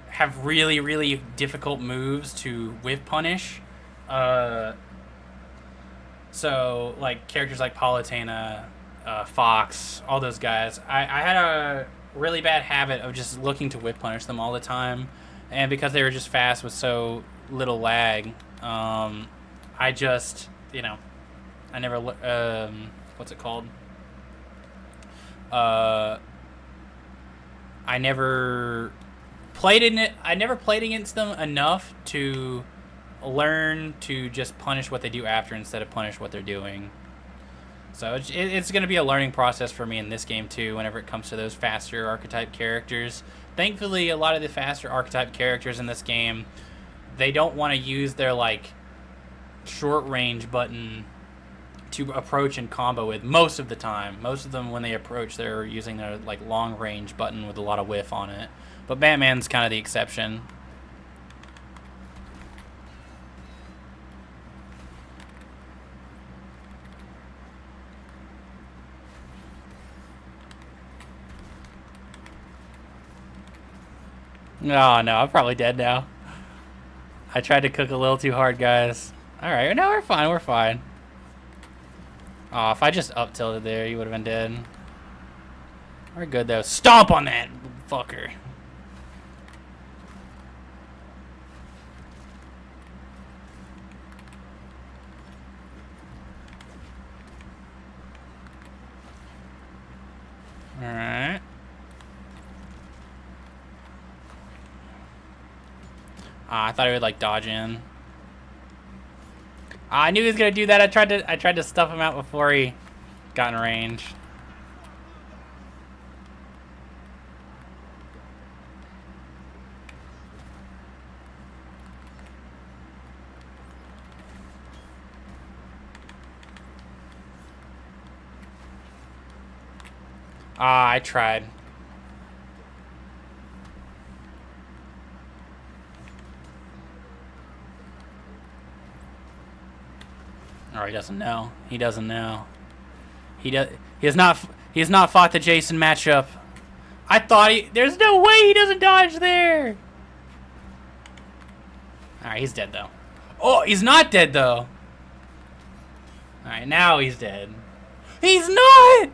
have really, really difficult moves to whiff punish. So, like, characters like Palutena, Fox, all those guys. I had a really bad habit of just looking to whiff punish them all the time. And because they were just fast with so little lag, I just, I never, what's it called? I never played in it. I never played against them enough to learn to just punish what they do after instead of punish what they're doing. So it's going to be a learning process for me in this game too, whenever it comes to those faster archetype characters. Thankfully, a lot of the faster archetype characters in this game, they don't want to use their, like, short range button to approach and combo with most of the time. Most of them, when they approach, they're using their, like, long range button with a lot of whiff on it. But Batman's kind of the exception. Oh, no, I'm probably dead now. I tried to cook a little too hard, guys. Alright, no, we're fine, we're fine. Oh, if I just up tilted there, you would have been dead. We're good, though. Stomp on that fucker. Alright. I thought he would, like, dodge in. I knew he was gonna do that. I tried to stuff him out before he got in range. I tried. Oh, he doesn't know. He doesn't know. He has not fought the Jason matchup. I thought there's no way he doesn't dodge there. All right, he's dead though. Oh, he's not dead though. All right, now he's dead. He's not.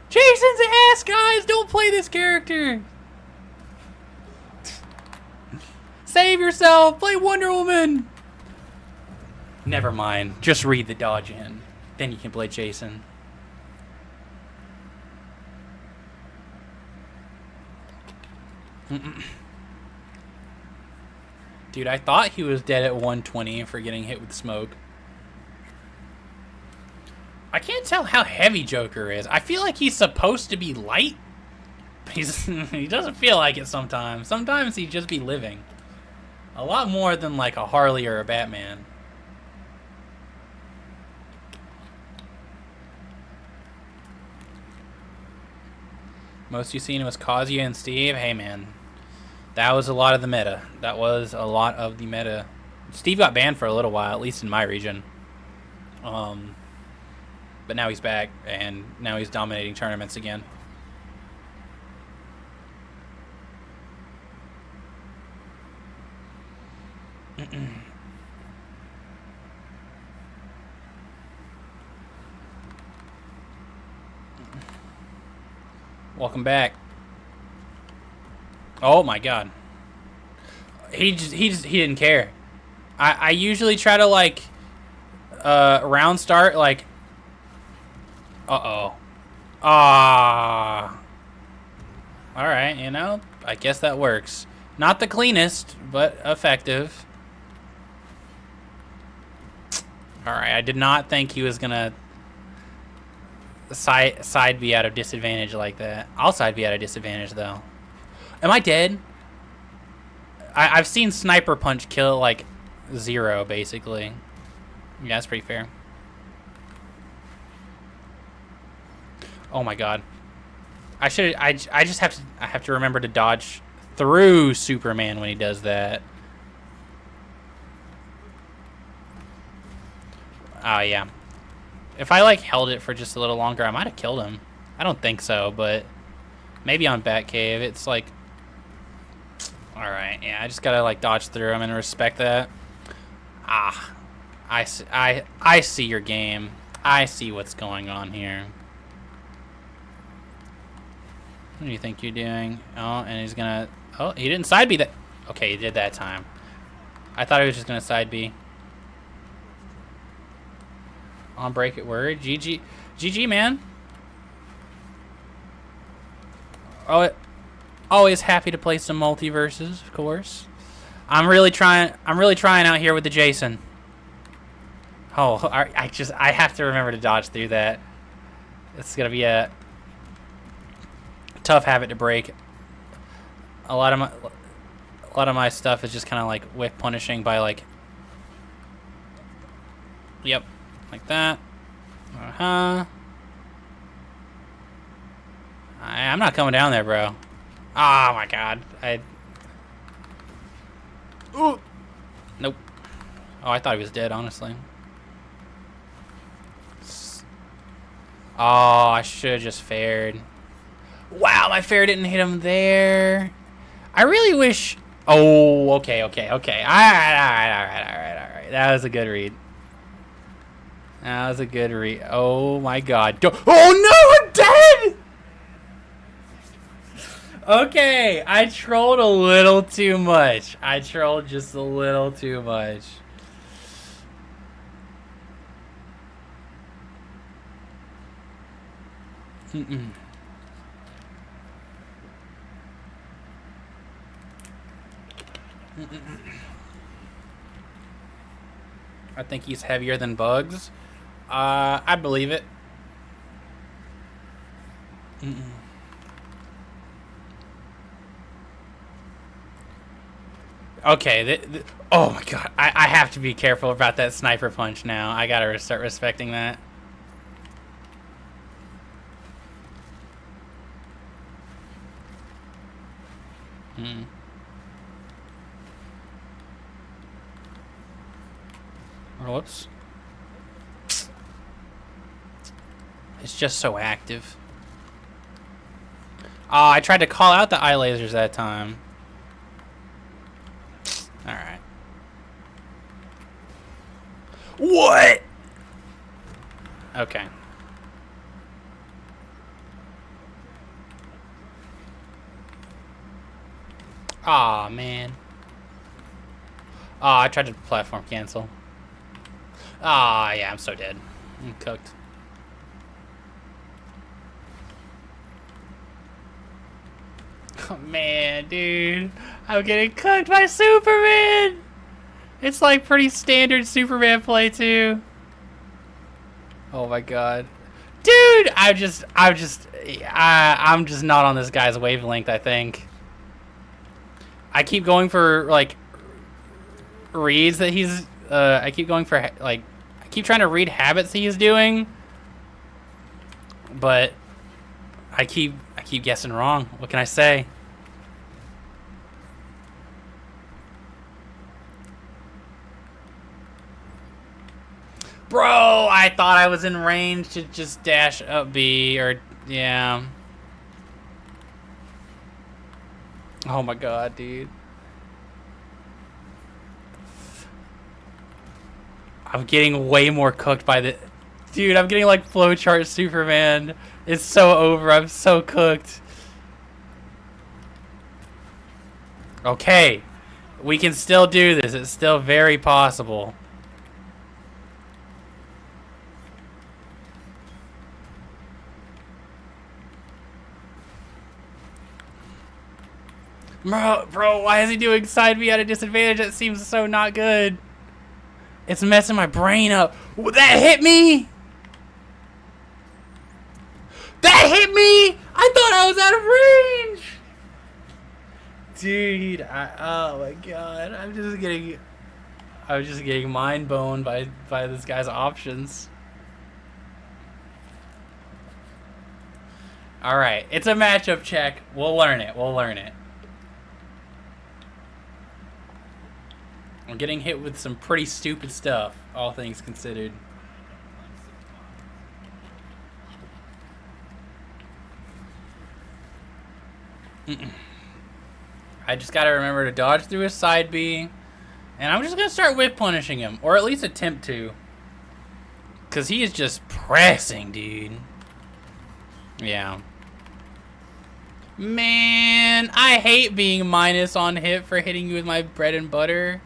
Jason's ass, guys. Don't play this character. Save yourself. Play Wonder Woman. Never mind. Just read the dodge in. Then you can play Jason. Dude, I thought he was dead at 120 for getting hit with smoke. I can't tell how heavy Joker is. I feel like he's supposed to be light. He doesn't feel like it sometimes. Sometimes he just be living. A lot more than like a Harley or a Batman. Most you seen was Kazuya and Steve. Hey man, that was a lot of the meta. That was a lot of the meta. Steve got banned for a little while, at least in my region. But now he's back, and now he's dominating tournaments again. Welcome back. Oh my god. He didn't care. I usually try to like round start like uh-oh. Ah. Alright, you know, I guess that works. Not the cleanest, but effective. Alright, I did not think he was gonna side B out of disadvantage like that. I'll side B out of disadvantage though. Am I dead? I've seen Sniper Punch kill like 0 basically. Yeah, that's pretty fair. Oh my god. I have to remember to dodge through Superman when he does that. Oh yeah. If I like held it for just a little longer, I might have killed him. I don't think so, but maybe on Batcave. It's like, all right, yeah. I just gotta like dodge through him and respect that. Ah, I see your game. I see what's going on here. What do you think you're doing? Oh, and he's gonna. Oh, he didn't side B that. Okay, he did that time. I thought he was just gonna side B. On break it word. GG. GG, man. Oh, always happy to play some multiverses, of course. I'm really trying out here with the Jason. Oh, I have to remember to dodge through that. It's gonna be a tough habit to break. A lot of my stuff is just kind of like whiff punishing by like. Yep. Like that. I'm not coming down there, bro. Oh my god. Ooh. Nope. Oh, I thought he was dead, honestly. Oh, I should have just fared. Wow, my fair didn't hit him there. I really wish. Oh, okay. All right. That was a good read. That was a good read. Oh my god. Oh no, I'm dead! Okay, I trolled a little too much. I trolled just a little too much. I think he's heavier than Bugs. I believe it. Okay, oh my god. I have to be careful about that sniper punch now. I gotta start respecting that. Whoops. It's just so active. Oh, I tried to call out the eye lasers that time. Alright. What? Okay. Aw, man. Aw, I tried to platform cancel. Ah, yeah, I'm so dead. I'm cooked. Oh, man, dude. I'm getting cooked by Superman! It's like pretty standard Superman play, too. Oh, my God. Dude, I'm just not on this guy's wavelength, I think. I keep going for, like, reads that he's. I keep going for like. I keep trying to read habits he's doing, but I keep guessing wrong. What can I say? Bro, I thought I was in range to just dash up B or yeah. Oh my god, dude. I'm getting way more cooked by the... Dude, I'm getting like flowchart Superman. It's so over. I'm so cooked. Okay. We can still do this. It's still very possible. Bro, why is he doing side B at a disadvantage? That seems so not good. It's messing my brain up. That hit me! That hit me! I thought I was out of range! Dude, oh my god. I'm just getting mind boned by this guy's options. Alright, it's a matchup check. We'll learn it. I'm getting hit with some pretty stupid stuff, all things considered. I just gotta remember to dodge through his side B. And I'm just gonna start whip punishing him. Or at least attempt to. Because he is just pressing, dude. Yeah. Man, I hate being minus on hit for hitting you with my bread and butter.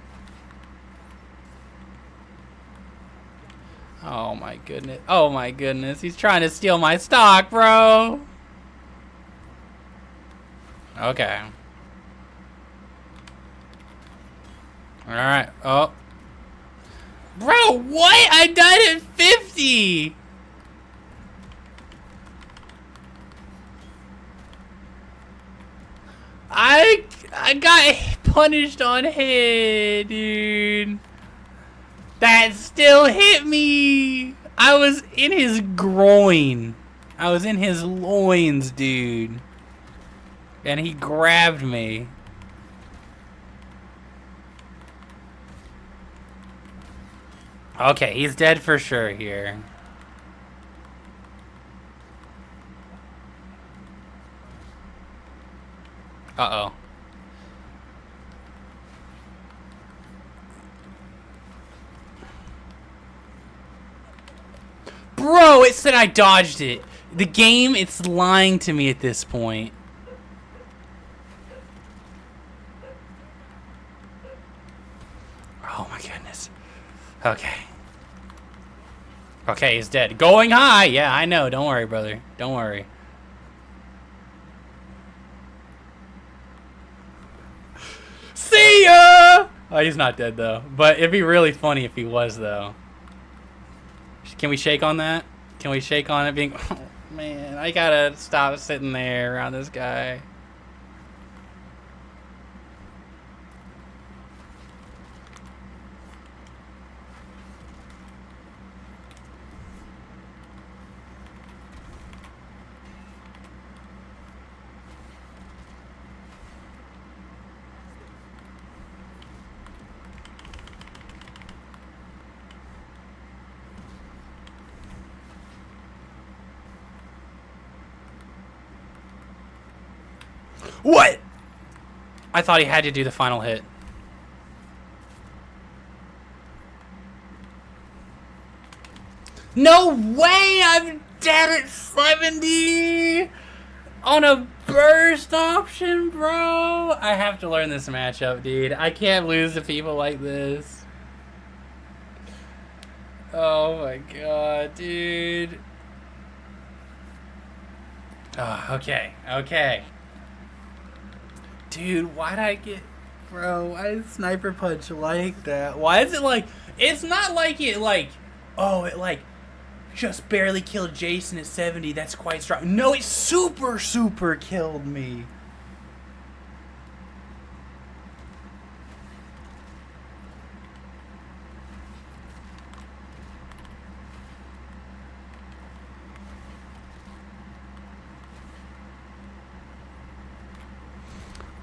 Oh my goodness. Oh my goodness. He's trying to steal my stock, bro. Okay. Alright. Oh. Bro, what? I died at 50! I got punished on hit, dude. That still hit me. I was in his groin. I was in his loins, dude. And he grabbed me. Okay, he's dead for sure here. Uh-oh. Bro, it said I dodged it. The game, it's lying to me at this point. Oh my goodness. Okay. Okay, he's dead. Going high. Yeah, I know. Don't worry, brother. Don't worry. See ya! Oh, he's not dead, though. But it'd be really funny if he was, though. Can we shake on that? Can we shake on it being... Oh, man, I gotta stop sitting there around this guy. What? I thought he had to do the final hit. No way! I'm dead at 70 on a burst option, bro. I have to learn this matchup, dude. I can't lose to people like this. Oh my god, dude. Oh, okay, okay. Dude, why'd I get... Bro, why is Sniper Punch like that? Why is it like... It's not like it like... Oh, it like... Just barely killed Jason at 70. That's quite strong. No, it super killed me.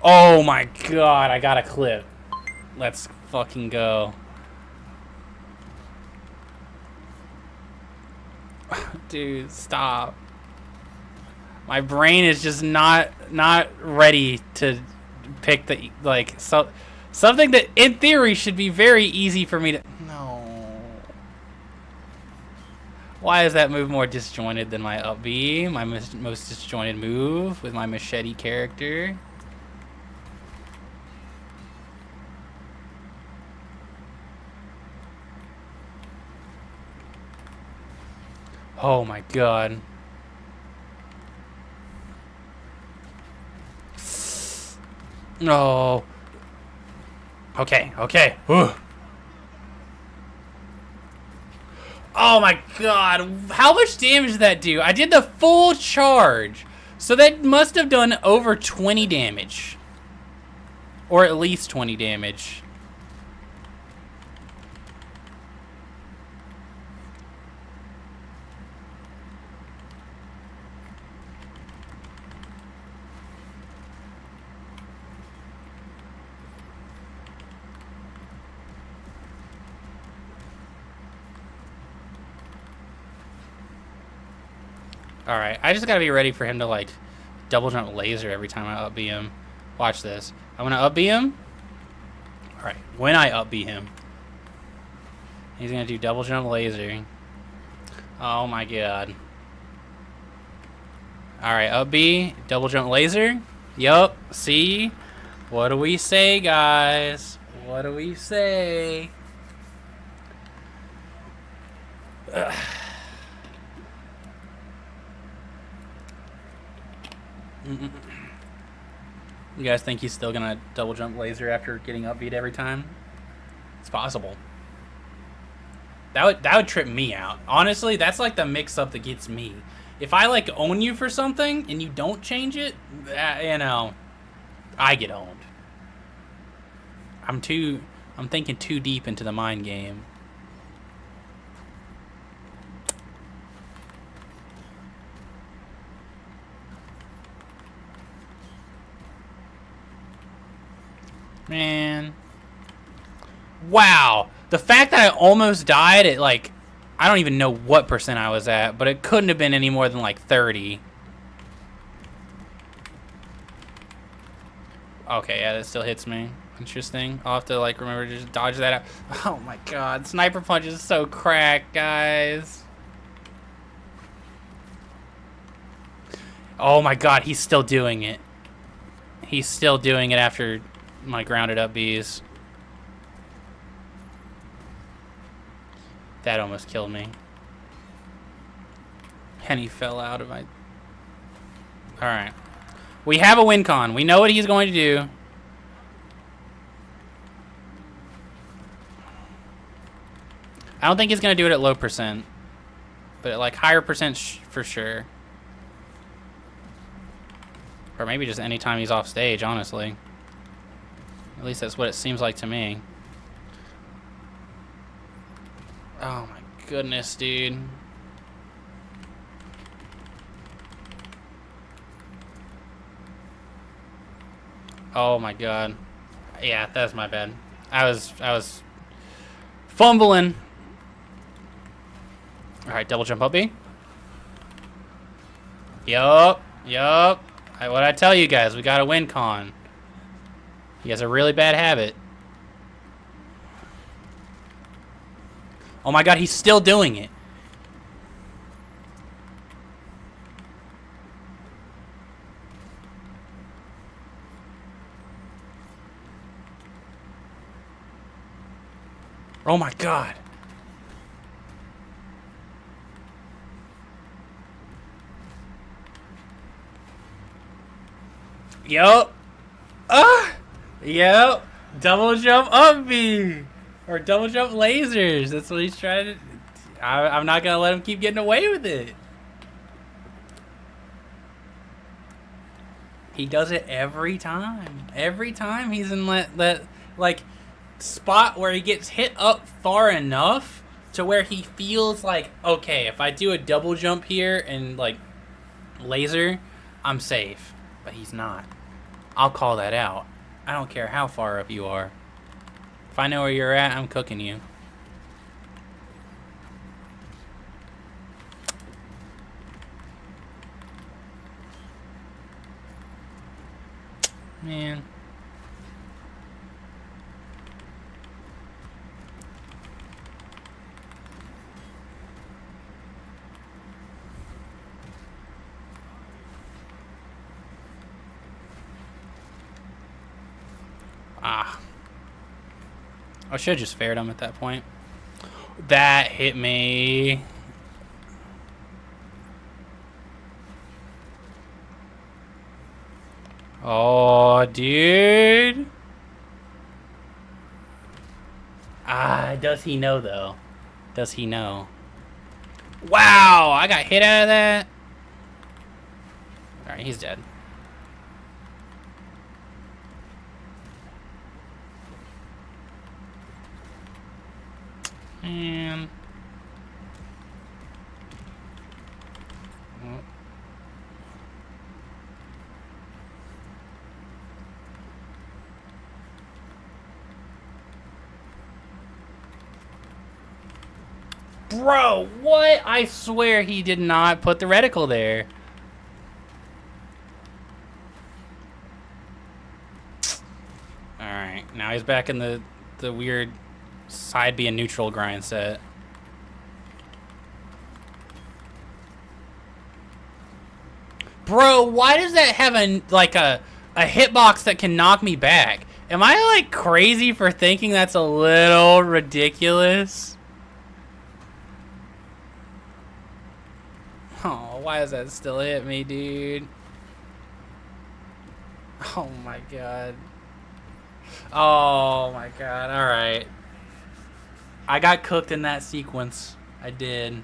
Oh my god, I got a clip. Let's fucking go. Dude, stop. My brain is just not ready to pick the something that in theory should be very easy for me to. No. Why is that move more disjointed than my up B? My most disjointed move with my machete character. Oh my god. No. Okay, okay. Whew. Oh my god. How much damage did that do? I did the full charge. So that must have done over 20 damage. Or at least 20 damage. Alright, I just gotta be ready for him to, like, double jump laser every time I up B him. Watch this. I'm gonna up B him. Alright, when I up B him, he's gonna do double jump laser. Oh my god. Alright, up B, double jump laser. Yup, see? What do we say, guys? What do we say? Ugh. You guys think he's still gonna double jump laser after getting up beat every time? It's possible. That would trip me out. Honestly, that's like the mix up that gets me. If I like own you for something and you don't change it, you know, I get owned. I'm thinking too deep into the mind game. Man. Wow. The fact that I almost died at, like, I don't even know what percent I was at, but it couldn't have been any more than, like, 30. Okay, yeah, that still hits me. Interesting. I'll have to, like, remember to just dodge that out. Oh, my God. Sniper Punch is so cracked, guys. Oh, my God. He's still doing it. He's still doing it after my grounded up Bs. That almost killed me. And he fell out of my... Alright. We have a win con. We know what he's going to do. I don't think he's going to do it at low percent. But at like higher percent for sure. Or maybe just anytime he's off stage, honestly. At least that's what it seems like to me. Oh my goodness, dude. Oh my god. Yeah, that's my bad. I was fumbling. Alright, double jump up B. Yup. What'd I tell you guys? We got a win con. He has a really bad habit. Oh my god, he's still doing it. Oh my god. Yup. Yep. Double jump up B. Or double jump lasers. That's what he's trying to... I'm not going to let him keep getting away with it. He does it every time. Every time he's in that like, spot where he gets hit up far enough to where he feels like, okay, if I do a double jump here and, like, laser, I'm safe. But he's not. I'll call that out. I don't care how far up you are. If I know where you're at, I'm cooking you. Man. Ah. I should have just fared him at that point. That hit me. Oh, dude. Ah, does he know, though? Does he know? Wow, I got hit out of that. Alright, he's dead. Man. Bro, what? I swear he did not put the reticle there. Alright, now he's back in the weird side being neutral grind set. Bro, why does that have a hitbox that can knock me back? Am I like crazy for thinking that's a little ridiculous? Oh, why does that still hit me, dude? Oh my god. Oh my god, alright. I got cooked in that sequence. I did.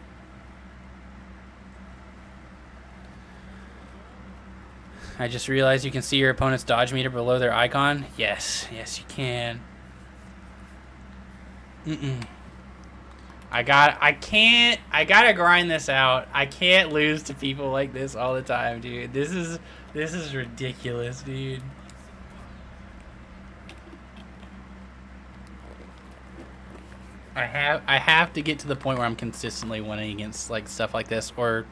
I just realized you can see your opponent's dodge meter below their icon. Yes, yes you can. I gotta grind this out. I can't lose to people like this all the time, dude. This is ridiculous, dude. I have to get to the point where I'm consistently winning against like stuff like this, or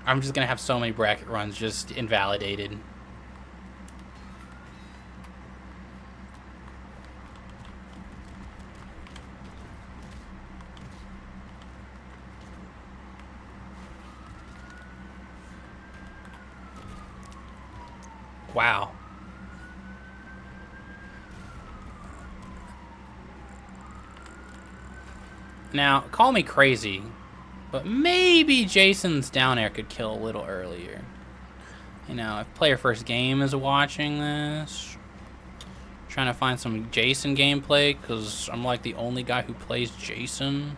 I'm just gonna have so many bracket runs just invalidated. Wow. Now, call me crazy, but maybe Jason's down air could kill a little earlier. You know, if player first game is watching this, trying to find some Jason gameplay, because I'm like the only guy who plays Jason.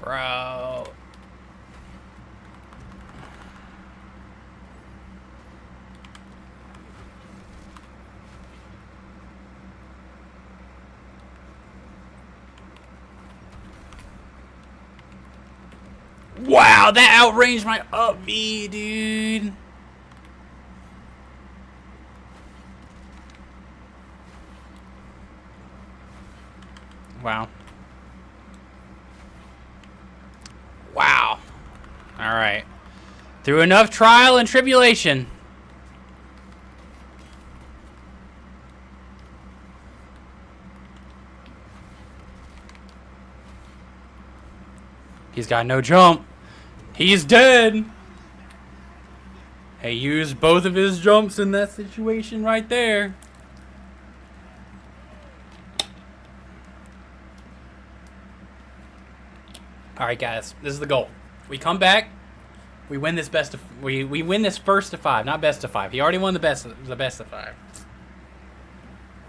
Bro. Wow, that outranged my up B, dude. Wow. Wow. All right. Through enough trial and tribulation. He's got no jump. He's dead. He used both of his jumps in that situation right there. All right, guys. This is the goal. We come back. We win this we win this first to 5, not best of 5. He already won the best of 5.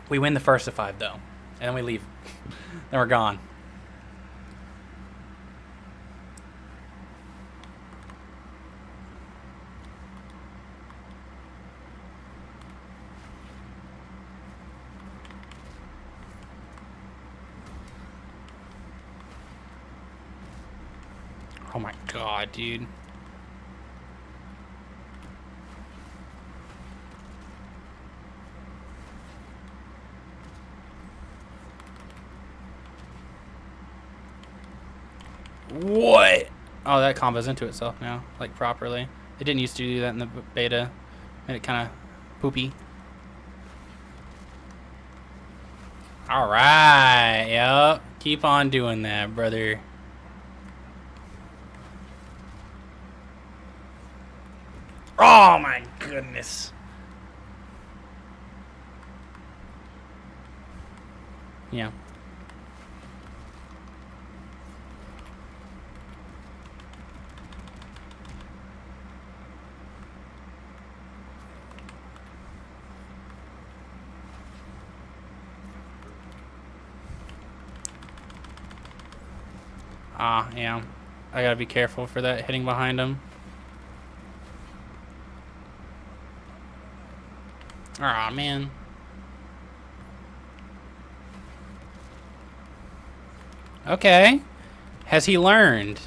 We win the first of 5 though, and then we leave. Then we're gone. Oh my god, dude. What? Oh, that combos into itself now, like properly. It didn't used to do that in the beta. Made it kind of poopy. All right, yep. Keep on doing that, brother. Oh my goodness. Yeah. Ah, yeah. I gotta be careful for that hitting behind him. Aw, man. Okay. Has he learned?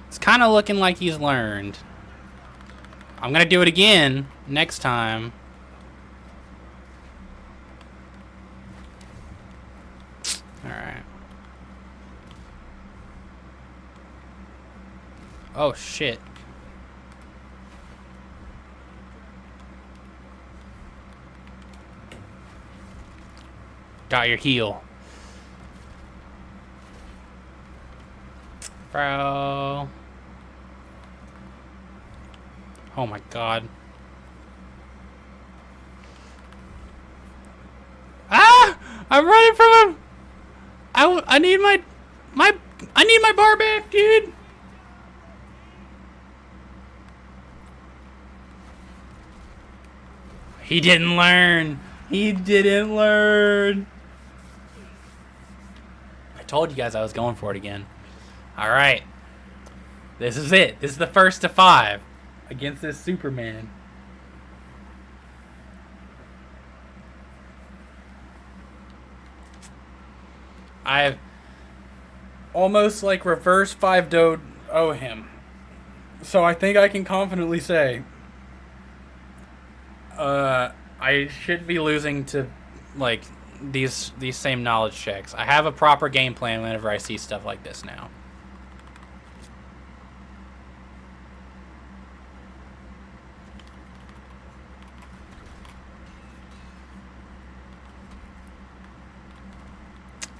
It's kind of looking like he's learned. I'm gonna do it again next time. Alright. Oh, shit. Got your heel. Bro. Oh my god. Ah! I'm running from him! I need I need my bar back, dude! He didn't learn. He didn't learn. I told you guys I was going for it again. Alright. This is it. This is the first to 5 against this Superman. I've almost like reverse 5-doed him. So I think I can confidently say I should be losing to like these same knowledge checks. I have a proper game plan whenever I see stuff like this now.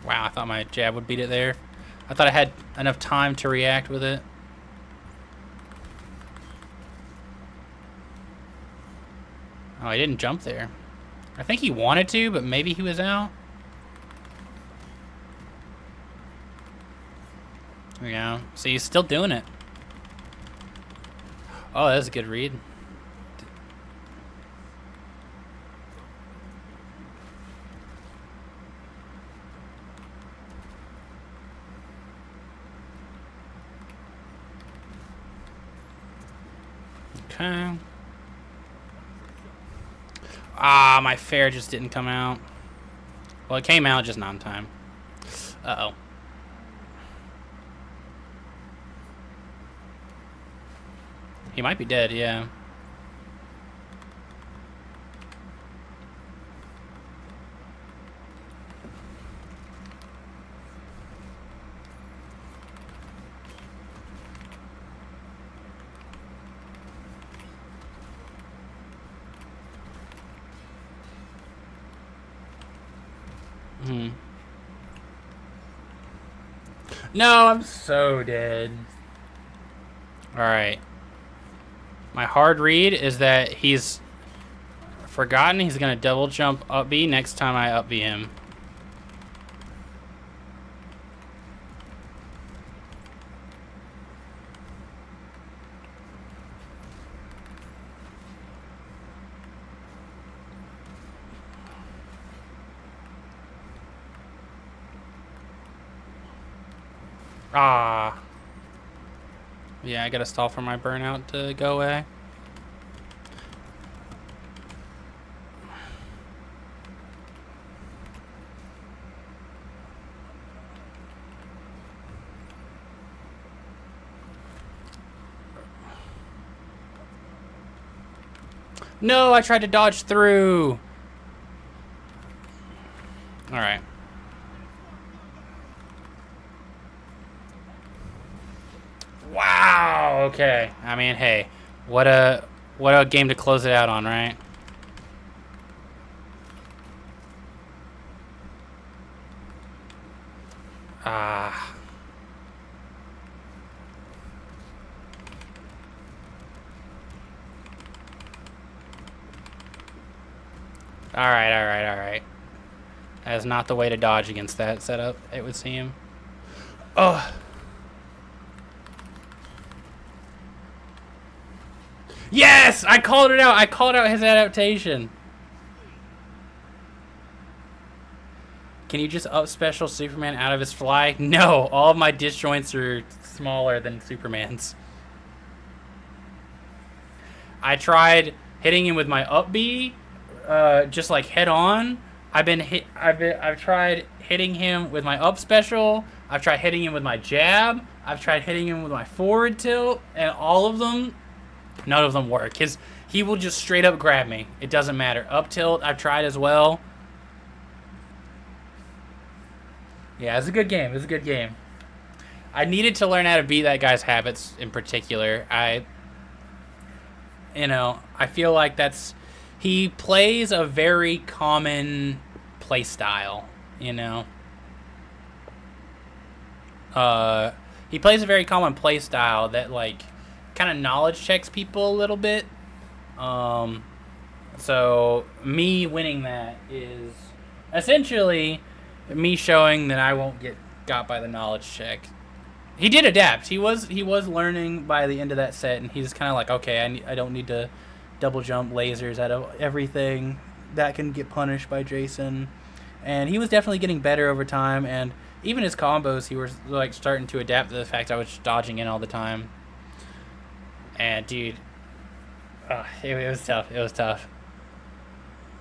Wow, I thought my jab would beat it there. I thought I had enough time to react with it. Oh, he didn't jump there. I think he wanted to, but maybe he was out. Yeah, so he's still doing it. Oh, that's a good read. Okay. Ah, my fair just didn't come out. Well, it came out just not in time. Uh-oh. He might be dead, yeah. Hmm. No, I'm so dead. Alright. My hard read is that he's forgotten he's going to double jump up B next time I up B him. Ah. Yeah, I gotta stall for my burnout to go away. No, I tried to dodge through. All right. Wow. Okay. I mean, hey, what a game to close it out on, right? Ah. All right. All right. All right. That is not the way to dodge against that setup, it would seem. Oh. Yes! I called it out. I called out his adaptation. Can you just up special Superman out of his fly? No, all of my disjoints are smaller than Superman's. I tried hitting him with my up B, just like head on. I've tried hitting him with my up special. I've tried hitting him with my jab. I've tried hitting him with my forward tilt, and all of them, none of them work. He will just straight up grab me. It doesn't matter. Up tilt, I've tried as well. Yeah, it's a good game. It's a good game. I needed to learn how to beat that guy's habits in particular. I feel like he plays a very common play style, he plays a very common play style that like kind of knowledge checks people a little bit. So me winning that is essentially me showing that I won't get got by the knowledge check. He did adapt. He was learning by the end of that set, and he's kind of like, okay, I don't need to double jump lasers out of everything that can get punished by Jason. And he was definitely getting better over time, and even his combos, he was like starting to adapt to the fact I was dodging in all the time. And dude, it was tough. It was tough.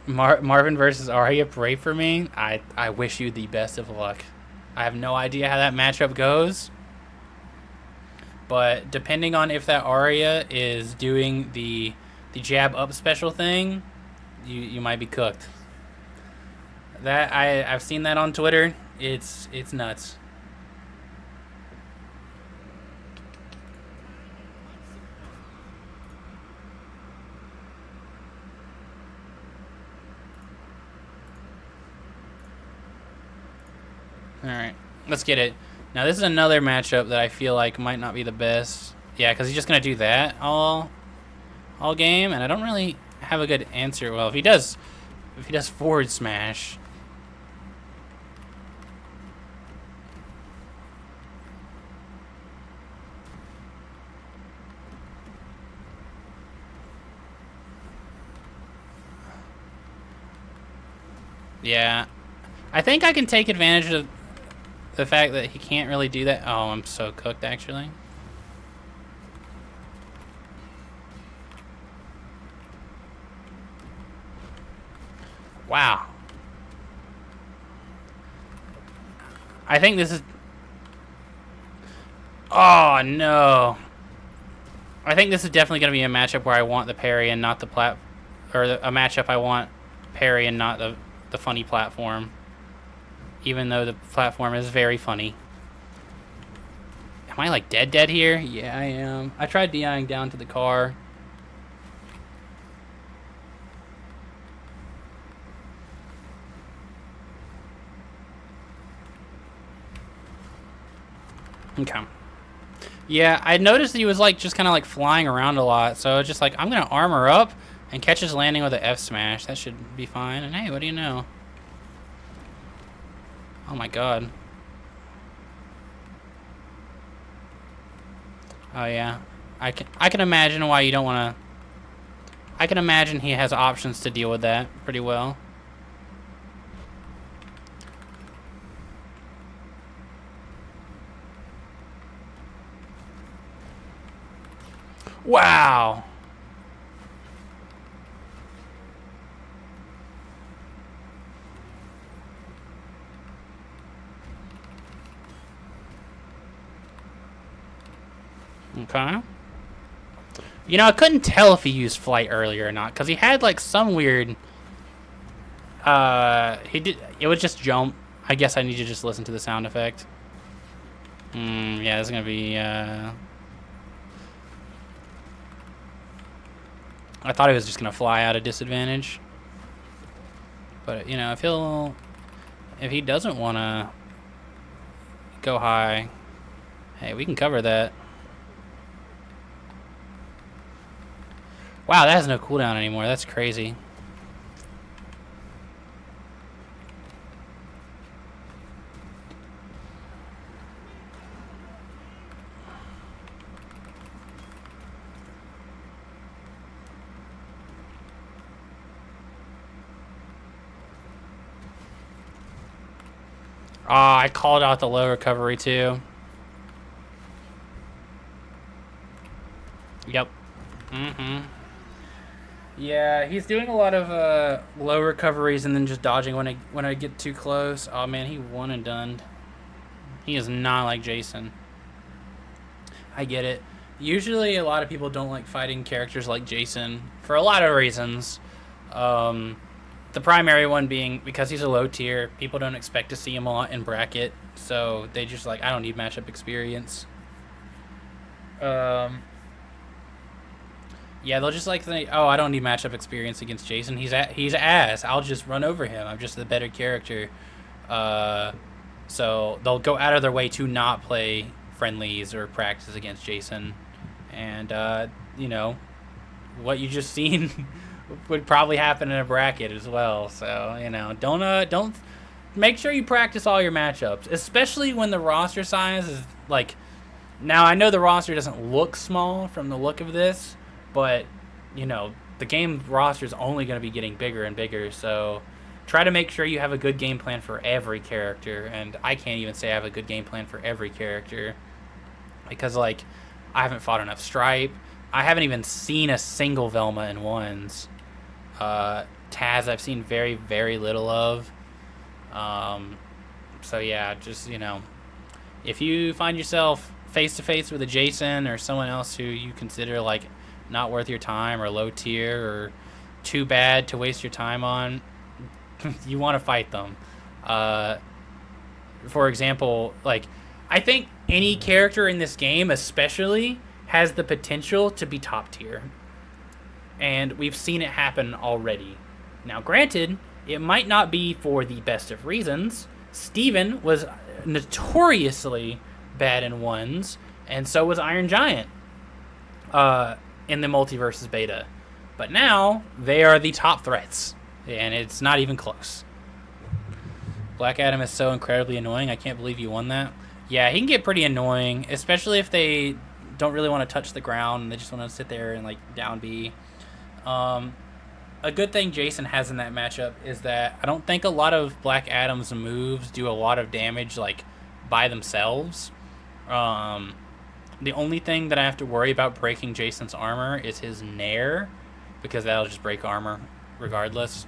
Marvin versus Arya, pray for me. I wish you the best of luck. I have no idea how that matchup goes, but depending on if that Arya is doing the jab up special thing, you might be cooked. That I've seen that on Twitter. It's nuts. Alright, let's get it. Now this is another matchup that I feel like might not be the best. Yeah, because he's just going to do that all game, and I don't really have a good answer. Well, if he does forward smash. Yeah, I think I can take advantage of the fact that he can't really do that. Oh, I'm so cooked, actually. Wow. I think this is... Oh, no. I think this is definitely going to be a matchup where I want the parry and not the a matchup I want parry and not the funny platform. Even though the platform is very funny. Am I like dead here? Yeah, I am. I tried DIing down to the car. Okay. Yeah, I noticed that he was like just kind of like flying around a lot, so I was just like, I'm gonna armor up and catch his landing with an F smash. That should be fine. And hey, what do you know? Oh my god. Oh yeah. I can imagine why you don't want to. I can imagine he has options to deal with that pretty well. Wow. Okay. You know, I couldn't tell if he used flight earlier or not, because he had, like, some weird... he did... It would just jump. I guess I need to just listen to the sound effect. Yeah, this is gonna be, I thought he was just gonna fly out of disadvantage. But, you know, if he doesn't want to go high, hey, we can cover that. Wow, that has no cooldown anymore. That's crazy. Ah, I called out the low recovery too. Yep. Yeah, he's doing a lot of low recoveries and then just dodging when I get too close. Oh man, he one and done. He is not like Jason. I get it. Usually a lot of people don't like fighting characters like Jason for a lot of reasons. The primary one being because he's a low tier, people don't expect to see him a lot in bracket, so they just like, I don't need matchup experience. Yeah, they'll just like think, oh, I don't need matchup experience against Jason. He's ass. I'll just run over him. I'm just the better character. So they'll go out of their way to not play friendlies or practice against Jason, and you know, what you just seen would probably happen in a bracket as well. So, you know, don't make sure you practice all your matchups, especially when the roster size is like, now I know the roster doesn't look small from the look of this, but you know, the game roster is only going to be getting bigger and bigger. So try to make sure you have a good game plan for every character. And I can't even say I have a good game plan for every character because, like, I haven't fought enough Stripe. I haven't even seen a single Velma in ones. Taz I've seen very, very little of. So yeah, just, you know, if you find yourself face to face with a Jason or someone else who you consider like not worth your time or low tier or too bad to waste your time on, you want to fight them. For example, like, I think any character in this game especially has the potential to be top tier. And we've seen it happen already. Now, granted, it might not be for the best of reasons. Steven was notoriously bad in ones, and so was Iron Giant in the Multiversus beta. But now, they are the top threats, and it's not even close. Black Adam is so incredibly annoying. I can't believe you won that. Yeah, he can get pretty annoying, especially if they don't really want to touch the ground and they just want to sit there and, like, down B. A good thing Jason has in that matchup is that I don't think a lot of Black Adam's moves do a lot of damage, like, by themselves. The only thing that I have to worry about breaking Jason's armor is his Nair, because that'll just break armor regardless.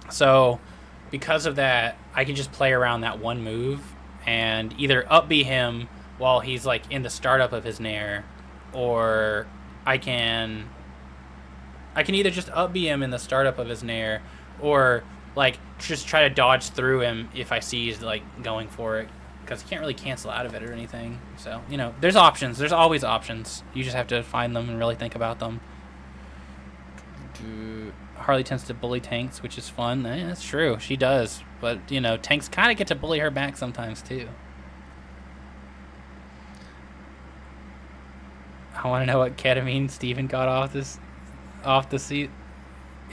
So, because of that, I can just play around that one move and either up B him while he's, like, in the startup of his Nair, or I can either just up B him in the startup of his Nair, or, like, just try to dodge through him if I see he's, like, going for it, because he can't really cancel out of it or anything. So, you know, there's options. There's always options. You just have to find them and really think about them. Harley tends to bully tanks, which is fun. That's true. She does. But, you know, tanks kind of get to bully her back sometimes, too. I want to know what ketamine Steven got in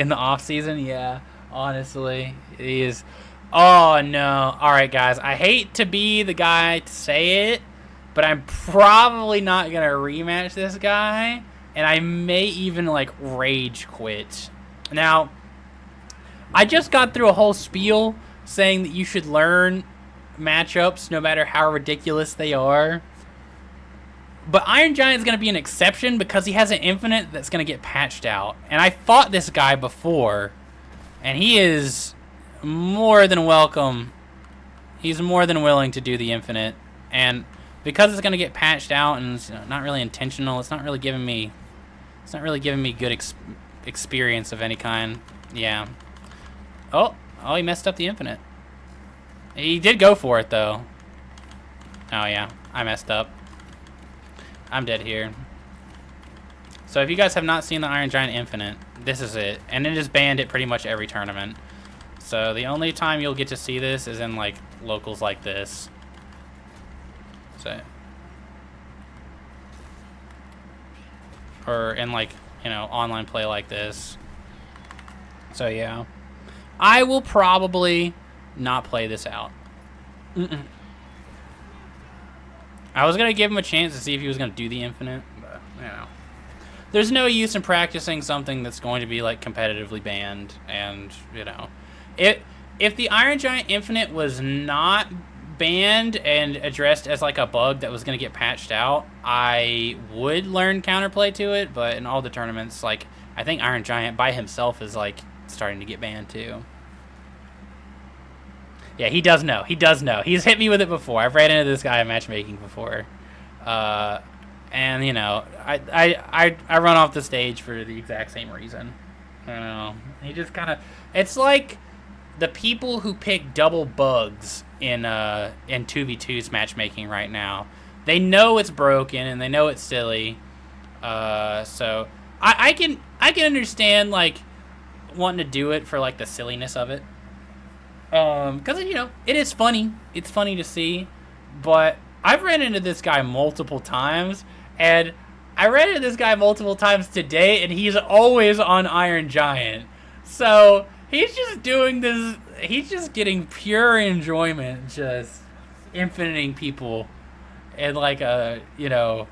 the off season. Yeah, honestly, he is. Oh no! All right, guys, I hate to be the guy to say it, but I'm probably not gonna rematch this guy, and I may even like rage quit. Now, I just got through a whole spiel saying that you should learn matchups no matter how ridiculous they are. But Iron Giant is going to be an exception because he has an infinite that's going to get patched out. And I fought this guy before, and he is more than welcome. He's more than willing to do the infinite. And because it's going to get patched out and it's, you know, not really intentional, it's not really giving me It's not really giving me good experience of any kind. Yeah. Oh, he messed up the infinite. He did go for it, though. Oh, yeah. I messed up. I'm dead here. So if you guys have not seen the Iron Giant Infinite, this is it. And it is banned at pretty much every tournament. So the only time you'll get to see this is in, like, locals like this. So... or in, like, you know, online play like this. So, yeah. I will probably not play this out. I was going to give him a chance to see if he was going to do the infinite, but, you know. There's no use in practicing something that's going to be, like, competitively banned, and, you know. If the Iron Giant Infinite was not banned and addressed as, like, a bug that was going to get patched out, I would learn counterplay to it, but in all the tournaments, like, I think Iron Giant by himself is, like, starting to get banned, too. Yeah, he does know. He does know. He's hit me with it before. I've ran into this guy in matchmaking before. And, you know, I run off the stage for the exact same reason. I don't know. He just kind of... It's like the people who pick double bugs in 2v2's matchmaking right now. They know it's broken and they know it's silly. So I can understand, like, wanting to do it for, like, the silliness of it. Because, you know, it is funny. It's funny to see. But I've ran into this guy multiple times, and I ran into this guy multiple times today, and he's always on Iron Giant. So he's just doing this. He's just getting pure enjoyment, just infiniting people, and, like, a, you know,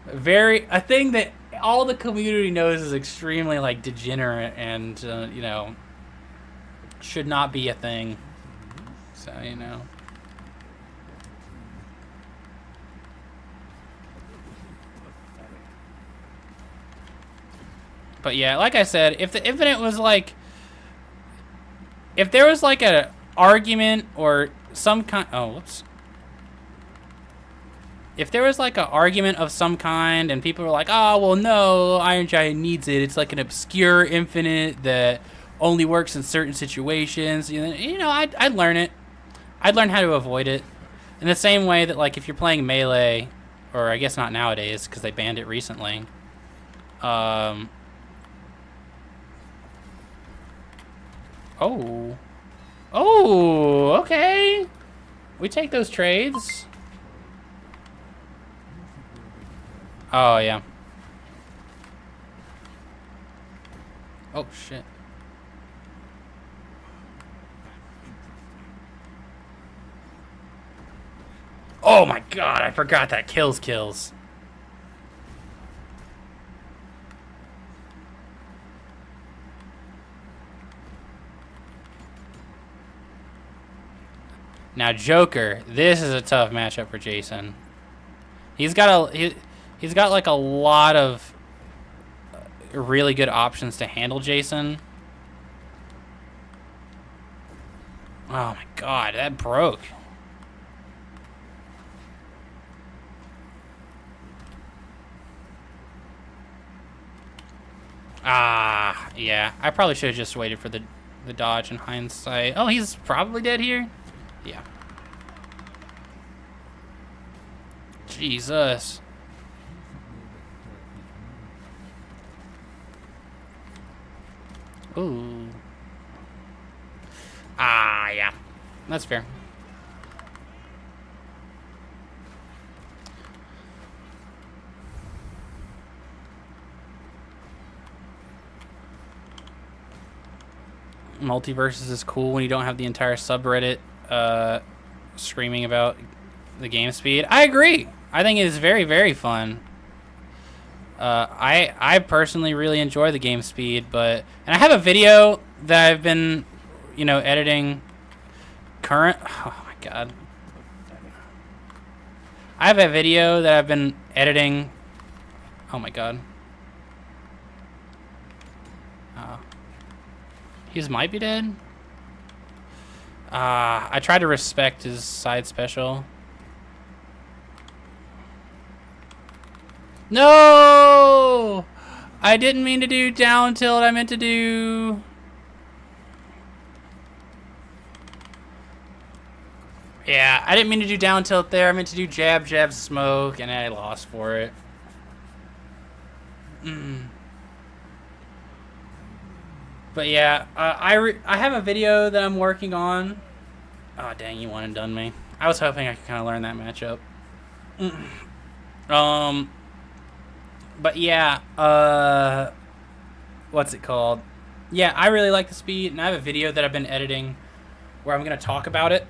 a thing that all the community knows is extremely, like, degenerate and, you know, should not be a thing. So, you know. But yeah, like I said, if the infinite was, like, if there was, like, an argument or some kind... Oh, whoops. If there was, like, an argument of some kind and people were like, oh, well, no, Iron Giant needs it. It's, like, an obscure infinite that only works in certain situations. You know, I'd learn it. I'd learn how to avoid it. In the same way that, like, if you're playing Melee, or I guess not nowadays because they banned it recently. Oh, okay. We take those trades. Oh, yeah. Oh, shit. Oh, my God. I forgot that kills. Now, Joker, this is a tough matchup for Jason. He's got like a lot of really good options to handle Jason. Oh my God, that broke. Ah, yeah. I probably should have just waited for the dodge in hindsight. Oh, he's probably dead here? Yeah. Jesus. Ooh. Ah, yeah. That's fair. Multiversus is cool when you don't have the entire subreddit screaming about the game speed. I agree. I think it is very, very fun. I personally really enjoy the game speed, and I have a video that I've been, you know, editing oh my God. I have a video that I've been editing. Oh my God. He might be dead. I tried to respect his side special. No! I didn't mean to do down tilt. I meant to do... Yeah, I didn't mean to do down tilt there. I meant to do jab, jab, smoke, and I lost for it. But yeah, I have a video that I'm working on. Oh, dang, you one and done me. I was hoping I could kind of learn that matchup. But yeah, what's it called? Yeah, I really like the speed, and I have a video that I've been editing where I'm gonna talk about it.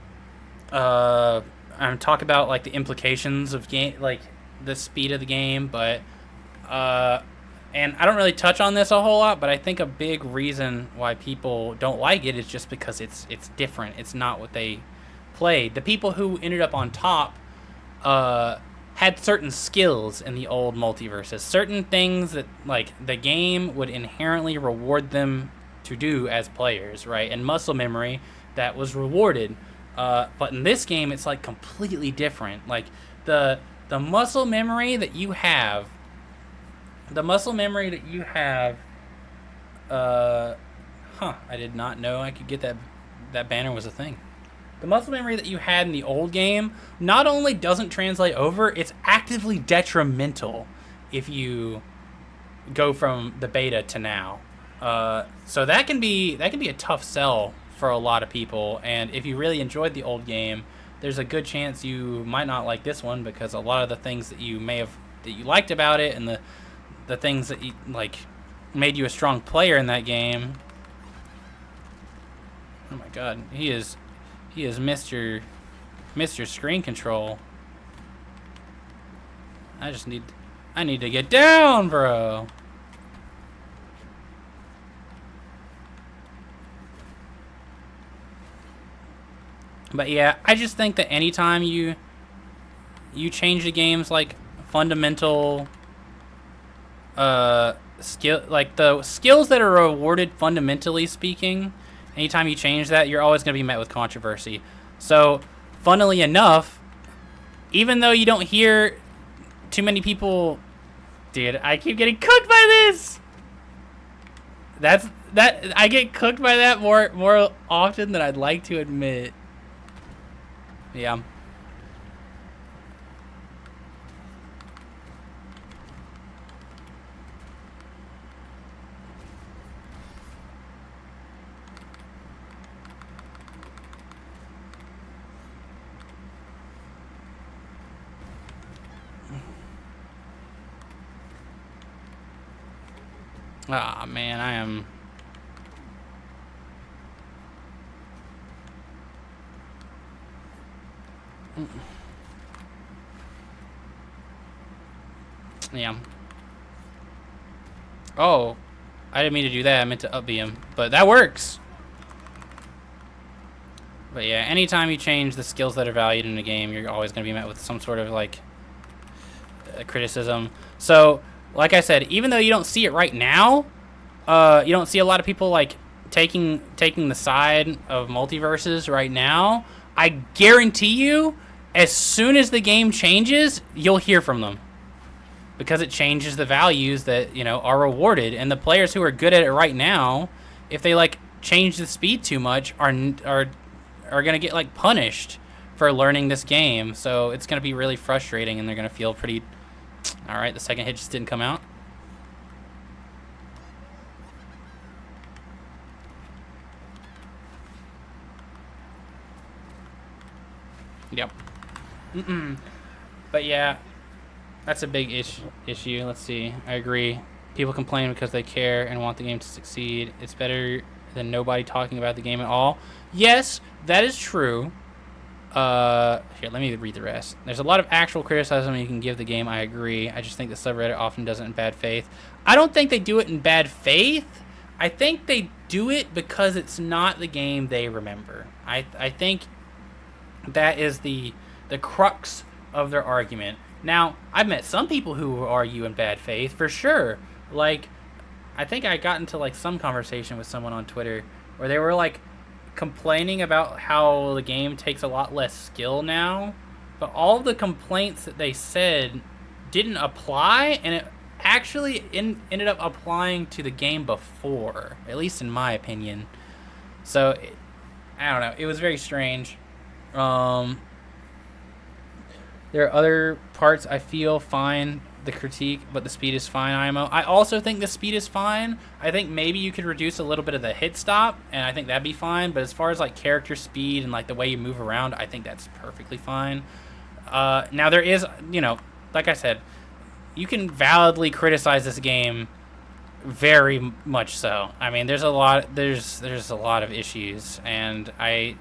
I'm talk about like the implications of game, like the speed of the game, but and I don't really touch on this a whole lot, but I think a big reason why people don't like it is just because it's different. It's not what they played. The people who ended up on top had certain skills in the old Multiversus, certain things that like the game would inherently reward them to do as players, right? And muscle memory that was rewarded. But in this game, it's like completely different. Like the muscle memory that you have, I did not know I could get that banner was a thing. The muscle memory that you had in the old game not only doesn't translate over, it's actively detrimental if you go from the beta to now. So that can be a tough sell for a lot of people, and if you really enjoyed the old game, there's a good chance you might not like this one, because a lot of the things that you liked about it and the things that you, like, made you a strong player in that game. Oh my god, he is Mr. Screen Control. I need to get down, bro. But yeah, I just think that anytime you change the game's like fundamental skill, like the skills that are rewarded fundamentally speaking, anytime you change that, you're always going to be met with controversy. So, funnily enough, even though you don't hear too many people, dude, I keep getting cooked by this. I get cooked by that more often than I'd like to admit. Yeah. Ah, man, I am... Yeah. Oh, I didn't mean to do that. I meant to up B him, but that works. But yeah, anytime you change the skills that are valued in the game, you're always going to be met with some sort of like criticism. So, like I said, even though you don't see it right now, you don't see a lot of people like taking the side of Multiversus right now. I guarantee you, as soon as the game changes, you'll hear from them, because it changes the values that, you know, are rewarded. And the players who are good at it right now, if they like change the speed too much, are gonna get like punished for learning this game. So it's gonna be really frustrating, and they're gonna feel pretty... All right, the second hit just didn't come out. Yep. But yeah, that's a big issue. Let's see. I agree. People complain because they care and want the game to succeed. It's better than nobody talking about the game at all. Yes, that is true. Here, let me read the rest. There's a lot of actual criticism you can give the game. I agree. I just think the subreddit often does it in bad faith. I don't think they do it in bad faith. I think they do it because it's not the game they remember. I think that is the crux of their argument. Now, I've met some people who argue in bad faith, for sure. Like, I think I got into like some conversation with someone on Twitter where they were like complaining about how the game takes a lot less skill now, but all the complaints that they said didn't apply, and actually ended up applying to the game before, at least in my opinion. So, I don't know. It was very strange. Um, there are other parts I feel fine, the critique, but the speed is fine, IMO. I also think the speed is fine. I think maybe you could reduce a little bit of the hit stop, and I think that'd be fine. But as far as like character speed and like the way you move around, I think that's perfectly fine. Now there is, like I said, you can validly criticize this game very much so. I mean, there's a lot of issues, and I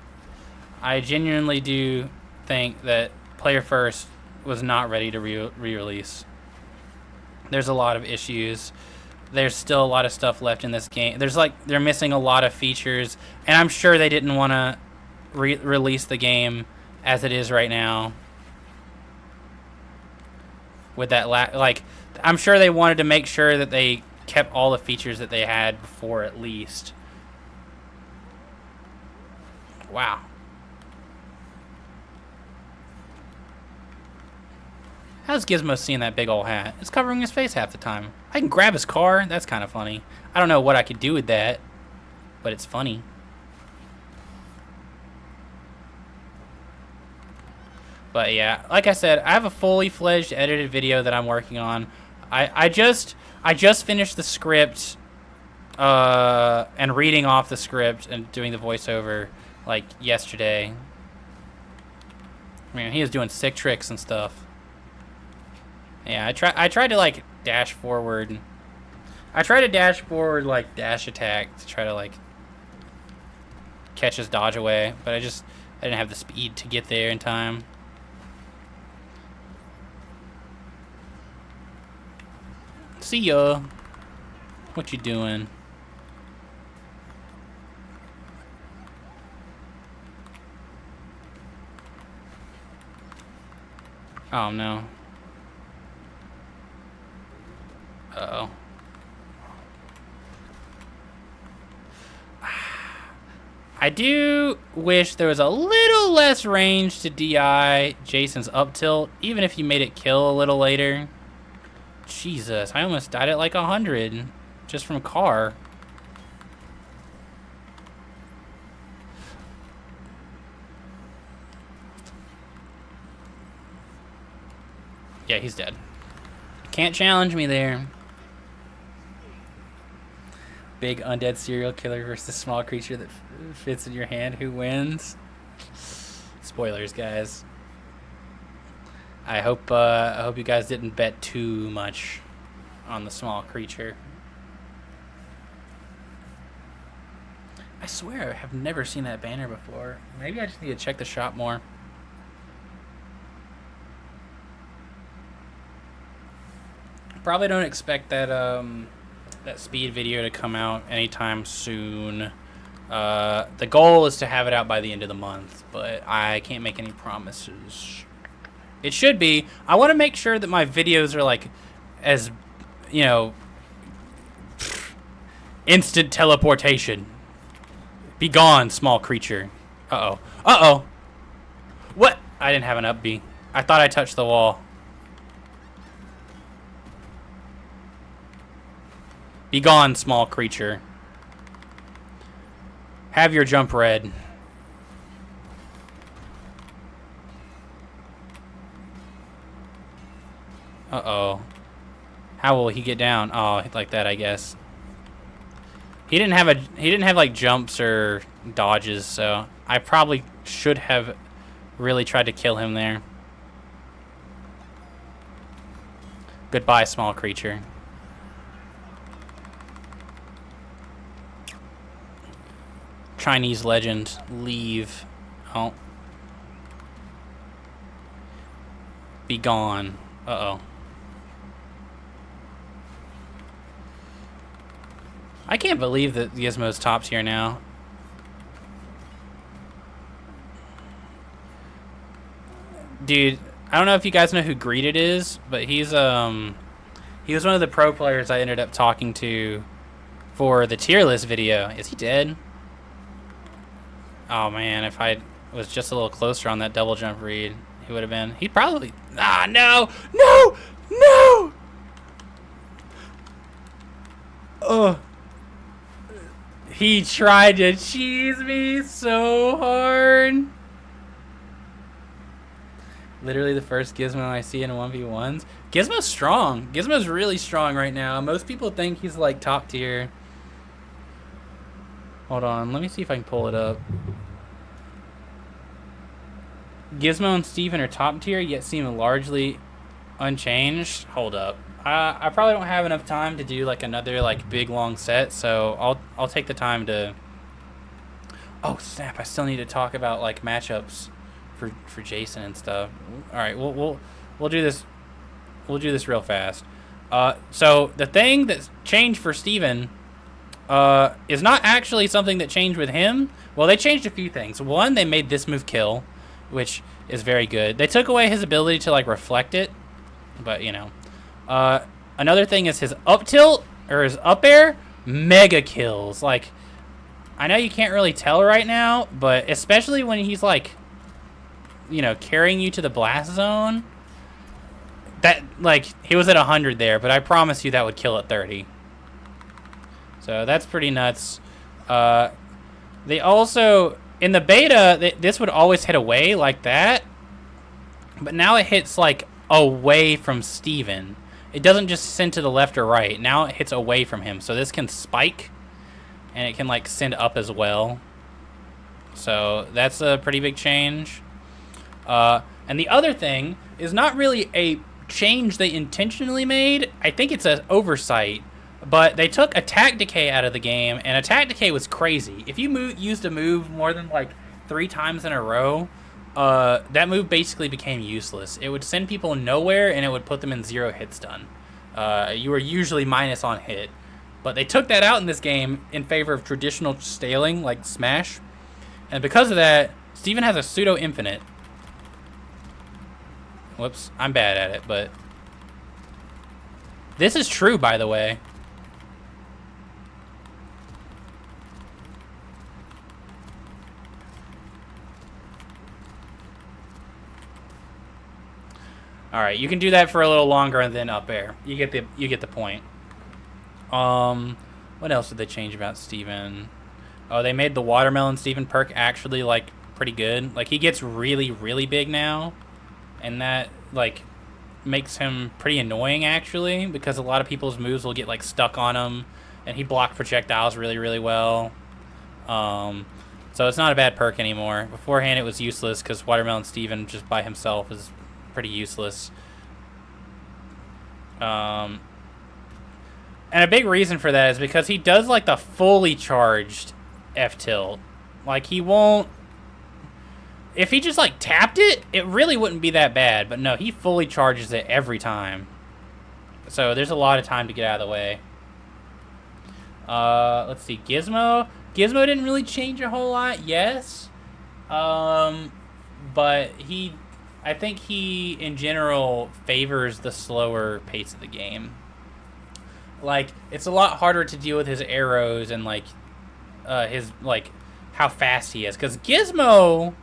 genuinely do think that Player First was not ready to re-release. There's a lot of issues. There's still a lot of stuff left in this game. They're missing a lot of features, and I'm sure they didn't want to release the game as it is right now. With that, I'm sure they wanted to make sure that they kept all the features that they had before, at least. Wow. How's Gizmo seeing that big old hat? It's covering his face half the time. I can grab his car. That's kind of funny. I don't know what I could do with that, but it's funny. But yeah, like I said, I have a fully fledged edited video that I'm working on. I just finished the script and reading off the script and doing the voiceover like yesterday. Man, he was doing sick tricks and stuff. Yeah, I tried to like dash forward. I tried to dash forward like dash attack to try to like catch his dodge away, but I didn't have the speed to get there in time. See ya. What you doing? Oh no. Uh-oh. I do wish there was a little less range to DI Jason's up tilt, even if you made it kill a little later. Jesus, I almost died at like 100 just from car. Yeah, he's dead. Can't challenge me there. Big undead serial killer versus small creature that fits in your hand. Who wins? Spoilers, guys. I hope you guys didn't bet too much on the small creature. I swear I have never seen that banner before. Maybe I just need to check the shop more. Probably don't expect that that speed video to come out anytime soon. The goal is to have it out by the end of the month, but I can't make any promises. It should be. I want to make sure that my videos are like, as, instant teleportation. Be gone, small creature. Uh-oh. Uh-oh. What? I didn't have an up B. I thought I touched the wall. Be gone, small creature. Have your jump red. Uh-oh. How will he get down? Oh, like that, I guess. He didn't have like jumps or dodges, so I probably should have really tried to kill him there. Goodbye, small creature. Chinese legend, leave. Oh. Be gone. Uh-oh. I can't believe that Gizmo's top tier now. Dude, I don't know if you guys know who Greeted is, but he was one of the pro players I ended up talking to for the tier list video. Is he dead? Oh man, if I was just a little closer on that double jump read, he would have been. He probably. Ah, no! No! No! Oh. He tried to cheese me so hard. Literally the first Gizmo I see in 1v1s. Gizmo's strong. Gizmo's really strong right now. Most people think he's like top tier. Hold on, let me see if I can pull it up. Gizmo and Steven are top tier, yet seem largely unchanged. Hold up. I probably don't have enough time to do like another like big long set, so I'll take the time to. Oh snap! I still need to talk about like matchups for Jason and stuff. All right, we'll do this. We'll do this real fast. So the thing that's changed for Steven is not actually something that changed with him. Well, they changed a few things. One, they made this move kill, which is very good. They took away his ability to like reflect it, but you know. Another thing is his up tilt or his up air mega kills. Like, I know you can't really tell right now, but especially when he's like, you know, carrying you to the blast zone. That like he was at 100 there, but I promise you that would kill at 30. So that's pretty nuts. They also in the beta this would always hit away like that, but now it hits like away from Steven. It doesn't just send to the left or right. Now it hits away from him. So this can spike, and it can like send up as well. So that's a pretty big change. And the other thing is not really a change they intentionally made. I think it's an oversight. But they took attack decay out of the game, and attack decay was crazy. If you used a move more than like 3 times in a row, that move basically became useless. It would send people nowhere, and it would put them in 0 hit stun. You were usually minus on hit. But they took that out in this game in favor of traditional staling, like Smash. And because of that, Steven has a pseudo-infinite. Whoops, I'm bad at it, but... This is true, by the way. All right, you can do that for a little longer and then up air. You get the point. What else did they change about Steven? Oh, they made the Watermelon Steven perk actually like pretty good. Like he gets really, really big now, and that like makes him pretty annoying actually, because a lot of people's moves will get like stuck on him, and he blocks projectiles really, really well. So it's not a bad perk anymore. Beforehand, it was useless because Watermelon Steven just by himself is pretty useless. And a big reason for that is because he does like the fully charged F tilt. Like he won't. If he just like tapped it, it really wouldn't be that bad. But no, he fully charges it every time. So there's a lot of time to get out of the way. Let's see, Gizmo. Gizmo didn't really change a whole lot, yes. But I think he, in general, favors the slower pace of the game. Like, it's a lot harder to deal with his arrows and, like, his, like, how fast he is. Because Gizmo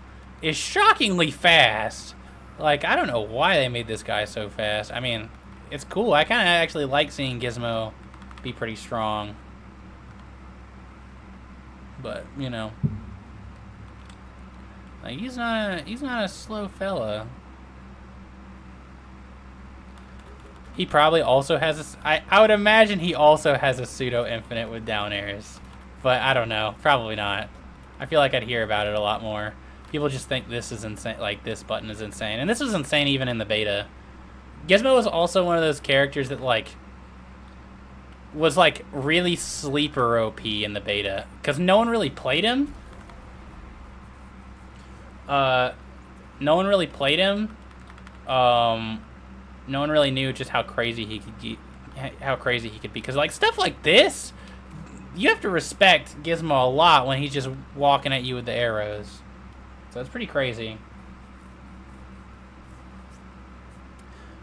is shockingly fast. Like, I don't know why they made this guy so fast. I mean, it's cool. I kind of actually like seeing Gizmo be pretty strong. But, you know. Like, he's not a slow fella. He probably also has I would imagine he also has a pseudo infinite with down airs. But I don't know. Probably not. I feel like I'd hear about it a lot more. People just think this is insane, like this button is insane. And this was insane even in the beta. Gizmo was also one of those characters that like was like really sleeper OP in the beta. Because no one really played him. No one really played him. No one really knew just how crazy he could be. Because like stuff like this, you have to respect Gizmo a lot when he's just walking at you with the arrows. So it's pretty crazy.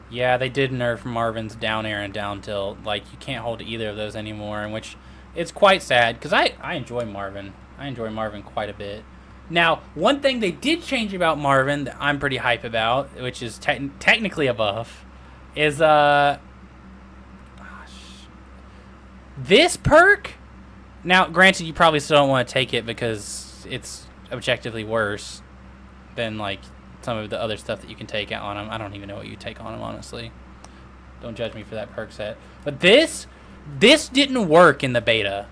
Yeah, they did nerf Marvin's down air and down tilt. Like you can't hold either of those anymore, in which it's quite sad because I enjoy Marvin. I enjoy Marvin quite a bit. Now, one thing they did change about Marvin that I'm pretty hype about, which is technically a buff, is This perk. Now, granted, you probably still don't want to take it because it's objectively worse than like some of the other stuff that you can take on him. I don't even know what you take on him, honestly. Don't judge me for that perk set. But this didn't work in the beta.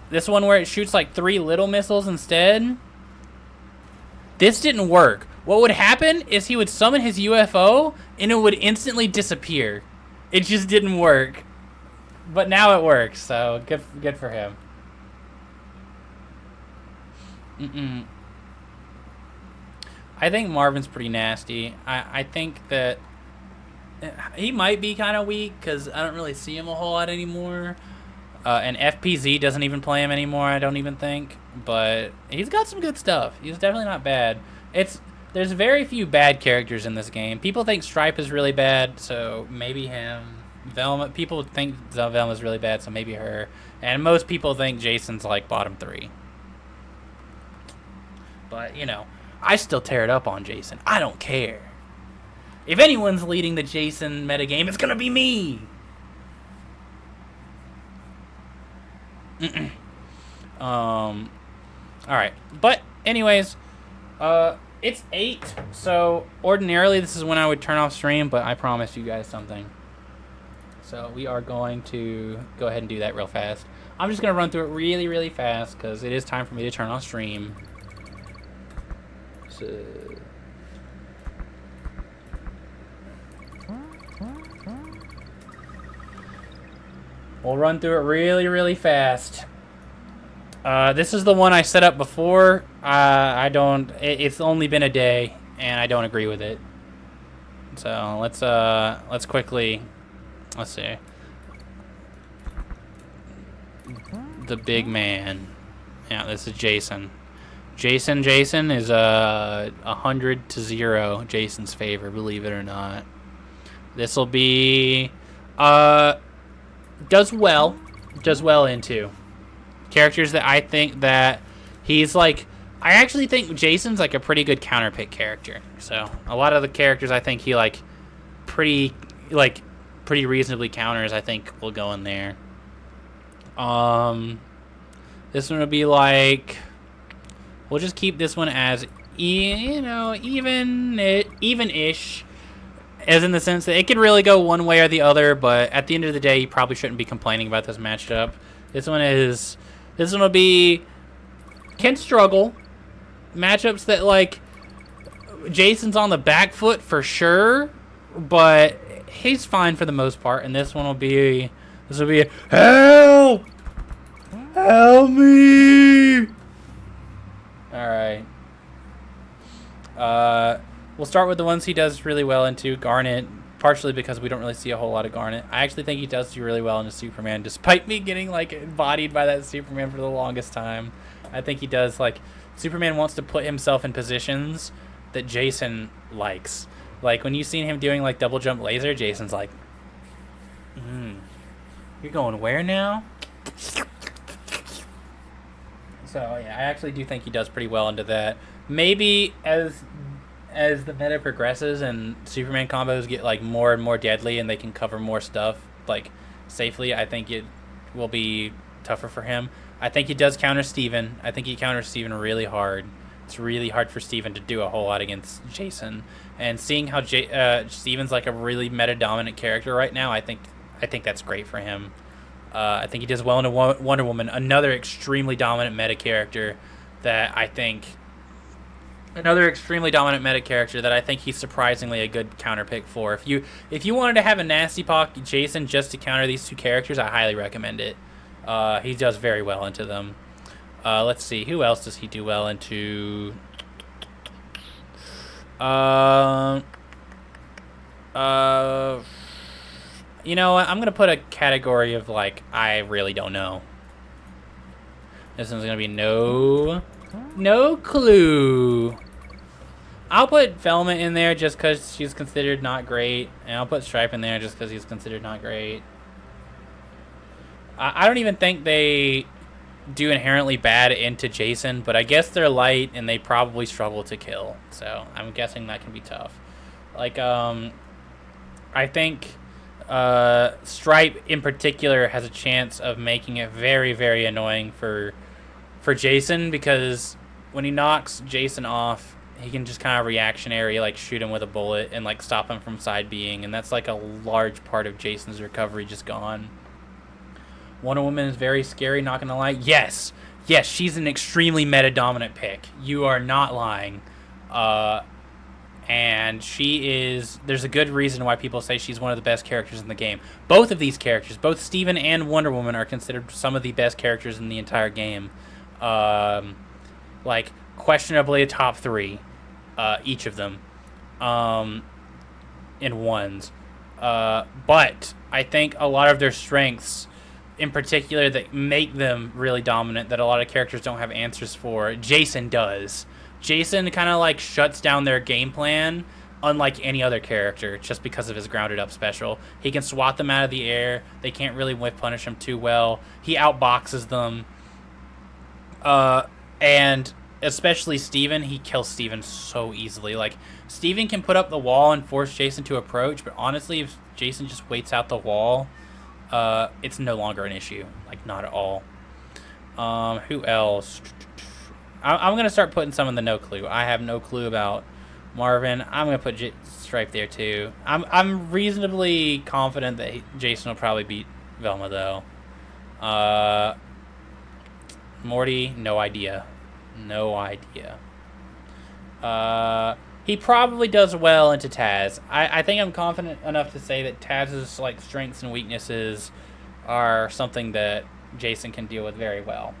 This one where it shoots like 3 little missiles instead. This didn't work. What would happen is he would summon his UFO and it would instantly disappear. It just didn't work. But now it works, so good for him. I think Marvin's pretty nasty. I think that he might be kind of weak because I don't really see him a whole lot anymore. And FPZ doesn't even play him anymore, I don't even think. But he's got some good stuff. He's definitely not bad. There's very few bad characters in this game. People think Stripe is really bad, so maybe him. Velma, people think Velma's really bad, so maybe her. And most people think Jason's like bottom 3. But, you know, I still tear it up on Jason. I don't care. If anyone's leading the Jason metagame, it's gonna be me! Alright. But, anyways, it's 8, so ordinarily this is when I would turn off stream, but I promised you guys something. So we are going to go ahead and do that real fast. I'm just going to run through it really, really fast because it is time for me to turn off stream. So... we'll run through it really, really fast. This is the one I set up before. It's only been a day, and I don't agree with it. So let's quickly... let's see. The big man. Yeah, this is Jason. Jason is 100 to 0 Jason's favor, believe it or not. This will be does well into characters that I think that he's like. I actually think Jason's like a pretty good counter pick character. So a lot of the characters I think he pretty reasonably counters, I think will go in there. This one will be like, we'll just keep this one as even-ish, as in the sense that it could really go one way or the other, but at the end of the day, you probably shouldn't be complaining about this matchup. This one will be, can struggle. Matchups that like, Jason's on the back foot for sure, but he's fine for the most part. And this will be help me. All right. We'll start with the ones he does really well into. Garnet, partially because we don't really see a whole lot of Garnet. I actually think he does do really well into Superman, despite me getting like bodied by that Superman for the longest time. I think he does like, Superman wants to put himself in positions that Jason likes. Like when you've seen him doing like double jump laser, Jason's like, you're going where now? So yeah, I actually do think he does pretty well into that. Maybe as the meta progresses and Superman combos get like more and more deadly and they can cover more stuff like safely, I think it will be tougher for him. I think he does counter Steven. I think he counters Steven really hard. It's really hard for Steven to do a whole lot against Jason. And seeing how Steven's like a really meta-dominant character right now, I think that's great for him. I think he does well into Wonder Woman, another extremely dominant meta character that I think he's surprisingly a good counter pick for. If you wanted to have a nasty pocket Jason just to counter these two characters, I highly recommend it. He does very well into them. Let's see, who else does he do well into? You know what? I'm gonna put a category of like, I really don't know. This one's gonna be no clue. I'll put Velma in there just because she's considered not great, and I'll put Stripe in there just because he's considered not great. I don't even think they do inherently bad into Jason, but I guess they're light and they probably struggle to kill. So I'm guessing that can be tough. Like, I think Stripe in particular has a chance of making it very, very annoying for Jason, because when he knocks Jason off, he can just kind of reactionary, like, shoot him with a bullet and, like, stop him from side Bing, and that's, like, a large part of Jason's recovery just gone. Wonder Woman is very scary, not gonna lie. Yes, she's an extremely meta-dominant pick. You are not lying. And she is... There's a good reason why people say she's one of the best characters in the game. Both of these characters, both Steven and Wonder Woman, are considered some of the best characters in the entire game. Like, questionably a top 3, each of them, in ones. But I think a lot of their strengths, in particular, that make them really dominant, that a lot of characters don't have answers for, Jason does. Jason kind of, like, shuts down their game plan, unlike any other character, just because of his grounded up special. He can swat them out of the air. They can't really whip punish him too well. He outboxes them. And especially Steven, he kills Steven so easily. Like, Steven can put up the wall and force Jason to approach, but honestly, if Jason just waits out the wall, it's no longer an issue. Like, not at all. Who else? I'm going to start putting some in the no clue. I have no clue about Marvin. I'm going to put Stripe there, too. I'm reasonably confident that Jason will probably beat Velma, though. Morty, no idea. No idea. He probably does well into Taz. I think I'm confident enough to say that Taz's, like, strengths and weaknesses are something that Jason can deal with very well.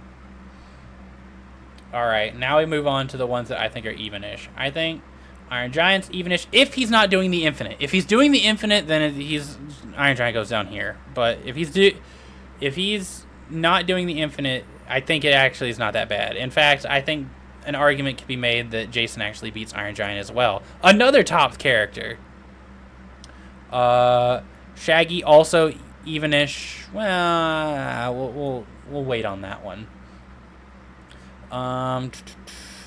Alright, now we move on to the ones that I think are even-ish. I think Iron Giant's even-ish if he's not doing the infinite. If he's doing the infinite, then Iron Giant goes down here. But if he's not doing the infinite, I think it actually is not that bad. In fact, I think an argument can be made that Jason actually beats Iron Giant as well. Another top character. Shaggy also even-ish. Well, we'll wait on that one.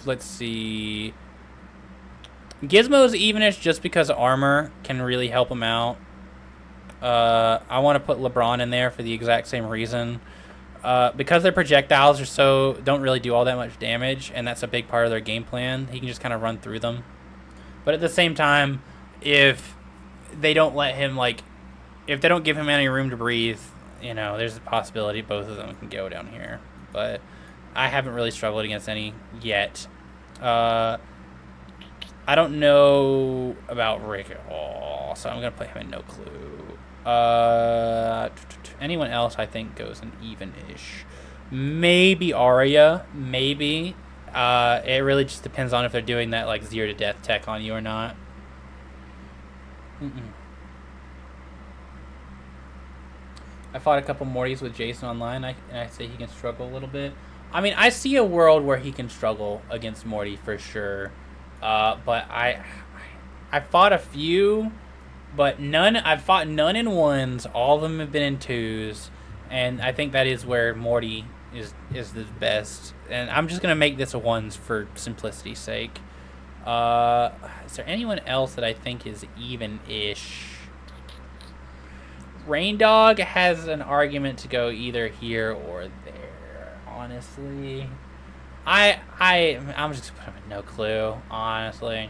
Let's see. Gizmo's even-ish just because armor can really help him out. I want to put LeBron in there for the exact same reason. Because their projectiles don't really do all that much damage, and that's a big part of their game plan, he can just kind of run through them. But at the same time, if they don't let him, like, if they don't give him any room to breathe, you know, there's a possibility both of them can go down here. But I haven't really struggled against any yet. I don't know about Rick at all, so I'm going to put him in no clue. Anyone else I think goes in even-ish. Maybe Arya, maybe. It really just depends on if they're doing that, like, 0 to death tech on you or not. I fought a couple Mortys with Jason online, and I say he can struggle a little bit. I mean, I see a world where he can struggle against Morty for sure. But I fought a few, but none. I've fought none in ones. All of them have been in twos, and I think that is where Morty is the best. And I'm just gonna make this a ones for simplicity's sake. Is there anyone else that I think is even-ish? Rain Dog has an argument to go either here or there. Honestly, I'm just gonna put him in no clue. Honestly.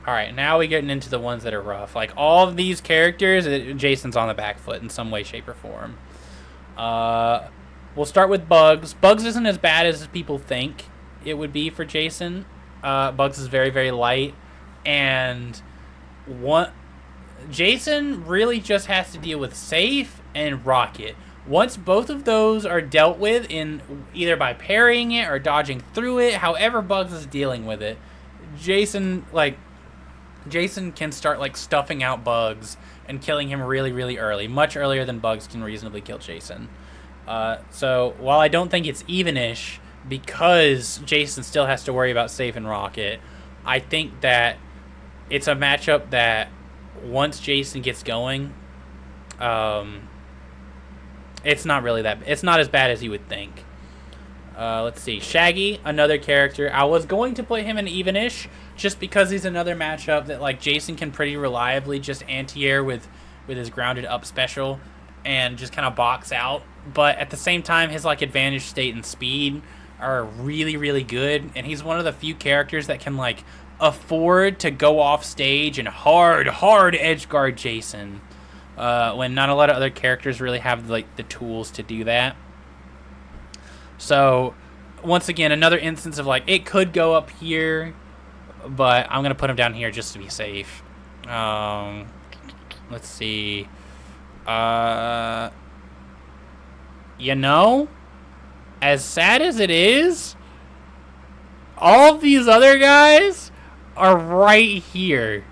All right, now we're getting into the ones that are rough. Like, all of these characters, Jason's on the back foot in some way, shape, or form. We'll start with Bugs. Bugs isn't as bad as people think it would be for Jason. Bugs is very, very light, and Jason really just has to deal with Safe and Rocket. Once both of those are dealt with, in either by parrying it or dodging through it, however Bugs is dealing with it, Jason can start, like, stuffing out Bugs and killing him really, really early, much earlier than Bugs can reasonably kill Jason. So while I don't think it's even-ish, because Jason still has to worry about Safe and Rocket, I think that it's a matchup that once Jason gets going, it's not as bad as you would think. Let's see. Shaggy, another character. I was going to put him in even-ish just because he's another matchup that, like, Jason can pretty reliably just anti-air with with his grounded up special and just kind of box out. But at the same time, his like advantage state and speed are really, really good, and he's one of the few characters that can like afford to go off stage and hard edge guard Jason when not a lot of other characters really have like the tools to do that. So once again, another instance of like it could go up here, but I'm gonna put him down here just to be safe. Let's see. You know, as sad as it is, all of these other guys are right here.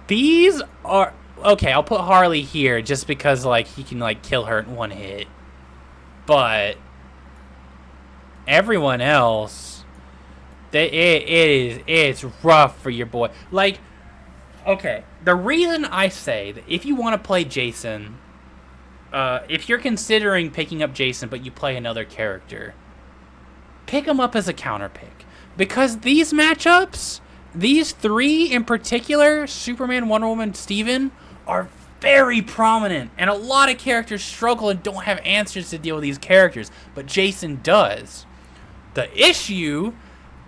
These are okay. I'll put Harley here just because like he can like kill her in one hit, but everyone else, it's rough for your boy. Like, okay, the reason I say that if you want to play Jason, if you're considering picking up Jason but you play another character, pick him up as a counter pick. Because these matchups, these three in particular, Superman, Wonder Woman, Steven, are very prominent. And a lot of characters struggle and don't have answers to deal with these characters. But Jason does. The issue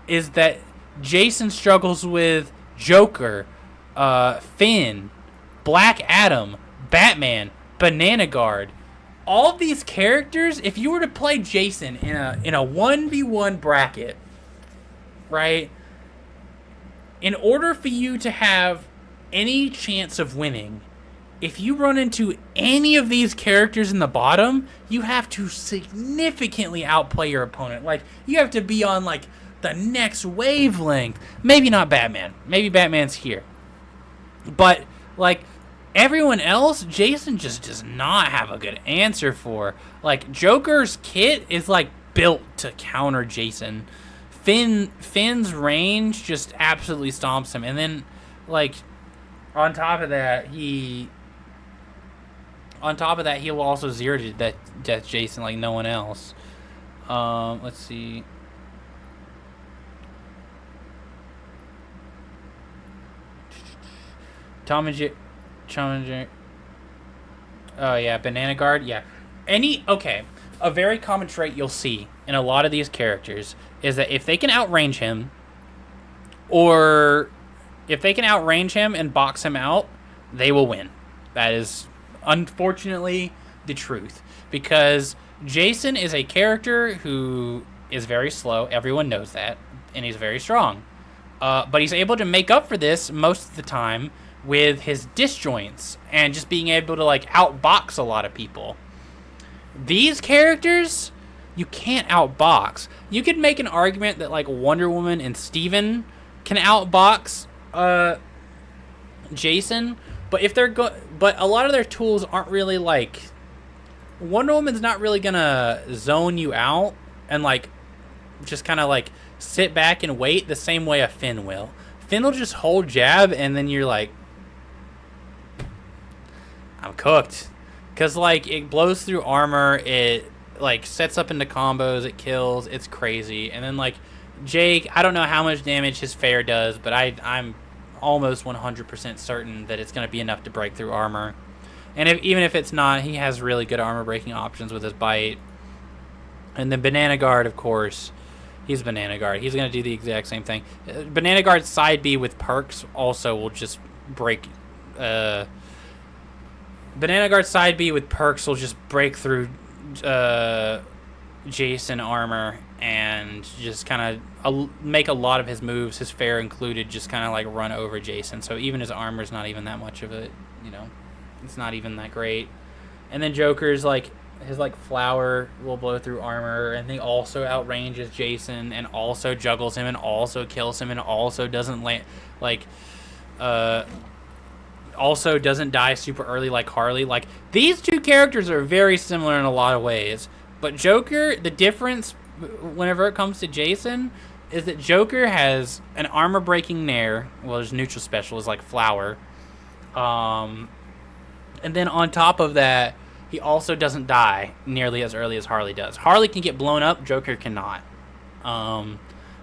is that Jason struggles with Joker, Finn, Black Adam, Batman, Banana Guard. All of these characters, if you were to play Jason in a 1v1 bracket, right? In order for you to have any chance of winning, if you run into any of these characters in the bottom, you have to significantly outplay your opponent. Like, you have to be on, like, the next wavelength. Maybe not Batman. Maybe Batman's here. But, like, everyone else, Jason just does not have a good answer for. Like, Joker's kit is, like, built to counter Jason. Finn's range just absolutely stomps him. And then, like, on top of that, he will also zero to death Jason like no one else. Let's see. Tom and Jerry. Oh yeah, Banana Guard. Yeah. A very common trait you'll see in a lot of these characters is that if they can outrange him, or if they can outrange him and box him out, they will win. That is unfortunately the truth, because Jason is a character who is very slow. Everyone knows that, and he's very strong. But he's able to make up for this most of the time with his disjoints and just being able to like outbox a lot of people. These characters, you can't outbox. You could make an argument that like Wonder Woman and Steven can outbox Jason, but if they're but a lot of their tools aren't really like, Wonder Woman's not really gonna zone you out and like just kind of like sit back and wait the same way a Finn will. Finn will just hold jab and then you're like, I'm cooked. Because, like, it blows through armor, it, like, sets up into combos, it kills, it's crazy. And then, like, Jake, I don't know how much damage his fair does, but I'm almost 100% certain that it's going to be enough to break through armor. And even if it's not, he has really good armor-breaking options with his bite. And then Banana Guard, of course, he's Banana Guard. He's going to do the exact same thing. Banana Guard's side B with perks also will just break... Banana Guard side B with perks will just break through Jason armor and just kind of make a lot of his moves, his fair included, just kind of like run over Jason. So even his armor's not even that much of it, you know. It's not even that great. And then Joker's like, his like flower will blow through armor, and he also outranges Jason and also juggles him and also kills him and also doesn't also doesn't die super early like Harley. Like, these two characters are very similar in a lot of ways. But Joker, the difference whenever it comes to Jason is that Joker has an armor-breaking Nair. Well, his neutral special is like Flower. And then on top of that, he also doesn't die nearly as early as Harley does. Harley can get blown up, Joker cannot.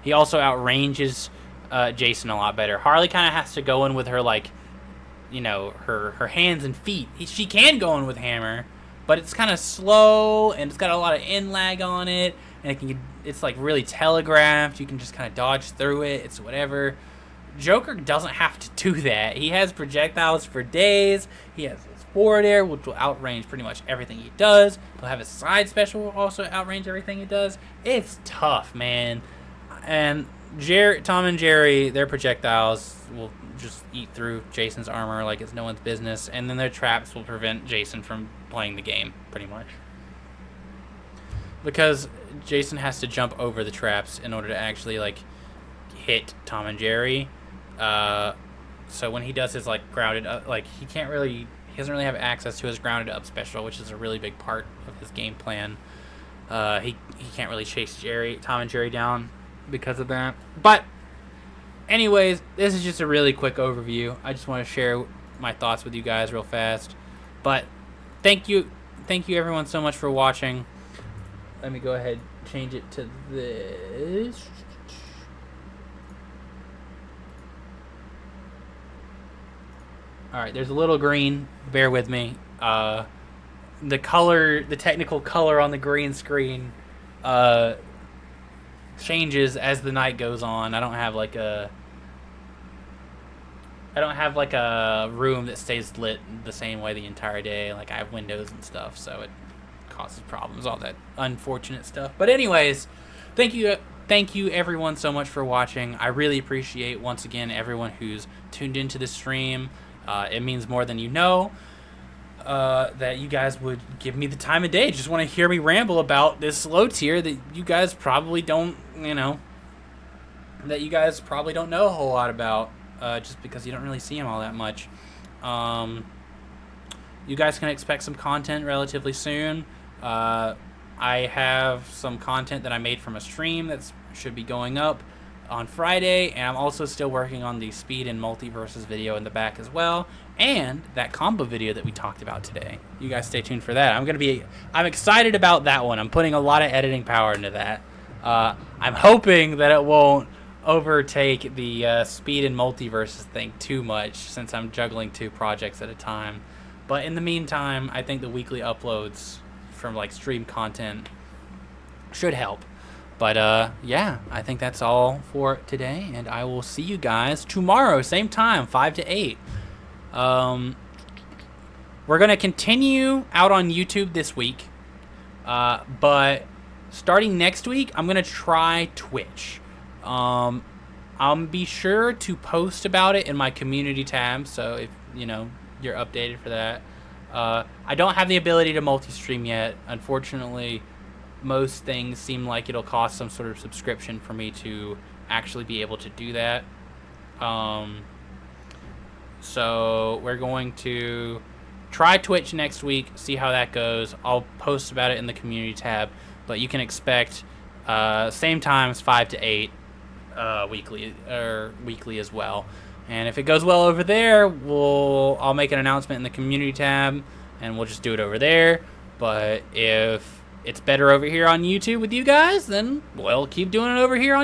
He also outranges Jason a lot better. Harley kind of has to go in with her, like, you know, her hands and feet. She can go in with hammer, but it's kind of slow and it's got a lot of end lag on it, and it's like really telegraphed. You can just kind of dodge through it. It's whatever. Joker doesn't have to do that. He has projectiles for days. He has his forward air, which will outrange pretty much everything he does. He'll have his side special, will also outrange everything he does. It's tough, man. And Tom and Jerry, their projectiles will just eat through Jason's armor like it's no one's business, and then their traps will prevent Jason from playing the game, pretty much. Because Jason has to jump over the traps in order to actually, like, hit Tom and Jerry. So when he does his, like, grounded up, like, he doesn't really have access to his grounded up special, which is a really big part of his game plan. He can't really chase Tom and Jerry down because of that. But anyways, this is just a really quick overview. I just want to share my thoughts with you guys real fast. But thank you everyone so much for watching. Let me go ahead and change it to this. Alright, there's a little green. Bear with me. The technical color on the green screen changes as the night goes on. I don't have like a room that stays lit the same way the entire day. Like, I have windows and stuff, so it causes problems, all that unfortunate stuff. But anyways, thank you everyone so much for watching. I really appreciate, once again, everyone who's tuned into the stream. It means more than you know. That you guys would give me the time of day. Just want to hear me ramble about this low tier that you guys probably don't, know a whole lot about, just because you don't really see him all that much. You guys can expect some content relatively soon. I have some content that I made from a stream that should be going up on Friday, and I'm also still working on the Speed and Multiversus video in the back as well, and that combo video that we talked about today. You guys stay tuned for that. I'm excited about that one. I'm putting a lot of editing power into that. I'm hoping that it won't overtake the Speed and Multiversus thing too much, since I'm juggling 2 projects at a time. But in the meantime, I think the weekly uploads from, like, stream content should help. But, yeah, I think that's all for today, and I will see you guys tomorrow, same time, 5 to 8. We're going to continue out on YouTube this week, but starting next week, I'm going to try Twitch. I'll be sure to post about it in my community tab, so if, you're updated for that. I don't have the ability to multi-stream yet, unfortunately. Most things seem like it'll cost some sort of subscription for me to actually be able to do that. So we're going to try Twitch next week, see how that goes. I'll post about it in the community tab, but you can expect same times, 5 to 8 weekly as well. And if it goes well over there, I'll make an announcement in the community tab, and we'll just do it over there. But if it's better over here on YouTube with you guys, then we'll keep doing it over here on